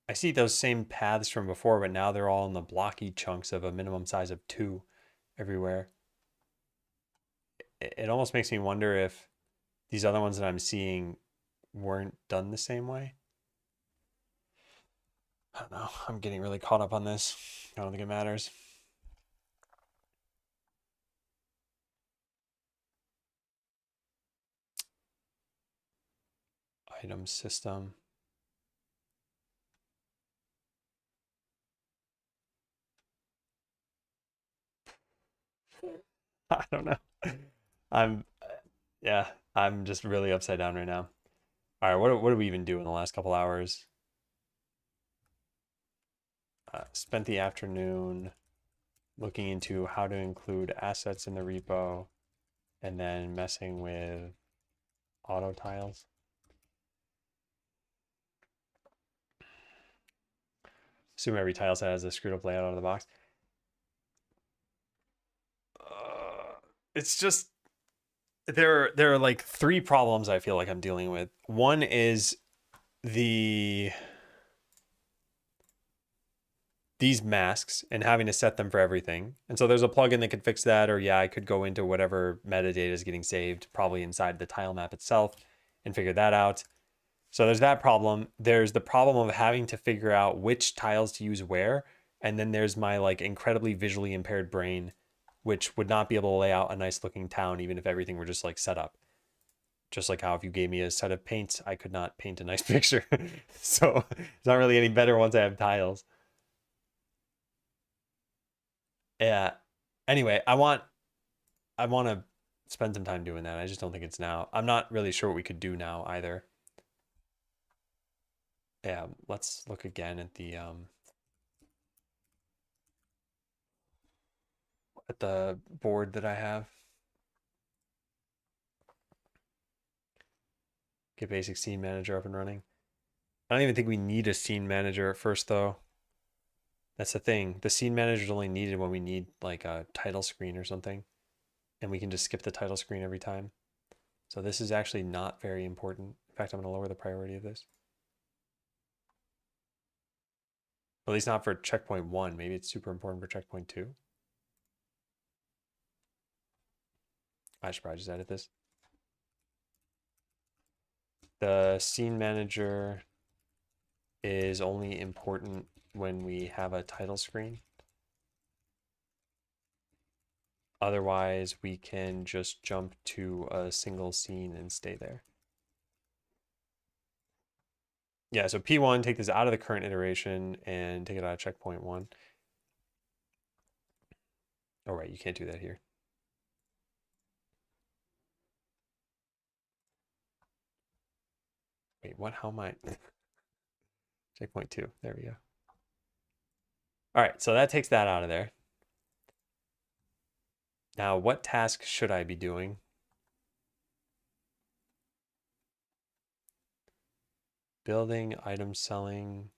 I see those same paths from before, but now they're all in the blocky chunks of a minimum size of 2 everywhere. It almost makes me wonder if these other ones that I'm seeing weren't done the same way. I don't know. I'm getting really caught up on this. I don't think it matters. Item system. I don't know. I'm, yeah, I'm just really upside down right now. All right, what do we even do in the last couple hours? Spent the afternoon looking into how to include assets in the repo and then messing with auto tiles. Assume every tile set has a screwed up layout out of the box. It's just there are like 3 problems I feel like I'm dealing with. One is these masks and having to set them for everything. And so there's a plugin that could fix that, or yeah, I could go into whatever metadata is getting saved, probably inside the tile map itself, and figure that out. So there's that problem. There's the problem of having to figure out which tiles to use where. And then there's my like incredibly visually impaired brain, which would not be able to lay out a nice looking town even if everything were just like set up. Just like how if you gave me a set of paints, I could not paint a nice picture. So it's not really any better once I have tiles. Yeah. Anyway, I want to spend some time doing that. I just don't think it's now. I'm not really sure what we could do now either. Yeah, let's look again at the board that I have. Get basic scene manager up and running. I don't even think we need a scene manager at first though. That's the thing. The scene manager is only needed when we need like a title screen or something. And we can just skip the title screen every time. So this is actually not very important. In fact, I'm going to lower the priority of this. At least not for checkpoint 1. Maybe it's super important for checkpoint 2. I should probably just edit this. The scene manager is only important when we have a title screen. Otherwise, we can just jump to a single scene and stay there. Yeah, so P1, take this out of the current iteration and take it out of checkpoint 1. Oh, right, you can't do that here. Wait, what? How am I? Checkpoint 2. There we go. All right, so that takes that out of there. Now, what task should I be doing? Building, item selling.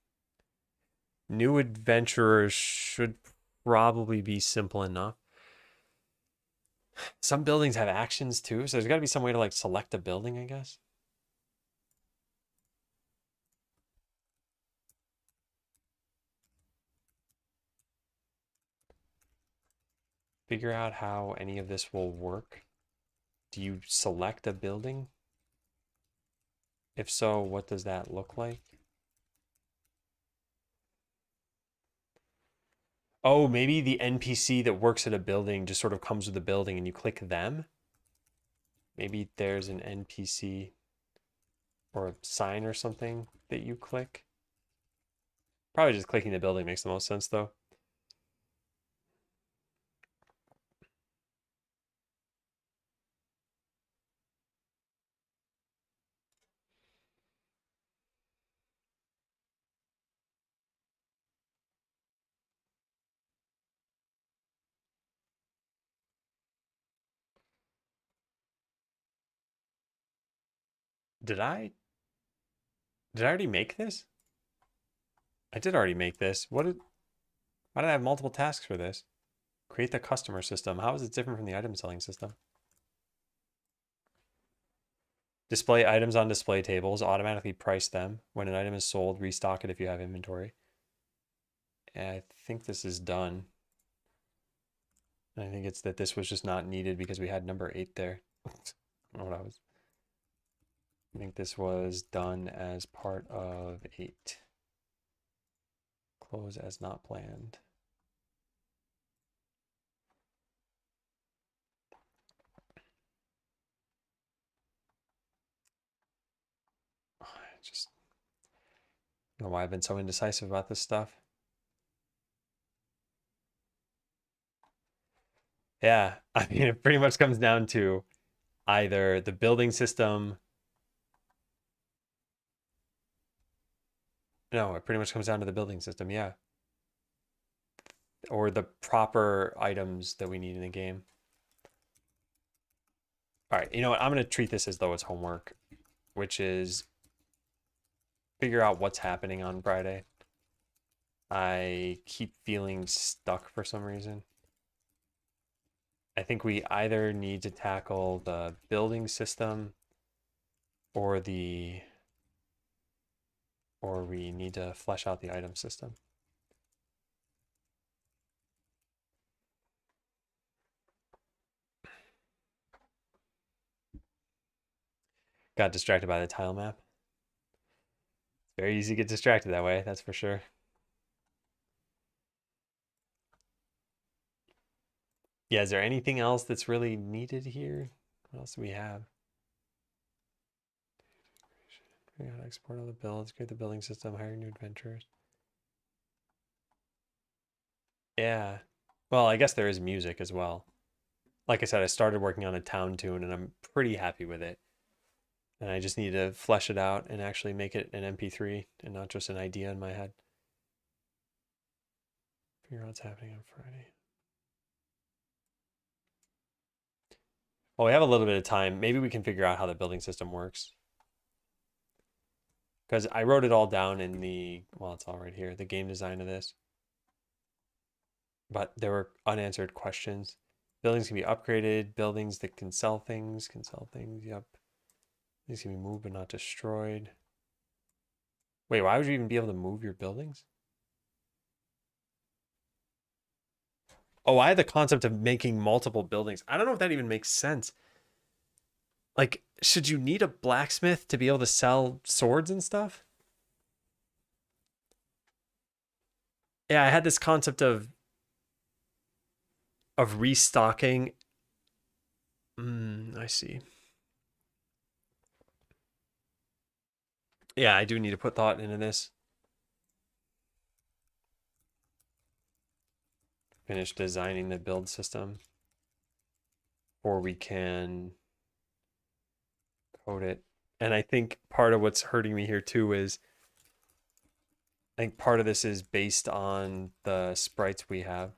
New adventurers should probably be simple enough. Some buildings have actions too, so there's got to be some way to like select a building, I guess. Figure out how any of this will work. Do you select a building? If so, what does that look like? Oh, maybe the NPC that works at a building just sort of comes with the building and you click them. Maybe there's an NPC or a sign or something that you click. Probably just clicking the building makes the most sense though. Did I did I already make this? I did already make this. Why did I have multiple tasks for this? Create the customer system. How is it different from the item selling system? Display items on display tables, automatically price them. When an item is sold, restock it if you have inventory. And I think this is done. I think it's that this was just not needed because we had number 8 there. I don't know what I was. I think this was done as part of 8. Close as not planned. I just don't know why I've been so indecisive about this stuff. Yeah, I mean, it pretty much comes down to either the building system. No, it pretty much comes down to the building system, yeah. Or the proper items that we need in the game. All right, you know what? I'm going to treat this as though it's homework, which is figure out what's happening on Friday. I keep feeling stuck for some reason. I think we either need to tackle the building system or we need to flesh out the item system. Got distracted by the tile map. Very easy to get distracted that way, that's for sure. Yeah, is there anything else that's really needed here? What else do we have? Figure out how to export all the builds, create the building system, hire new adventurers. Yeah. Well, I guess there is music as well. Like I said, I started working on a town tune and I'm pretty happy with it. And I just need to flesh it out and actually make it an MP3 and not just an idea in my head. Figure out what's happening on Friday. Well, we have a little bit of time. Maybe we can figure out how the building system works. Because I wrote it all down in the, well, it's all right here, the game design of this. But there were unanswered questions. Buildings can be upgraded. Buildings that can sell things, yep. These can be moved but not destroyed. Wait, why would you even be able to move your buildings? Oh, I had the concept of making multiple buildings. I don't know if that even makes sense. Like, should you need a blacksmith to be able to sell swords and stuff? Yeah, I had this concept of restocking. I see. Yeah, I do need to put thought into this. Finish designing the build system. Or we can code it. And I think part of what's hurting me here too is I think part of this is based on the sprites we have.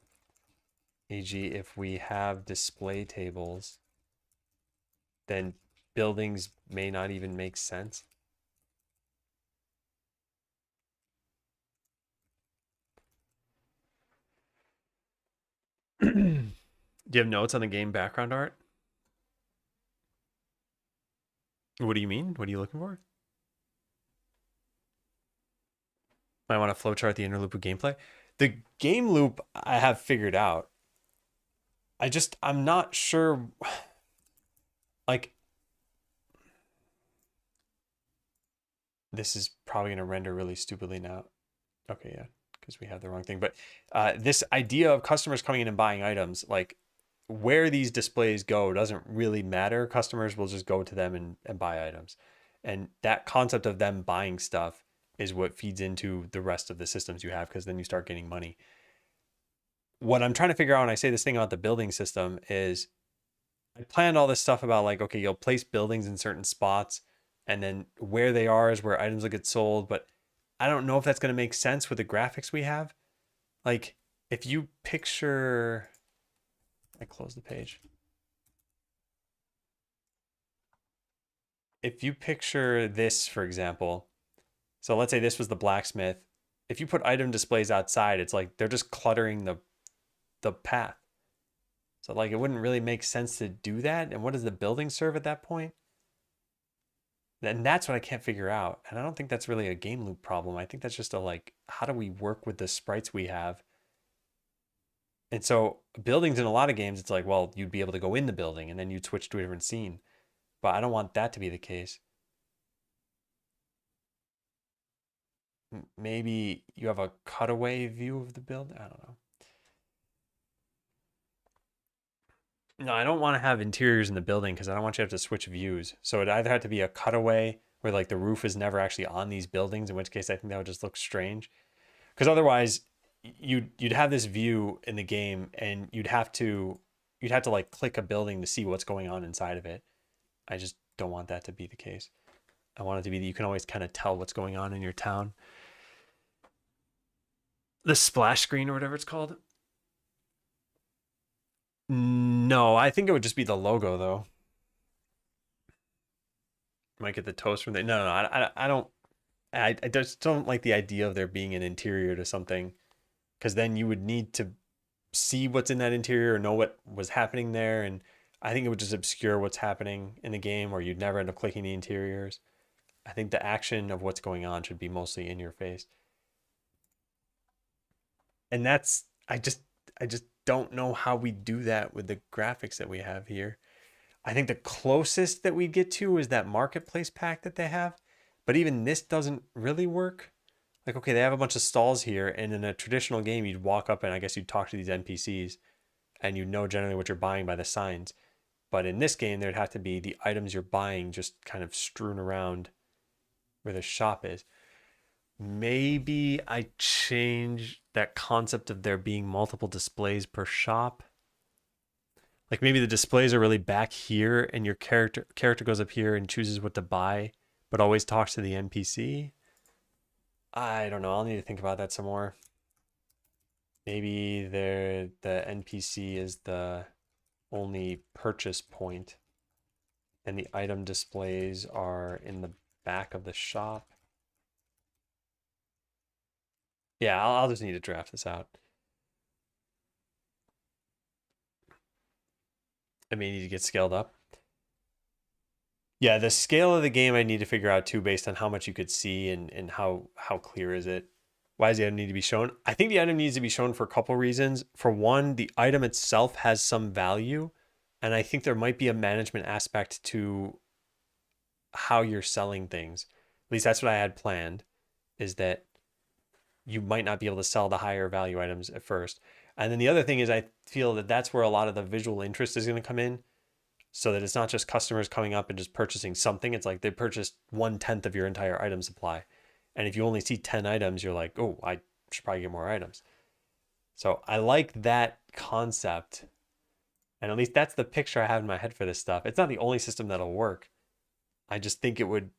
E.g., if we have display tables, then buildings may not even make sense. Do you have notes on the game background art? What do you mean? What are you looking for? I want to flowchart the inner loop of gameplay. The game loop I have figured out. I'm not sure. Like, this is probably going to render really stupidly now. Okay, yeah, because we have the wrong thing. But this idea of customers coming in and buying items, like where these displays go doesn't really matter. Customers will just go to them and buy items. And that concept of them buying stuff is what feeds into the rest of the systems you have, because then you start getting money. What I'm trying to figure out when I say this thing about the building system is I planned all this stuff about like, okay, you'll place buildings in certain spots and then where they are is where items will get sold. But I don't know if that's going to make sense with the graphics we have. Like if you picture, I close the page. If you picture this, for example, so let's say this was the blacksmith. If you put item displays outside, it's like they're just cluttering the path. So like it wouldn't really make sense to do that. And what does the building serve at that point? And that's what I can't figure out. And I don't think that's really a game loop problem. I think that's just a like, how do we work with the sprites we have? And so buildings in a lot of games, it's like, well, you'd be able to go in the building and then you'd switch to a different scene. But I don't want that to be the case. Maybe you have a cutaway view of the build. I don't know. No, I don't want to have interiors in the building because I don't want you to have to switch views. So it either had to be a cutaway where like the roof is never actually on these buildings, in which case I think that would just look strange. Because otherwise you'd have this view in the game and you'd have to like click a building to see what's going on inside of it. I just don't want that to be the case. I want it to be that you can always kind of tell what's going on in your town. The splash screen or whatever it's called. No, I think it would just be the logo though. Might get the toast from there. No, I don't. I just don't like the idea of there being an interior to something, because then you would need to see what's in that interior or know what was happening there, and I think it would just obscure what's happening in the game, or you'd never end up clicking the interiors. I think the action of what's going on should be mostly in your face, and that's I just don't know how we do that with the graphics that we have here. I think the closest that we get to is that marketplace pack that they have, But even this doesn't really work. Like, okay, they have a bunch of stalls here, and in a traditional game, you'd walk up and I guess you'd talk to these NPCs, and you know generally what you're buying by the signs. But in this game, there'd have to be the items you're buying just kind of strewn around where the shop is. Maybe I change that concept of there being multiple displays per shop. Like maybe the displays are really back here and your character goes up here and chooses what to buy, but always talks to the NPC. I don't know. I'll need to think about that some more. Maybe the NPC is the only purchase point and the item displays are in the back of the shop. Yeah, I'll just need to draft this out. I may need to get scaled up. Yeah, the scale of the game I need to figure out too based on how much you could see and how clear is it. Why does the item need to be shown? I think the item needs to be shown for a couple reasons. For one, the item itself has some value, and I think there might be a management aspect to how you're selling things. At least that's what I had planned, is that you might not be able to sell the higher value items at first. And then the other thing is I feel that that's where a lot of the visual interest is going to come in, so that it's not just customers coming up and just purchasing something. It's like they purchased 1/10 of your entire item supply. And if you only see 10 items, you're like, oh, I should probably get more items. So I like that concept. And at least that's the picture I have in my head for this stuff. It's not the only system that'll work. I just think it would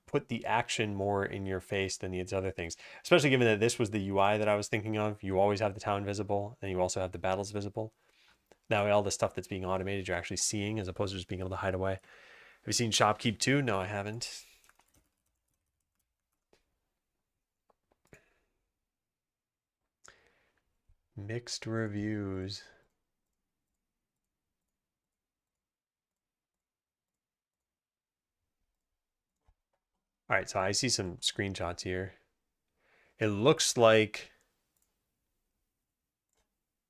put the action more in your face than these other things, especially given that this was the UI that I was thinking of. You always have the town visible and you also have the battles visible. Now all the stuff that's being automated, you're actually seeing as opposed to just being able to hide away. Have you seen Shopkeep 2? No, I haven't. Mixed reviews. All right, so I see some screenshots here. It looks like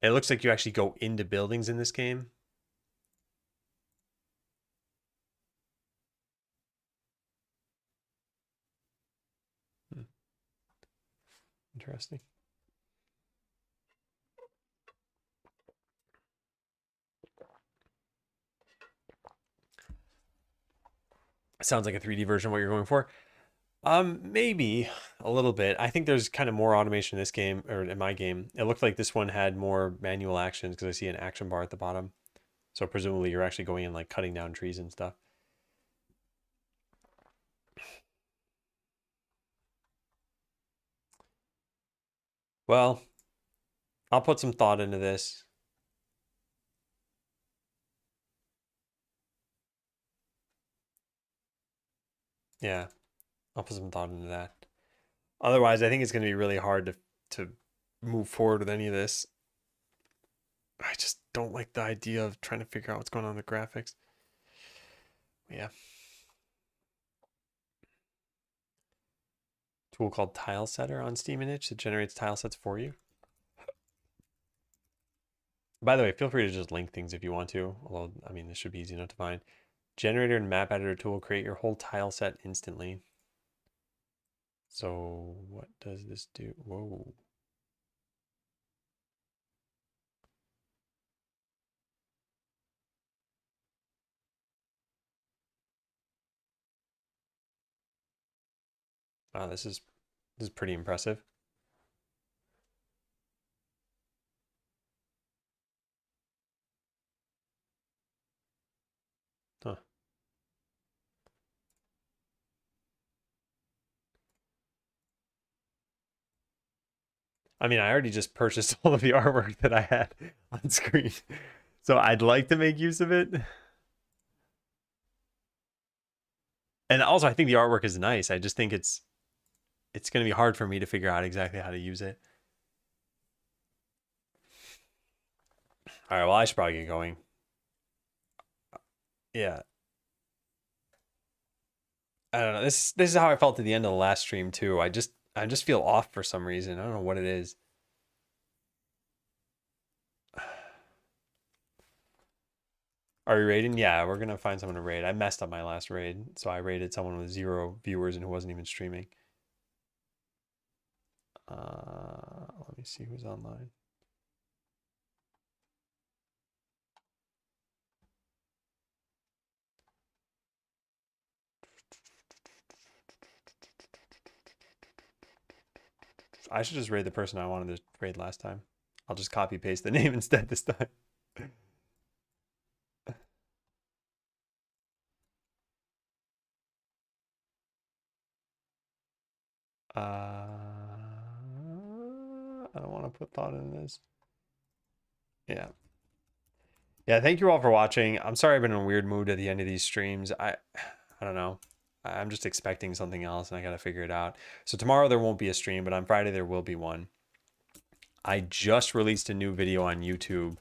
you actually go into buildings in this game. Interesting. Sounds like a 3D version of what you're going for. Maybe a little bit. I think there's kind of more automation in this game, or in my game. It looked like this one had more manual actions because I see an action bar at the bottom. So presumably you're actually going in like cutting down trees and stuff. Well, I'll put some thought into this. Yeah, I'll put some thought into that. Otherwise, I think it's going to be really hard to move forward with any of this. I just don't like the idea of trying to figure out what's going on with the graphics. Yeah. Tool called Tile Setter on Steam and Itch that generates tile sets for you. By the way, feel free to just link things if you want to, although, I mean, this should be easy enough to find. Generator and map editor tool create your whole tile set instantly. So what does this do? Whoa. Wow, this is pretty impressive. Huh. I mean, I already just purchased all of the artwork that I had on screen. So I'd like to make use of it. And also I think the artwork is nice. I just think it's going to be hard for me to figure out exactly how to use it. All right, well, I should probably get going. Yeah. I don't know. This is how I felt at the end of the last stream too. I just feel off for some reason. I don't know what it is. Are we raiding? Yeah, we're gonna find someone to raid. I messed up my last raid, so I raided someone with 0 viewers and who wasn't even streaming. Let me see who's online. I should just raid the person I wanted to raid last time. I'll just copy paste the name instead this time. I don't want to put thought in this. Yeah. Yeah, thank you all for watching. I'm sorry I've been in a weird mood at the end of these streams. I don't know. I'm just expecting something else and I got to figure it out. So tomorrow there won't be a stream, but on Friday there will be one. I just released a new video on YouTube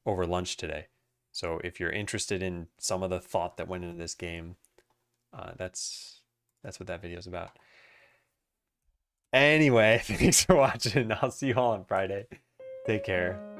over lunch today. So if you're interested in some of the thought that went into this game, that's what that video is about. Anyway, thanks for watching. I'll see you all on Friday. Take care.